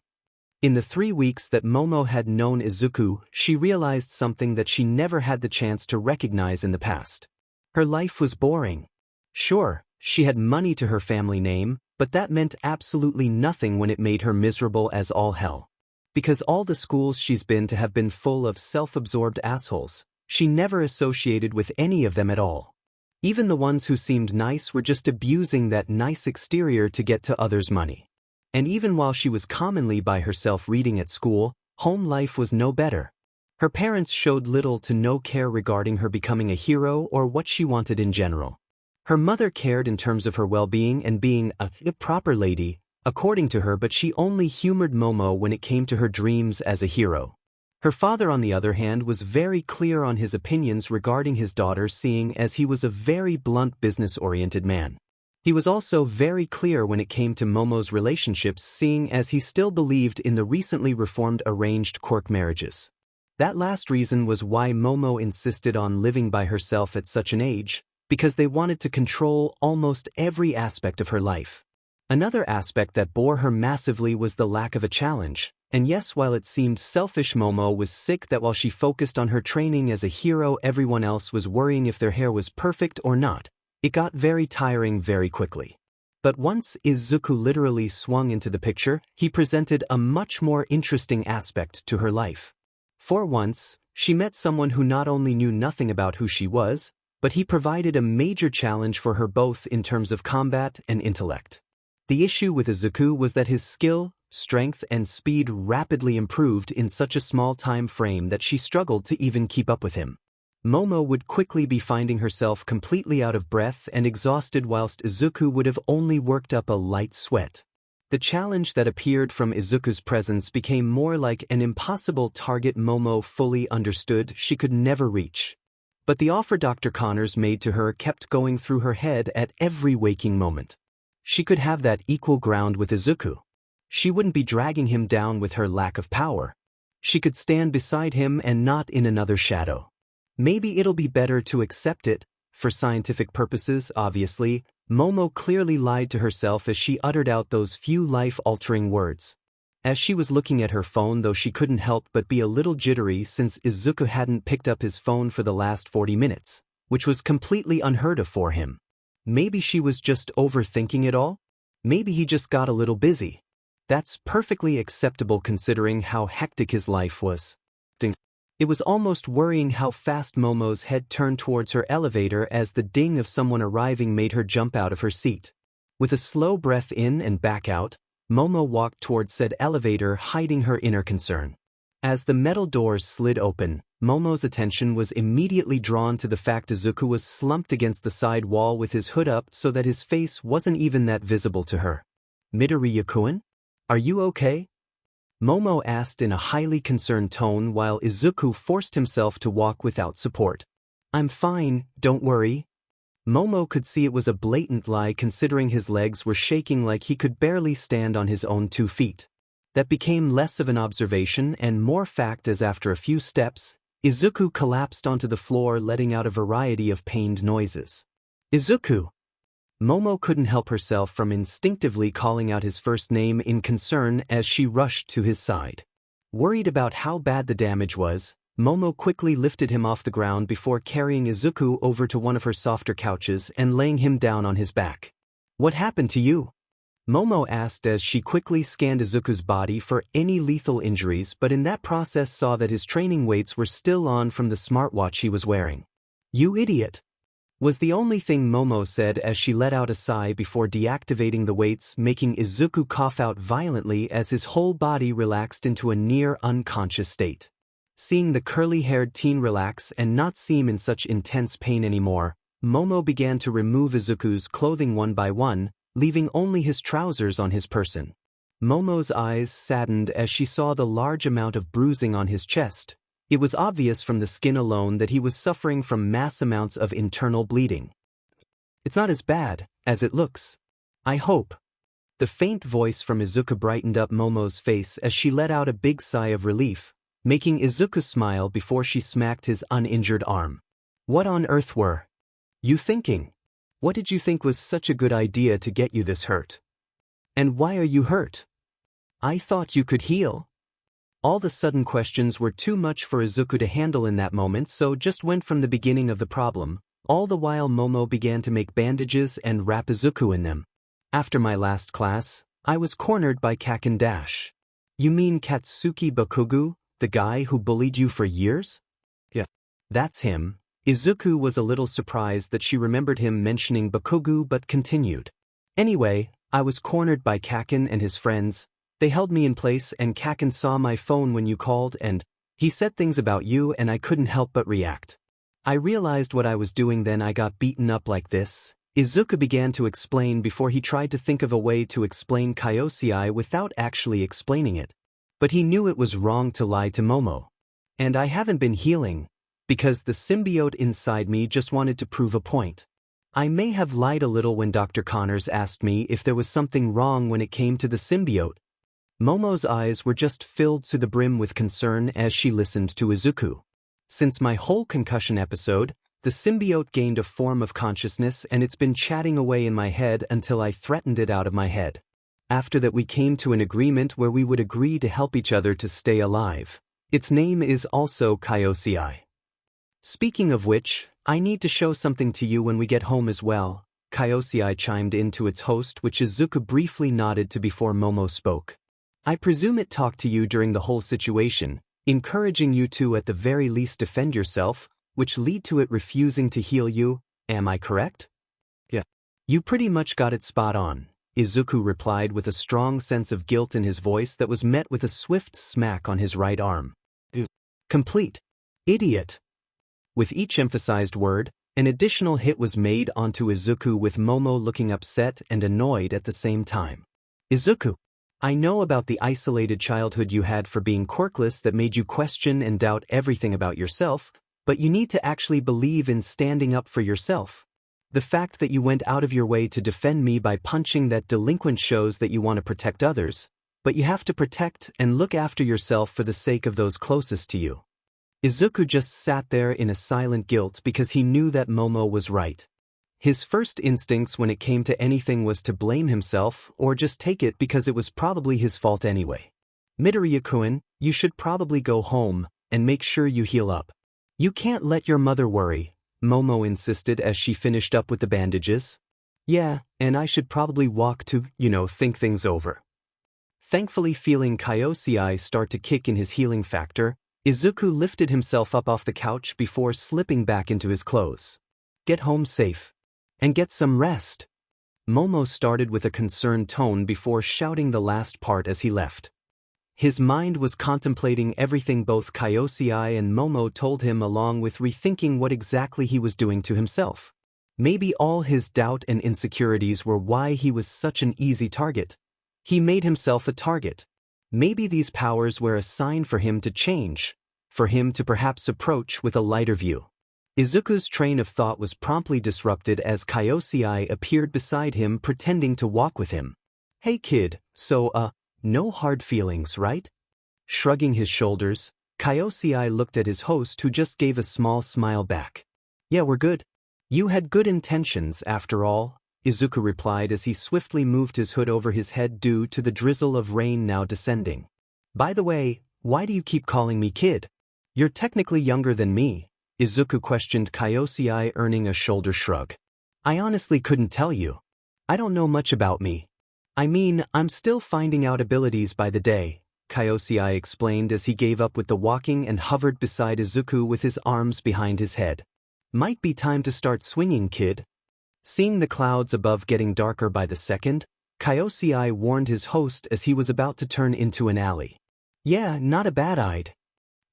In the 3 weeks that Momo had known Izuku, she realized something that she never had the chance to recognize in the past. Her life was boring. Sure, she had money to her family name, but that meant absolutely nothing when it made her miserable as all hell. Because all the schools she's been to have been full of self-absorbed assholes, she never associated with any of them at all. Even the ones who seemed nice were just abusing that nice exterior to get to others' money. And even while she was commonly by herself reading at school, home life was no better. Her parents showed little to no care regarding her becoming a hero or what she wanted in general. Her mother cared in terms of her well-being and being a proper lady, according to her, but she only humored Momo when it came to her dreams as a hero. Her father, on the other hand, was very clear on his opinions regarding his daughter, seeing as he was a very blunt, business-oriented man. He was also very clear when it came to Momo's relationships, seeing as he still believed in the recently reformed arranged quirk marriages. That last reason was why Momo insisted on living by herself at such an age, because they wanted to control almost every aspect of her life. Another aspect that bore her massively was the lack of a challenge. And yes, while it seemed selfish, Momo was sick that while she focused on her training as a hero, everyone else was worrying if their hair was perfect or not. It got very tiring very quickly. But once Izuku literally swung into the picture, he presented a much more interesting aspect to her life. For once, she met someone who not only knew nothing about who she was, but he provided a major challenge for her both in terms of combat and intellect. The issue with Izuku was that his skill, strength and speed rapidly improved in such a small time frame that she struggled to even keep up with him. Momo would quickly be finding herself completely out of breath and exhausted, whilst Izuku would have only worked up a light sweat. The challenge that appeared from Izuku's presence became more like an impossible target Momo fully understood she could never reach. But the offer Dr. Connors made to her kept going through her head at every waking moment. She could have that equal ground with Izuku. She wouldn't be dragging him down with her lack of power. She could stand beside him and not in another shadow. Maybe it'll be better to accept it, for scientific purposes, obviously. Momo clearly lied to herself as she uttered out those few life-altering words. As she was looking at her phone, though, she couldn't help but be a little jittery since Izuku hadn't picked up his phone for the last 40 minutes, which was completely unheard of for him. Maybe she was just overthinking it all? Maybe he just got a little busy. That's perfectly acceptable considering how hectic his life was. It was almost worrying how fast Momo's head turned towards her elevator as the ding of someone arriving made her jump out of her seat. With a slow breath in and back out, Momo walked towards said elevator, hiding her inner concern. As the metal doors slid open, Momo's attention was immediately drawn to the fact Izuku was slumped against the side wall with his hood up so that his face wasn't even that visible to her. "Midoriya-kun? Are you okay?" Momo asked in a highly concerned tone while Izuku forced himself to walk without support. "I'm fine, don't worry." Momo could see it was a blatant lie considering his legs were shaking like he could barely stand on his own 2 feet. That became less of an observation and more fact as after a few steps, Izuku collapsed onto the floor, letting out a variety of pained noises. Izuku! Momo couldn't help herself from instinctively calling out his first name in concern as she rushed to his side. Worried about how bad the damage was, Momo quickly lifted him off the ground before carrying Izuku over to one of her softer couches and laying him down on his back. "What happened to you?" Momo asked as she quickly scanned Izuku's body for any lethal injuries, but in that process saw that his training weights were still on from the smartwatch he was wearing. "You idiot!" was the only thing Momo said as she let out a sigh before deactivating the weights, making Izuku cough out violently as his whole body relaxed into a near unconscious state. Seeing the curly-haired teen relax and not seem in such intense pain anymore, Momo began to remove Izuku's clothing one by one, leaving only his trousers on his person. Momo's eyes saddened as she saw the large amount of bruising on his chest. It was obvious from the skin alone that he was suffering from mass amounts of internal bleeding. "It's not as bad as it looks. I hope." The faint voice from Izuku brightened up Momo's face as she let out a big sigh of relief, making Izuku smile before she smacked his uninjured arm. "What on earth were you thinking? What did you think was such a good idea to get you this hurt? And why are you hurt? I thought you could heal." All the sudden questions were too much for Izuku to handle in that moment, so just went from the beginning of the problem. All the while Momo began to make bandages and wrap Izuku in them. "After my last class, I was cornered by Kaken Dash." "You mean Katsuki Bakugo, the guy who bullied you for years?" "Yeah, that's him." Izuku was a little surprised that she remembered him mentioning Bakugo but continued. "Anyway, I was cornered by Kaken and his friends. They held me in place and Kaken saw my phone when you called and he said things about you and I couldn't help but react. I realized what I was doing, then I got beaten up like this." Izuku began to explain before he tried to think of a way to explain Kaioi without actually explaining it. But he knew it was wrong to lie to Momo. "And I haven't been healing, because the symbiote inside me just wanted to prove a point. I may have lied a little when Dr. Connors asked me if there was something wrong when it came to the symbiote." Momo's eyes were just filled to the brim with concern as she listened to Izuku. "Since my whole concussion episode, the symbiote gained a form of consciousness and it's been chatting away in my head until I threatened it out of my head. After that we came to an agreement where we would agree to help each other to stay alive. Its name is also Kaioi. Speaking of which, I need to show something to you when we get home as well." Kaioi chimed in to its host, which Izuku briefly nodded to before Momo spoke. "I presume it talked to you during the whole situation, encouraging you to at the very least defend yourself, which lead to it refusing to heal you, am I correct?" "Yeah. You pretty much got it spot on," Izuku replied with a strong sense of guilt in his voice that was met with a swift smack on his right arm. "Complete idiot." With each emphasized word, an additional hit was made onto Izuku, with Momo looking upset and annoyed at the same time. "Izuku, I know about the isolated childhood you had for being quirkless that made you question and doubt everything about yourself, but you need to actually believe in standing up for yourself. The fact that you went out of your way to defend me by punching that delinquent shows that you want to protect others, but you have to protect and look after yourself for the sake of those closest to you." Izuku just sat there in a silent guilt because he knew that Momo was right. His first instincts when it came to anything was to blame himself or just take it because it was probably his fault anyway. "Midoriya-kun, you should probably go home and make sure you heal up. You can't let your mother worry," Momo insisted as she finished up with the bandages. "Yeah, and I should probably walk to, think things over." Thankfully, feeling Kaioi start to kick in his healing factor, Izuku lifted himself up off the couch before slipping back into his clothes. "Get home safe. And get some rest." Momo started with a concerned tone before shouting the last part as he left. His mind was contemplating everything both Kaioi and Momo told him, along with rethinking what exactly he was doing to himself. Maybe all his doubt and insecurities were why he was such an easy target. He made himself a target. Maybe these powers were a sign for him to change, for him to perhaps approach with a lighter view. Izuku's train of thought was promptly disrupted as Kaioi appeared beside him, pretending to walk with him. "Hey kid, so no hard feelings, right?" Shrugging his shoulders, Kaioi looked at his host who just gave a small smile back. Yeah, we're good. You had good intentions after all, Izuku replied as he swiftly moved his hood over his head due to the drizzle of rain now descending. By the way, why do you keep calling me kid? You're technically younger than me, Izuku questioned Kaioi, earning a shoulder shrug. I honestly couldn't tell you. I don't know much about me. I mean, I'm still finding out abilities by the day, Kaioi explained as he gave up with the walking and hovered beside Izuku with his arms behind his head. Might be time to start swinging, kid. Seeing the clouds above getting darker by the second, Kaioi warned his host as he was about to turn into an alley. Yeah, not a bad idea.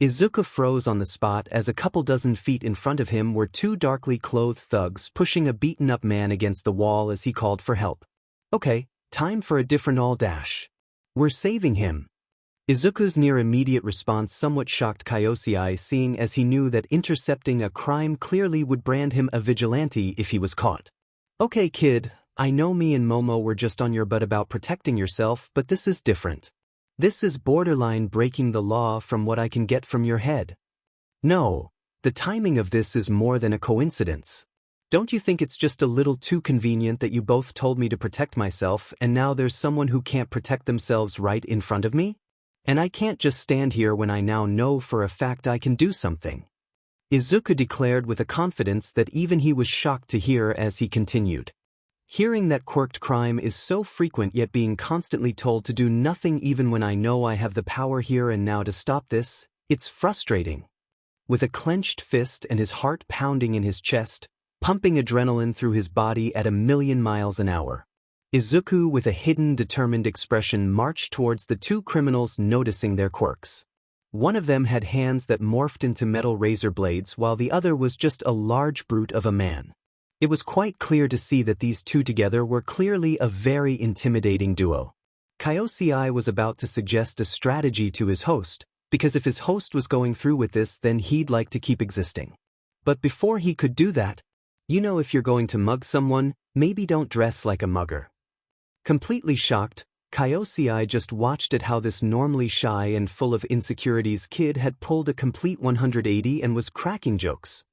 Izuku froze on the spot as a couple dozen feet in front of him were two darkly clothed thugs pushing a beaten-up man against the wall as he called for help. Okay, time for a different all-dash. We're saving him. Izuku's near-immediate response somewhat shocked Kaioi, seeing as he knew that intercepting a crime clearly would brand him a vigilante if he was caught. Okay, kid, I know me and Momo were just on your butt about protecting yourself, but this is different. This is borderline breaking the law from what I can get from your head. No, the timing of this is more than a coincidence. Don't you think it's just a little too convenient that you both told me to protect myself and now there's someone who can't protect themselves right in front of me? And I can't just stand here when I now know for a fact I can do something. Izuku declared with a confidence that even he was shocked to hear as he continued. Hearing that quirked crime is so frequent yet being constantly told to do nothing even when I know I have the power here and now to stop this, it's frustrating. With a clenched fist and his heart pounding in his chest, pumping adrenaline through his body at 1,000,000 miles an hour, Izuku with a hidden determined expression marched towards the two criminals, noticing their quirks. One of them had hands that morphed into metal razor blades while the other was just a large brute of a man. It was quite clear to see that these two together were clearly a very intimidating duo. Kaioi was about to suggest a strategy to his host, because if his host was going through with this then he'd like to keep existing. But before he could do that, if you're going to mug someone, maybe don't dress like a mugger. Completely shocked, Kaioi just watched at how this normally shy and full of insecurities kid had pulled a complete 180 and was cracking jokes.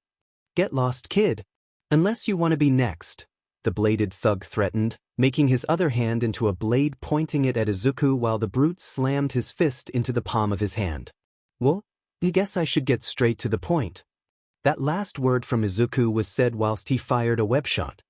Get lost, kid. Unless you want to be next, the bladed thug threatened, making his other hand into a blade pointing it at Izuku while the brute slammed his fist into the palm of his hand. Well, I guess I should get straight to the point. That last word from Izuku was said whilst he fired a web shot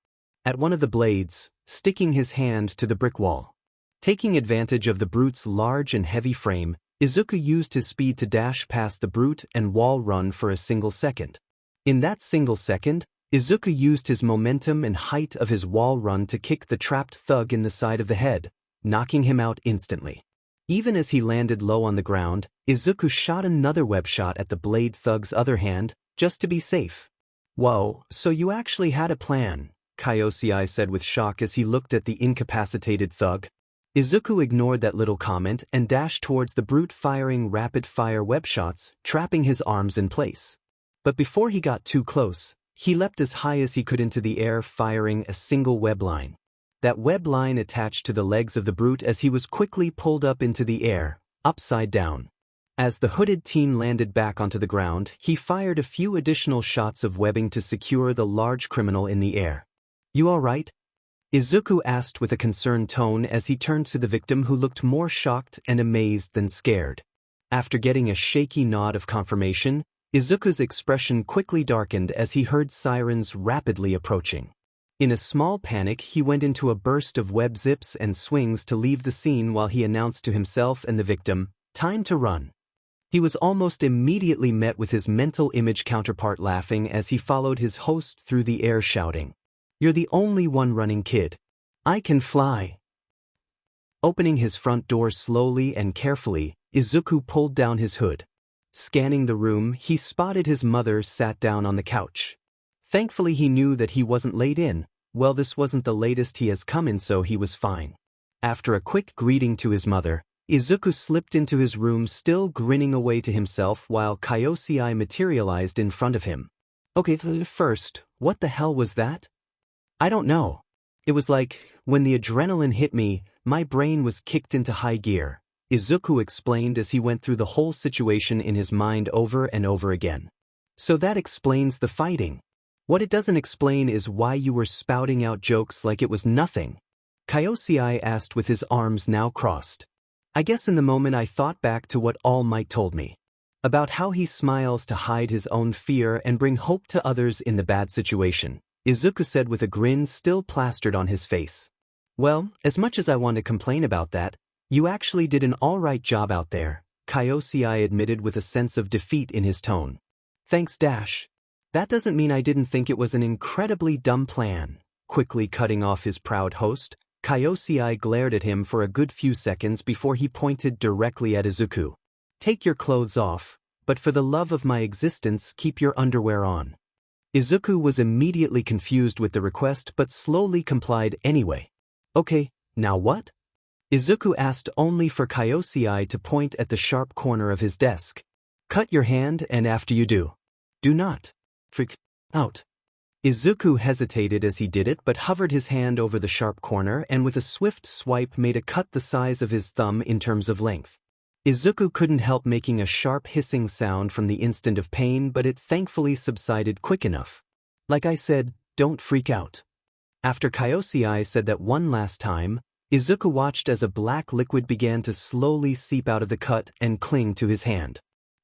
at one of the blades, sticking his hand to the brick wall. Taking advantage of the brute's large and heavy frame, Izuku used his speed to dash past the brute and wall run for a single second. In that single second, Izuku used his momentum and height of his wall run to kick the trapped thug in the side of the head, knocking him out instantly. Even as he landed low on the ground, Izuku shot another web shot at the blade thug's other hand, just to be safe. Whoa, so you actually had a plan, Kaioi said with shock as he looked at the incapacitated thug. Izuku ignored that little comment and dashed towards the brute, firing rapid-fire web shots, trapping his arms in place. But before he got too close, he leapt as high as he could into the air, firing a single web line. That web line attached to the legs of the brute as he was quickly pulled up into the air, upside down. As the hooded teen landed back onto the ground, he fired a few additional shots of webbing to secure the large criminal in the air. You all right? Izuku asked with a concerned tone as he turned to the victim, who looked more shocked and amazed than scared. After getting a shaky nod of confirmation, Izuku's expression quickly darkened as he heard sirens rapidly approaching. In a small panic, he went into a burst of web zips and swings to leave the scene while he announced to himself and the victim, "Time to run." He was almost immediately met with his mental image counterpart laughing as he followed his host through the air shouting, "You're the only one running, kid. I can fly." Opening his front door slowly and carefully, Izuku pulled down his hood. Scanning the room, he spotted his mother sat down on the couch. Thankfully he knew that he wasn't late in. Well, this wasn't the latest he has come in, so he was fine. After a quick greeting to his mother, Izuku slipped into his room, still grinning away to himself while Kaioi materialized in front of him. Okay, first, what the hell was that? I don't know. It was like, when the adrenaline hit me, my brain was kicked into high gear. Izuku explained as he went through the whole situation in his mind over and over again. So that explains the fighting. What it doesn't explain is why you were spouting out jokes like it was nothing. Kaioi asked with his arms now crossed. I guess in the moment I thought back to what All Might told me. About how he smiles to hide his own fear and bring hope to others in the bad situation, Izuku said with a grin still plastered on his face. Well, as much as I want to complain about that, you actually did an alright job out there, Kaioi admitted with a sense of defeat in his tone. Thanks Dash. That doesn't mean I didn't think it was an incredibly dumb plan. Quickly cutting off his proud host, Kaioi glared at him for a good few seconds before he pointed directly at Izuku. Take your clothes off, but for the love of my existence keep your underwear on. Izuku was immediately confused with the request but slowly complied anyway. Okay, now what? Izuku asked only for Kaioi to point at the sharp corner of his desk. Cut your hand and after you do not freak out. Izuku hesitated as he did it but hovered his hand over the sharp corner and with a swift swipe made a cut the size of his thumb in terms of length. Izuku couldn't help making a sharp hissing sound from the instant of pain but it thankfully subsided quick enough. Like I said, don't freak out. After Kaioi said that one last time, Izuku watched as a black liquid began to slowly seep out of the cut and cling to his hand.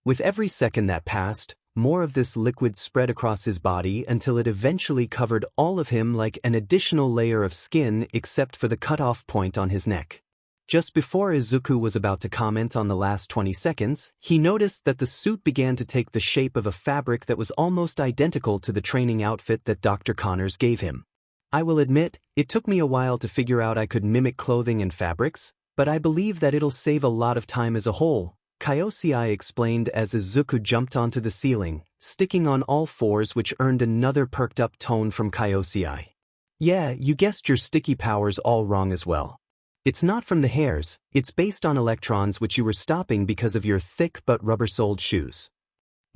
With every second that passed, more of this liquid spread across his body until it eventually covered all of him like an additional layer of skin except for the cut-off point on his neck. Just before Izuku was about to comment on the last 20 seconds, he noticed that the suit began to take the shape of a fabric that was almost identical to the training outfit that Dr. Connors gave him. I will admit, it took me a while to figure out I could mimic clothing and fabrics, but I believe that it'll save a lot of time as a whole, Kaioi explained as Izuku jumped onto the ceiling, sticking on all fours which earned another perked-up tone from Kaioi. Yeah, you guessed your sticky powers all wrong as well. It's not from the hairs, it's based on electrons which you were stopping because of your thick but rubber-soled shoes.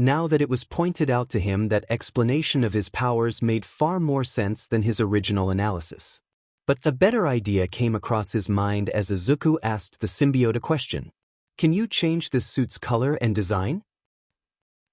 Now that it was pointed out to him that explanation of his powers made far more sense than his original analysis. But a better idea came across his mind as Izuku asked the symbiote a question. Can you change this suit's color and design?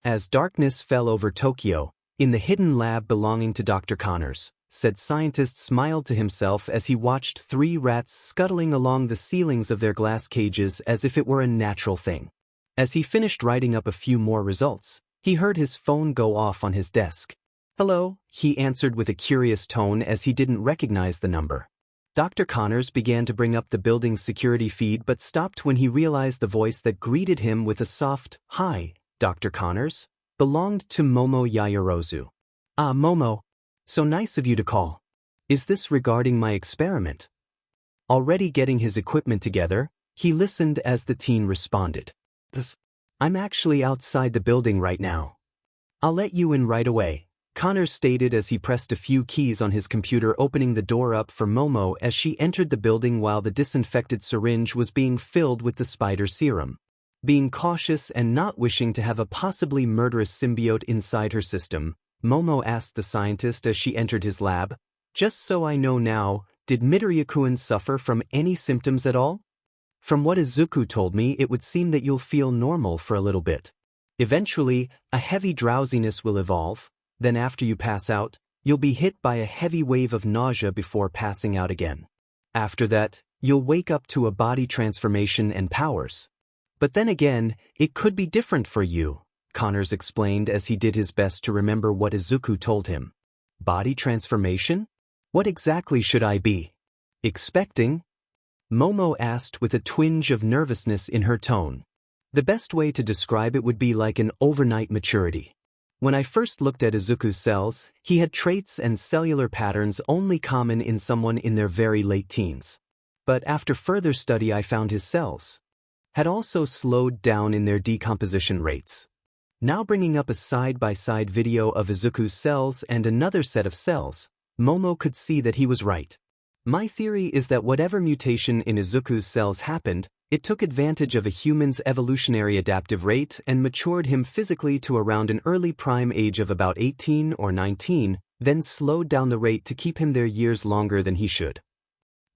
As darkness fell over Tokyo, in the hidden lab belonging to Dr. Connors, said scientist smiled to himself as he watched 3 rats scuttling along the ceilings of their glass cages as if it were a natural thing. As he finished writing up a few more results, he heard his phone go off on his desk. Hello, he answered with a curious tone as he didn't recognize the number. Dr. Connors began to bring up the building's security feed but stopped when he realized the voice that greeted him with a soft, "Hi, Dr. Connors," belonged to Momo Yaoyorozu. Ah, Momo. So nice of you to call. Is this regarding my experiment? Already getting his equipment together, he listened as the teen responded. I'm actually outside the building right now. I'll let you in right away, Connors stated as he pressed a few keys on his computer opening the door up for Momo as she entered the building while the disinfected syringe was being filled with the spider serum. Being cautious and not wishing to have a possibly murderous symbiote inside her system, Momo asked the scientist as she entered his lab, "Just so I know now, did Midoriya-kun suffer from any symptoms at all? From what Izuku told me it would seem that you'll feel normal for a little bit. Eventually, a heavy drowsiness will evolve, then after you pass out, you'll be hit by a heavy wave of nausea before passing out again. After that, you'll wake up to a body transformation and powers. But then again, it could be different for you," Connors explained as he did his best to remember what Izuku told him. Body transformation? What exactly should I be expecting? Momo asked with a twinge of nervousness in her tone. The best way to describe it would be like an overnight maturity. When I first looked at Izuku's cells, he had traits and cellular patterns only common in someone in their very late teens. But after further study I found his cells had also slowed down in their decomposition rates. Now bringing up a side-by-side video of Izuku's cells and another set of cells, Momo could see that he was right. My theory is that whatever mutation in Izuku's cells happened, it took advantage of a human's evolutionary adaptive rate and matured him physically to around an early prime age of about 18 or 19, then slowed down the rate to keep him there years longer than he should.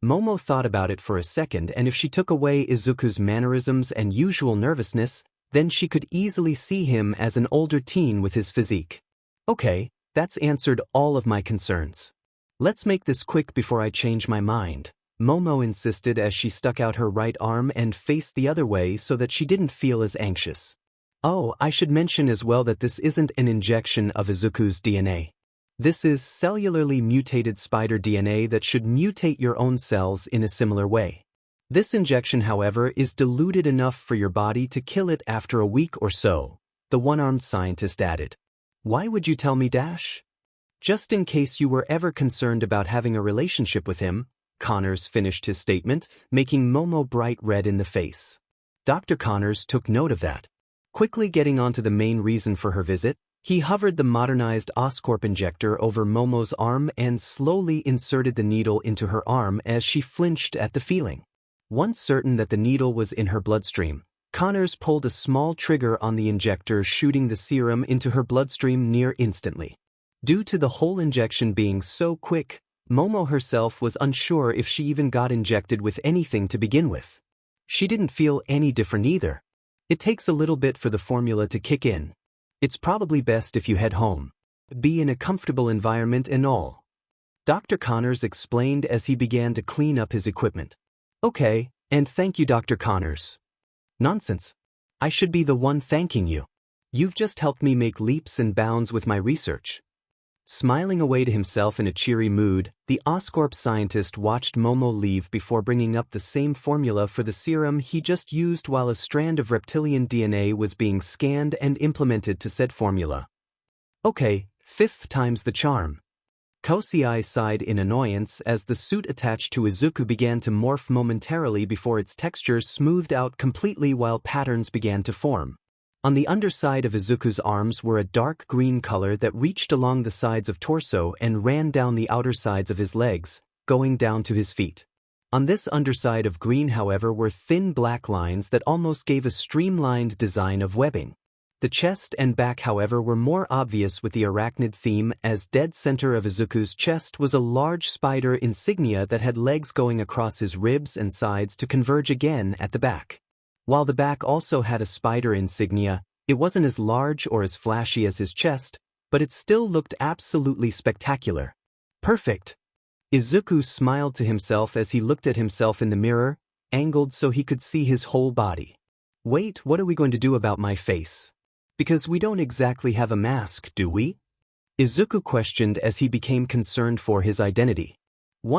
Momo thought about it for a second, and if she took away Izuku's mannerisms and usual nervousness, then she could easily see him as an older teen with his physique. Okay, that's answered all of my concerns. Let's make this quick before I change my mind, Momo insisted as she stuck out her right arm and faced the other way so that she didn't feel as anxious. Oh, I should mention as well that this isn't an injection of Izuku's DNA. This is cellularly mutated spider DNA that should mutate your own cells in a similar way. This injection, however, is diluted enough for your body to kill it after a week or so, the one-armed scientist added. Why would you tell me, Dash? Just in case you were ever concerned about having a relationship with him, Connors finished his statement, making Momo bright red in the face. Dr. Connors took note of that. Quickly getting onto the main reason for her visit, he hovered the modernized Oscorp injector over Momo's arm and slowly inserted the needle into her arm as she flinched at the feeling. Once certain that the needle was in her bloodstream, Connors pulled a small trigger on the injector, shooting the serum into her bloodstream near instantly. Due to the whole injection being so quick, Momo herself was unsure if she even got injected with anything to begin with. She didn't feel any different either. It takes a little bit for the formula to kick in. It's probably best if you head home. Be in a comfortable environment and all. Dr. Connors explained as he began to clean up his equipment. Okay, and thank you, Dr. Connors. Nonsense. I should be the one thanking you. You've just helped me make leaps and bounds with my research. Smiling away to himself in a cheery mood, the Oscorp scientist watched Momo leave before bringing up the same formula for the serum he just used while a strand of reptilian DNA was being scanned and implemented to said formula. Okay, 5th time's the charm. Kaioi sighed in annoyance as the suit attached to Izuku began to morph momentarily before its texture smoothed out completely while patterns began to form. On the underside of Izuku's arms were a dark green color that reached along the sides of torso and ran down the outer sides of his legs, going down to his feet. On this underside of green, however, were thin black lines that almost gave a streamlined design of webbing. The chest and back, however, were more obvious with the arachnid theme, as dead center of Izuku's chest was a large spider insignia that had legs going across his ribs and sides to converge again at the back. While the back also had a spider insignia, it wasn't as large or as flashy as his chest, but it still looked absolutely spectacular. Perfect! Izuku smiled to himself as he looked at himself in the mirror, angled so he could see his whole body. Wait, what are we going to do about my face? Because we don't exactly have a mask, do we? Izuku questioned as he became concerned for his identity.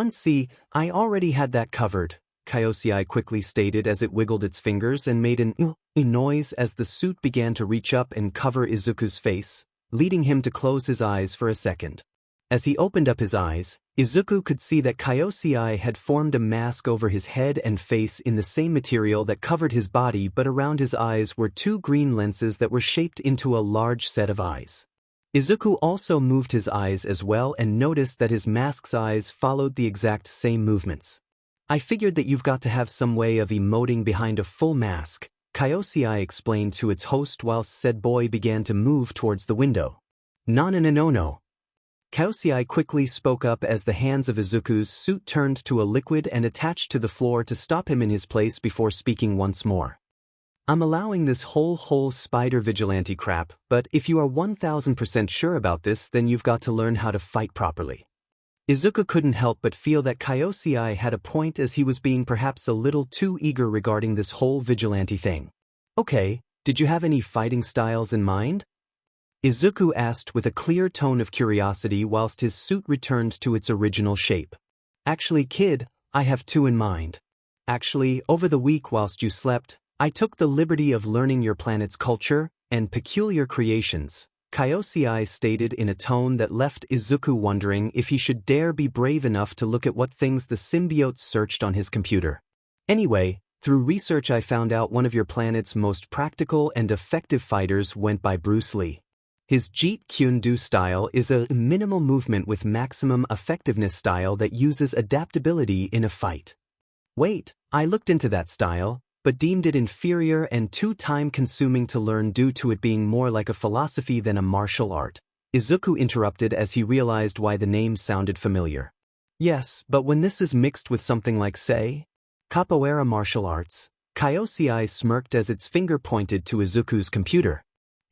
See, I already had that covered, Kaioi quickly stated as it wiggled its fingers and made an noise as the suit began to reach up and cover Izuku's face, leading him to close his eyes for a second. As he opened up his eyes, Izuku could see that Kaioi had formed a mask over his head and face in the same material that covered his body, but around his eyes were 2 green lenses that were shaped into a large set of eyes. Izuku also moved his eyes as well and noticed that his mask's eyes followed the exact same movements. I figured that you've got to have some way of emoting behind a full mask, Kaioi explained to its host whilst said boy began to move towards the window. No. Kaioi quickly spoke up as the hands of Izuku's suit turned to a liquid and attached to the floor to stop him in his place before speaking once more. I'm allowing this whole spider vigilante crap, but if you are 1000% sure about this, then you've got to learn how to fight properly. Izuku couldn't help but feel that Kaioi had a point, as he was being perhaps a little too eager regarding this whole vigilante thing. Okay, did you have any fighting styles in mind? Izuku asked with a clear tone of curiosity whilst his suit returned to its original shape. Actually, kid, I have 2 in mind. Actually, over the week whilst you slept, I took the liberty of learning your planet's culture and peculiar creations, Kaioi stated in a tone that left Izuku wondering if he should dare be brave enough to look at what things the symbiote searched on his computer. Anyway, through research I found out one of your planet's most practical and effective fighters went by Bruce Lee. His Jeet Kune Do style is a minimal movement with maximum effectiveness style that uses adaptability in a fight. Wait, I looked into that style, but deemed it inferior and too time-consuming to learn due to it being more like a philosophy than a martial art. Izuku interrupted as he realized why the name sounded familiar. Yes, but when this is mixed with something like, say, capoeira martial arts, Kaioi smirked as its finger pointed to Izuku's computer.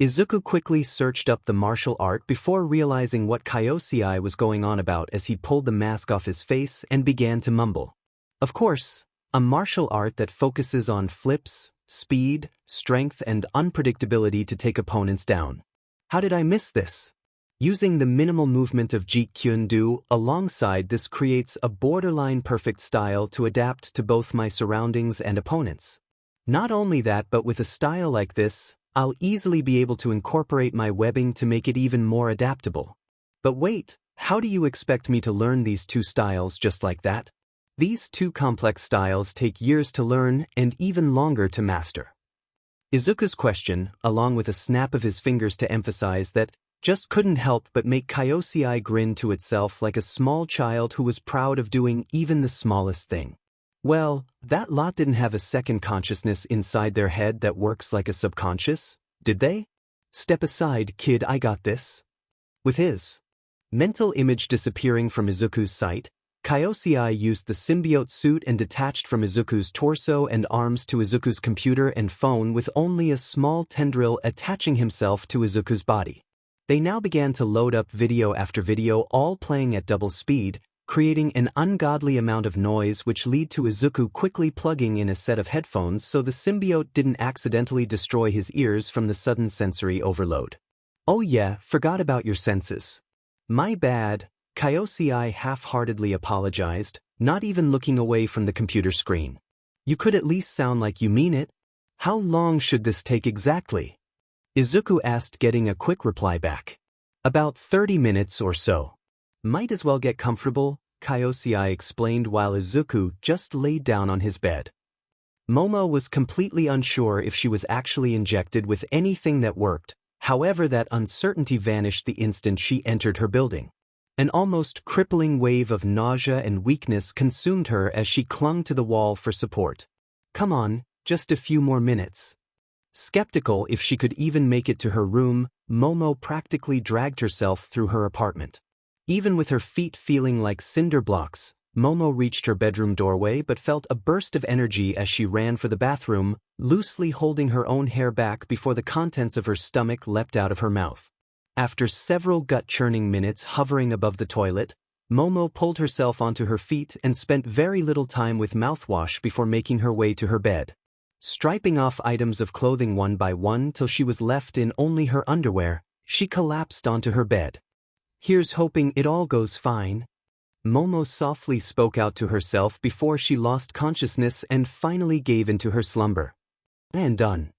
Izuku quickly searched up the martial art before realizing what Kaioi was going on about as he pulled the mask off his face and began to mumble. Of course, a martial art that focuses on flips, speed, strength and unpredictability to take opponents down. How did I miss this? Using the minimal movement of Jeet Kune Do alongside this creates a borderline perfect style to adapt to both my surroundings and opponents. Not only that, but with a style like this, I'll easily be able to incorporate my webbing to make it even more adaptable. But wait, how do you expect me to learn these two styles just like that? These two complex styles take years to learn and even longer to master. Izuku's question, along with a snap of his fingers to emphasize that, just couldn't help but make Kaioi grin to itself like a small child who was proud of doing even the smallest thing. Well, that lot didn't have a second consciousness inside their head that works like a subconscious, did they? Step aside, kid, I got this. With his mental image disappearing from Izuku's sight, Kaioi used the symbiote suit and detached from Izuku's torso and arms to Izuku's computer and phone with only a small tendril attaching himself to Izuku's body. They now began to load up video after video, all playing at double speed, creating an ungodly amount of noise which led to Izuku quickly plugging in a set of headphones so the symbiote didn't accidentally destroy his ears from the sudden sensory overload. Oh yeah, forgot about your senses. My bad, Kaioi half-heartedly apologized, not even looking away from the computer screen. You could at least sound like you mean it. How long should this take exactly? Izuku asked, getting a quick reply back. About 30 minutes or so. Might as well get comfortable, Kaioi explained while Izuku just laid down on his bed. Momo was completely unsure if she was actually injected with anything that worked, however that uncertainty vanished the instant she entered her building. An almost crippling wave of nausea and weakness consumed her as she clung to the wall for support. Come on, just a few more minutes. Skeptical if she could even make it to her room, Momo practically dragged herself through her apartment. Even with her feet feeling like cinder blocks, Momo reached her bedroom doorway but felt a burst of energy as she ran for the bathroom, loosely holding her own hair back before the contents of her stomach leapt out of her mouth. After several gut-churning minutes hovering above the toilet, Momo pulled herself onto her feet and spent very little time with mouthwash before making her way to her bed. Striping off items of clothing one by one till she was left in only her underwear, she collapsed onto her bed. Here's hoping it all goes fine. Momo softly spoke out to herself before she lost consciousness and finally gave into her slumber. And done.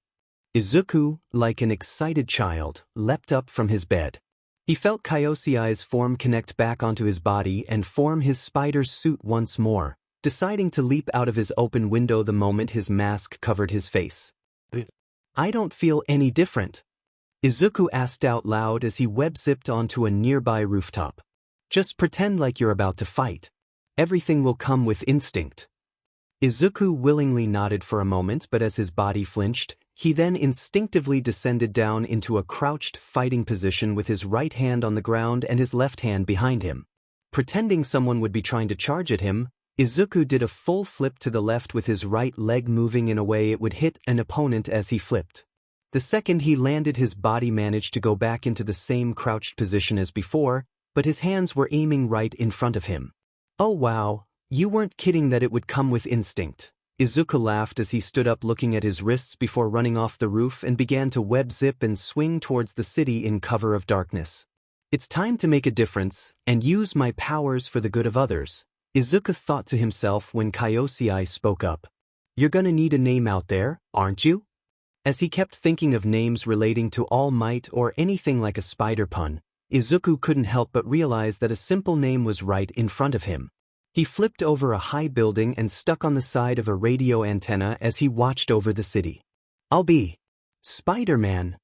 Izuku, like an excited child, leapt up from his bed. He felt Kaiosei's form connect back onto his body and form his spider's suit once more, deciding to leap out of his open window the moment his mask covered his face. I don't feel any different, Izuku asked out loud as he web-zipped onto a nearby rooftop. Just pretend like you're about to fight. Everything will come with instinct. Izuku willingly nodded for a moment, but as his body flinched, he then instinctively descended down into a crouched fighting position with his right hand on the ground and his left hand behind him. Pretending someone would be trying to charge at him, Izuku did a full flip to the left with his right leg moving in a way it would hit an opponent as he flipped. The second he landed, his body managed to go back into the same crouched position as before, but his hands were aiming right in front of him. Oh wow, you weren't kidding that it would come with instinct. Izuku laughed as he stood up looking at his wrists before running off the roof and began to web-zip and swing towards the city in cover of darkness. It's time to make a difference and use my powers for the good of others, Izuku thought to himself when Kaioi spoke up. You're gonna need a name out there, aren't you? As he kept thinking of names relating to All Might or anything like a spider pun, Izuku couldn't help but realize that a simple name was right in front of him. He flipped over a high building and stuck on the side of a radio antenna as he watched over the city. I'll be Spider-Man,